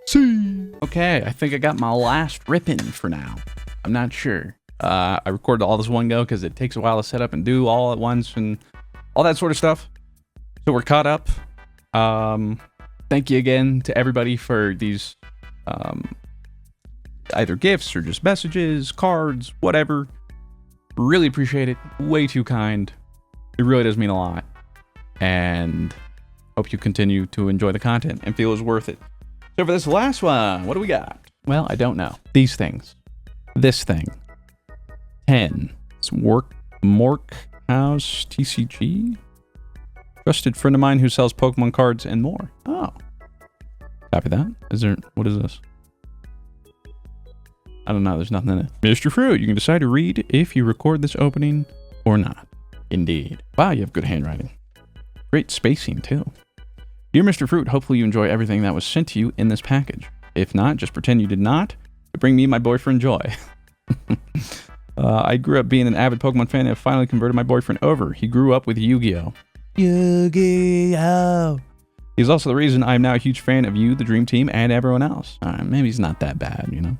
See. Okay, I think I got my last ripping for now. I'm not sure. I recorded all this one go because it takes a while to set up and do all at once and all that sort of stuff. So we're caught up. Thank you again to everybody for these either gifts or just messages, cards, whatever. Really appreciate it. Way too kind. It really does mean a lot. And hope you continue to enjoy the content and feel it's worth it. So for this last one, what do we got? Well, I don't know. These things. This thing. 10. It's Mork House TCG. Trusted friend of mine who sells Pokemon cards and more. Oh. Copy that. What is this? I don't know. There's nothing in it. Mr. Fruit, you can decide to read if you record this opening or not. Indeed. Wow, you have good handwriting. Great spacing, too. Dear Mr. Fruit, hopefully you enjoy everything that was sent to you in this package. If not, just pretend you did not. To bring me and my boyfriend joy. I grew up being an avid Pokemon fan and have finally converted my boyfriend over. He grew up with Yu-Gi-Oh! Yu-Gi-Oh! He's also the reason I'm now a huge fan of you, the Dream Team, and everyone else. Maybe he's not that bad, you know?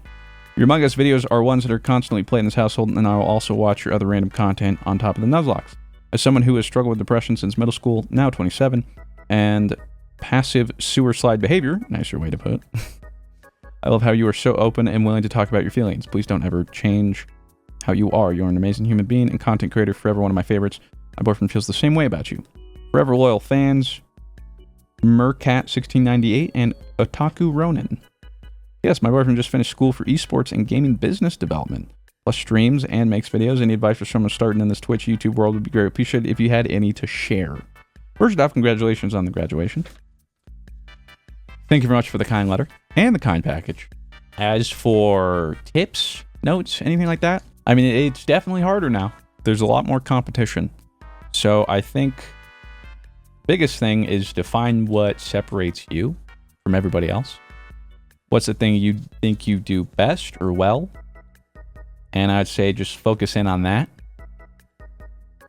Your Among Us videos are ones that are constantly played in this household, and I will also watch your other random content on top of the Nuzlocks. As someone who has struggled with depression since middle school, now 27, and passive sewer slide behavior, nicer way to put it, I love how you are so open and willing to talk about your feelings. Please don't ever change how you are. You're an amazing human being and content creator, forever one of my favorites. My boyfriend feels the same way about you. Forever loyal fans, Mercat1698 and Otaku Ronin. Yes, my boyfriend just finished school for esports and gaming business development, plus streams and makes videos. Any advice for someone starting in this Twitch, YouTube world would be great. Appreciate it if you had any to share. First off, congratulations on the graduation. Thank you very much for the kind letter and the kind package. As for tips, notes, anything like that, I mean, it's definitely harder now. There's a lot more competition. So I think biggest thing is to find what separates you from everybody else. What's the thing you think you do best or well? And I'd say just focus in on that.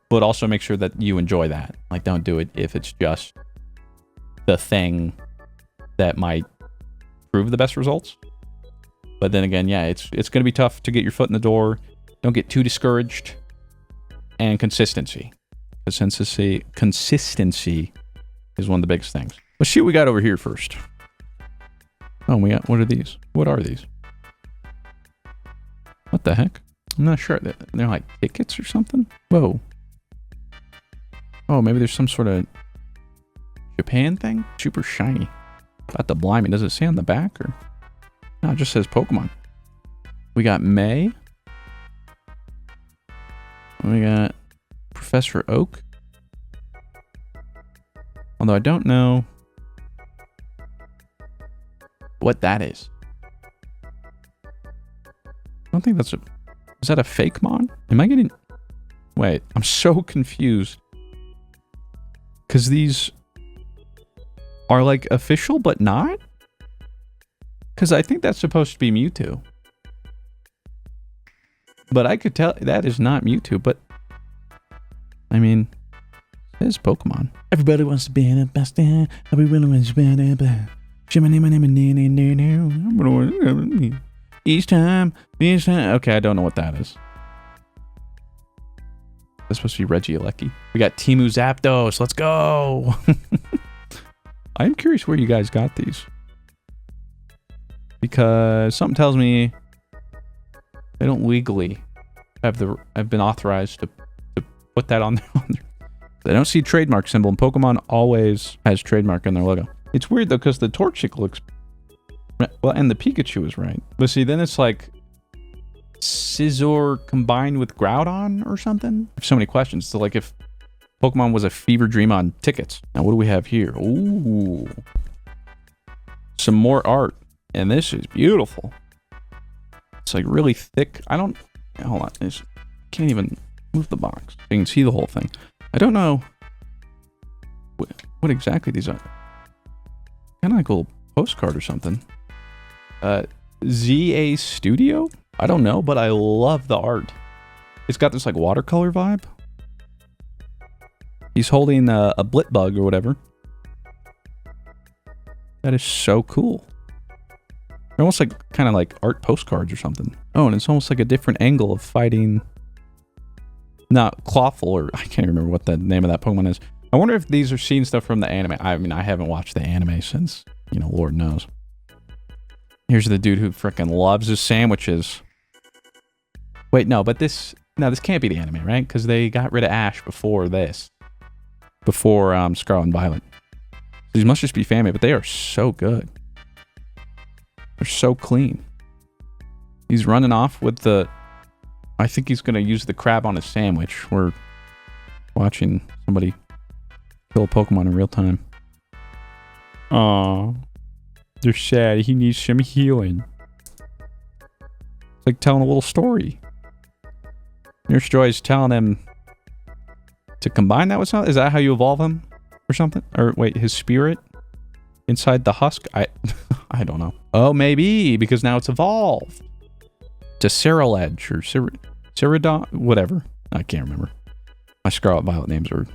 But also make sure that you enjoy that. Like, don't do it if it's just the thing that might prove the best results. But then again, yeah, it's going to be tough to get your foot in the door. Don't get too discouraged. And consistency. Consistency is one of the biggest things. Let's see what we got over here first. Oh, we got, what are these? What are these? What the heck? I'm not sure. They're like tickets or something? Whoa. Oh, maybe there's some sort of Japan thing? Super shiny. About to blind me. Does it say on the back or? No, it just says Pokemon. We got May. We got Professor Oak. Although I don't know what that is. I don't think that's a... Is that a fake mon? Am I getting... Wait, I'm so confused. Because these are like official but not? Because I think that's supposed to be Mewtwo. But I could tell that is not Mewtwo, but... I mean... It is Pokemon. Everybody wants to be the best. Everybody wants to be the best. Each time. Okay, I don't know what that is. That's supposed to be Regieleki. We got Timu Zapdos. Let's go. I'm curious where you guys got these. Because something tells me they don't legally have been authorized to put that on there. They don't see trademark symbol, and Pokemon always has trademark in their logo. It's weird though, because the Torchic looks well, and the Pikachu is right. But see, then it's like Scizor combined with Groudon or something. I have so many questions. So like if Pokemon was a fever dream on tickets. Now what do we have here? Ooh. Some more art. And this is beautiful. It's like really thick. Hold on. Can't even move the box. You can see the whole thing. I don't know what exactly these are. Kind of like a little postcard or something. ZA Studio? I don't know, but I love the art. It's got this like watercolor vibe. He's holding a Blitbug or whatever. That is so cool. They're almost like kind of like art postcards or something. Oh, and it's almost like a different angle of fighting. Not Clawful, or I can't remember what the name of that Pokemon is. I wonder if these are seeing stuff from the anime. I mean, I haven't watched the anime since, Lord knows. Here's the dude who frickin' loves his sandwiches. Wait, no, but this can't be the anime, right? Because they got rid of Ash before this. Before Scarlet and Violet. These must just be fan-made, but they are so good. They're so clean. He's running off with the... I think he's going to use the crab on his sandwich. We're watching somebody kill a Pokemon in real time. Aww. They're sad. He needs some healing. It's like telling a little story. Nurse Joy's telling him to combine that with something. Is that how you evolve him or something? Or wait, his spirit inside the husk? I don't know. Oh, maybe because now it's evolved to Ceruledge or Ceridon, whatever. I can't remember. My Scarlet Violet names are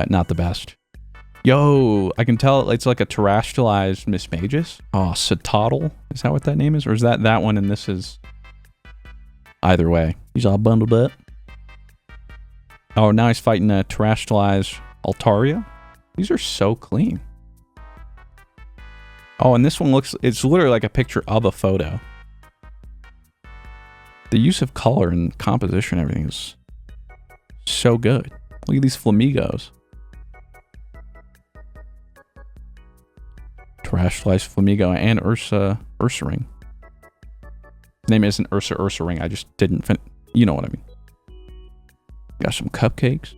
not the best. Yo, I can tell it's like a terrestrialized Miss Magus. Oh, Citadel. Is that what that name is? Or is that one and this is... Either way. He's all bundled up. Oh, now he's fighting a terrestrialized Altaria. These are so clean. Oh, and this one looks... It's literally like a picture of a photo. The use of color and composition, everything is so good. Look at these flamingos. Terrestrialized Flamingo and Ursaring. His name isn't Ursaring. I just didn't fin... You know what I mean. Got some cupcakes.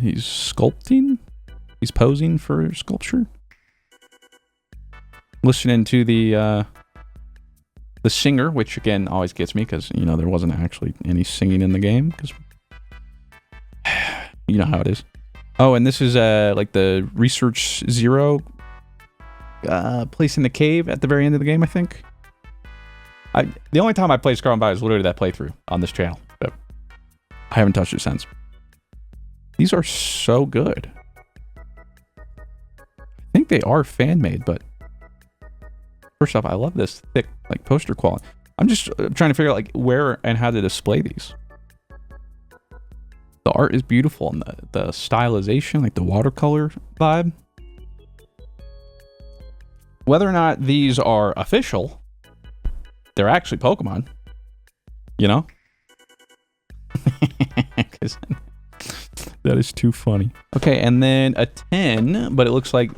He's sculpting. He's posing for sculpture. Listening to the singer, which again always gets me because, you know, there wasn't actually any singing in the game because you know how it is. Oh, and this is like the Research Zero place in the cave at the very end of the game, I think. The only time I played Scarlet Violet is literally that playthrough on this channel, but I haven't touched it since. These are so good. I think they are fan-made, but first off, I love this thick, like, poster quality. I'm just trying to figure out, like, where and how to display these. The art is beautiful, and the stylization, like the watercolor vibe. Whether or not these are official, they're actually Pokemon. You know? That is too funny. Okay, and then a 10, but it looks like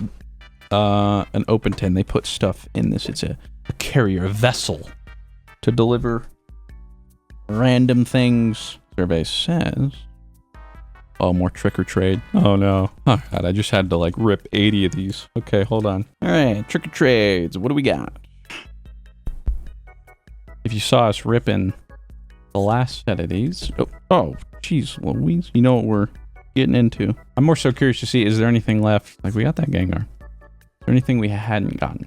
an open 10. They put stuff in this. It's a carrier vessel to deliver random things. Survey says... Oh, more trick or trade. Oh no. Oh god, I just had to like rip 80 of these. Okay, hold on. Alright, trick or trades. What do we got? If you saw us ripping the last set of these. Oh, jeez, Louise. You know what we're getting into. I'm more so curious to see, is there anything left? Like, we got that Gengar. Is there anything we hadn't gotten?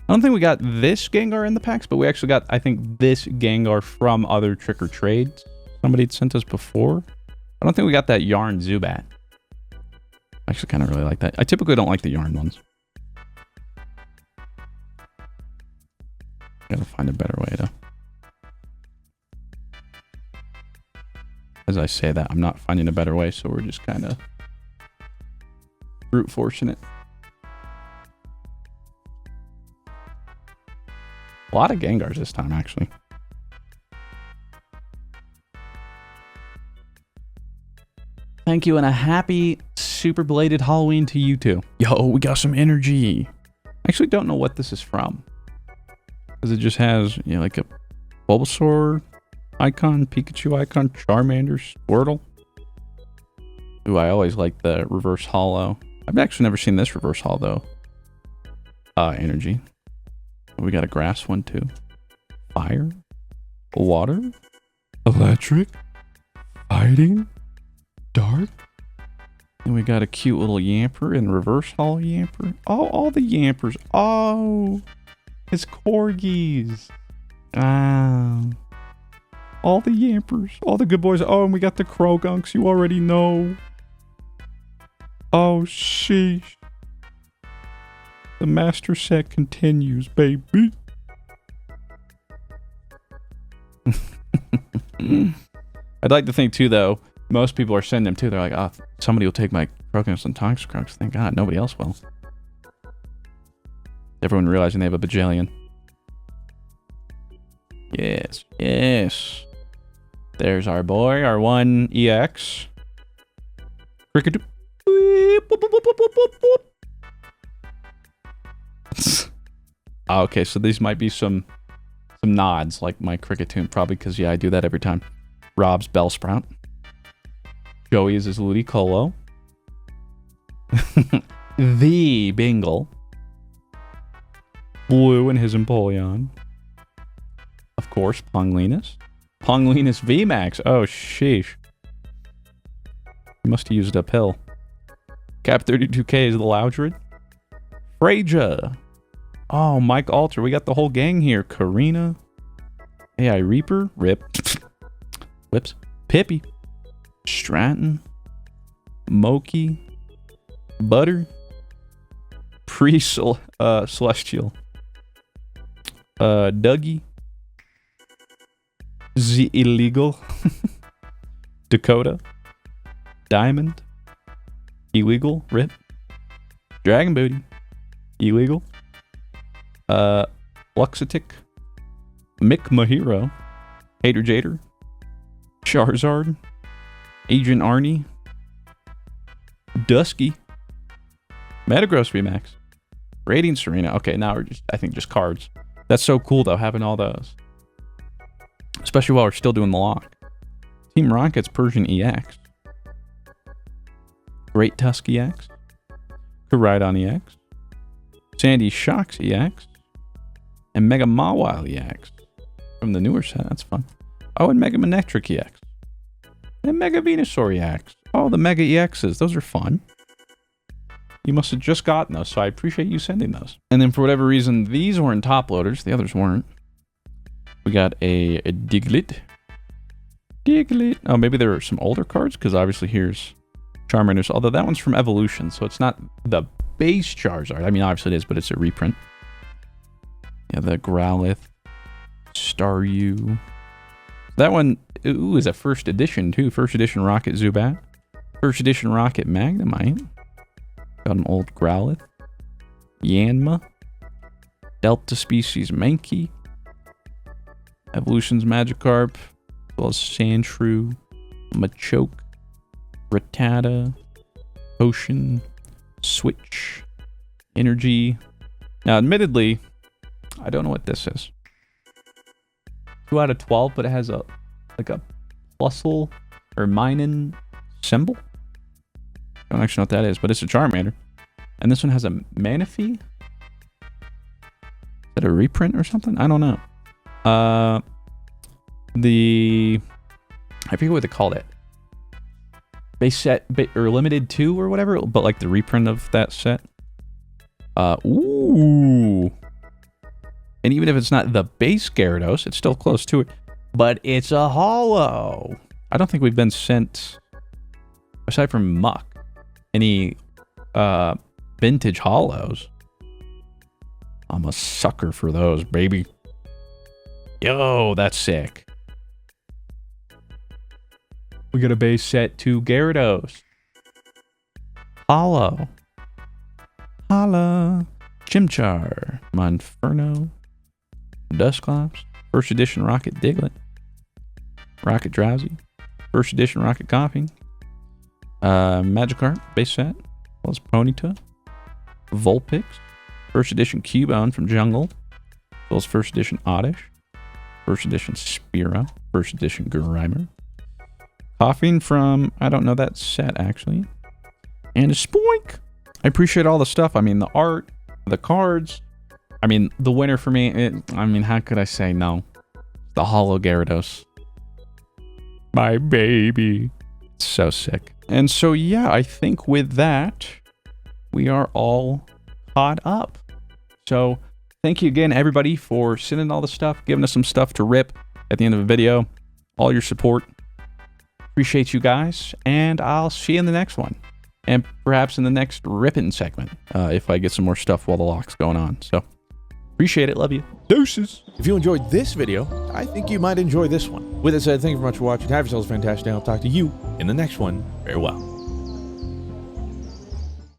I don't think we got this Gengar in the packs, but we actually got, I think, this Gengar from other trick or trades somebody had sent us before. I don't think we got that Yarn Zubat. I actually kind of really like that. I typically don't like the Yarn ones. Gotta find a better way to... As I say that, I'm not finding a better way, so we're just kind of brute forcing it. A lot of Gengars this time, actually. Thank you, and a happy super belated Halloween to you too. Yo, we got some energy. I actually don't know what this is from. Because it just has, you know, like a Bulbasaur icon, Pikachu icon, Charmander, Squirtle. Ooh, I always like the reverse holo. I've actually never seen this reverse holo. Energy. We got a grass one too. Fire. Water. Electric. Fighting. Dark. And we got a cute little Yamper and reverse holo Yamper. Oh, all the Yampers. Oh, it's corgis. Wow. All the Yampers. All the good boys. Oh, and we got the Crogunks. You already know. Oh, sheesh. The master set continues, baby. I'd like to think, too, though, most people are sending them, too. They're like, oh, somebody will take my Crogunks and Toxicroaks. Thank God, nobody else will. Everyone realizing they have a bajillion. Yes, yes. There's our boy, our one EX. Cricket. Okay, so these might be some nods, like my Cricketune, probably because, yeah, I do that every time. Rob's Bellsprout. Joey is his Ludicolo. The Bingle. Blue and his Empoleon. Of course, Ponglinus. Ponglinus VMAX. Oh, sheesh. He must have used uphill. Cap 32K is the Loudred. Freja. Oh, Mike Alter. We got the whole gang here. Karina. AI Reaper. Rip. Whips. Pippi. Stratton. Moki. Butter. Celestial. Dougie. The Illegal. Dakota. Diamond. Illegal. Rip. Dragon Booty. Illegal. Luxatic. Mick Mahiro. Hater Jader. Charizard. Agent Arnie. Dusky. Metagross VMAX. Radiant Serena. Okay, now we're just, I think, just cards. That's so cool, though, having all those. Especially while we're still doing the lock. Team Rocket's Persian EX. Great Tusk EX. Koraidon EX. Sandy Shocks EX. And Mega Mawile EX. From the newer set. That's fun. Oh, and Mega Manectric EX. And Mega Venusaur EX. Oh, the Mega EXs. Those are fun. You must have just gotten those, so I appreciate you sending those. And then for whatever reason, these weren't top loaders. The others weren't. We got a Diglett. Diglett. Oh, maybe there are some older cards, because obviously here's Charmanders. Although that one's from Evolution, so it's not the base Charizard. I mean, obviously it is, but it's a reprint. Yeah, the Growlithe. Staryu. That one, ooh, is a first edition, too. First edition Rocket Zubat. First edition Rocket Magnemite. Got an old Growlithe. Yanma. Delta species Mankey. Evolution's Magikarp. As well as Sandshrew. Machoke. Rattata. Potion. Switch. Energy. Now, admittedly, I don't know what this is. 2 out of 12, but it has a Plusle or Minun symbol. Don't actually know what that is, but it's a Charmander. And this one has a Manaphy? Is that a reprint or something? I don't know. I forget what they called it. Base set, or limited 2 or whatever, but like the reprint of that set. Ooh. And even if it's not the base Gyarados, it's still close to it. But it's a holo. I don't think we've been sent, aside from Muck, any vintage holos. I'm a sucker for those, baby. Yo, that's sick. We got a base set 2 Gyarados. Holo. Holla. Chimchar. Monferno. Dusclops. First edition Rocket Diglett. Rocket Drowsy. First edition Rocket Coughing. Magikarp base set. As well as Ponyta. Vulpix. First edition Cubone from Jungle. As well as first edition Oddish. First edition Spearow. First edition Grimer. Coughing from, I don't know that set actually. And a Spoink. I appreciate all the stuff. I mean, the art, the cards. I mean, the winner for me, I mean, how could I say no? The Holo Gyarados. My baby. It's so sick. And so, yeah, I think with that, we are all caught up. So, thank you again, everybody, for sending all the stuff, giving us some stuff to rip at the end of the video. All your support. Appreciate you guys, and I'll see you in the next one. And perhaps in the next ripping segment, if I get some more stuff while the lock's going on. So, appreciate it. Love you. Deuces. If you enjoyed this video, I think you might enjoy this one. With that said, thank you very much for watching. Have yourselves a fantastic day. I'll talk to you in the next one. Farewell.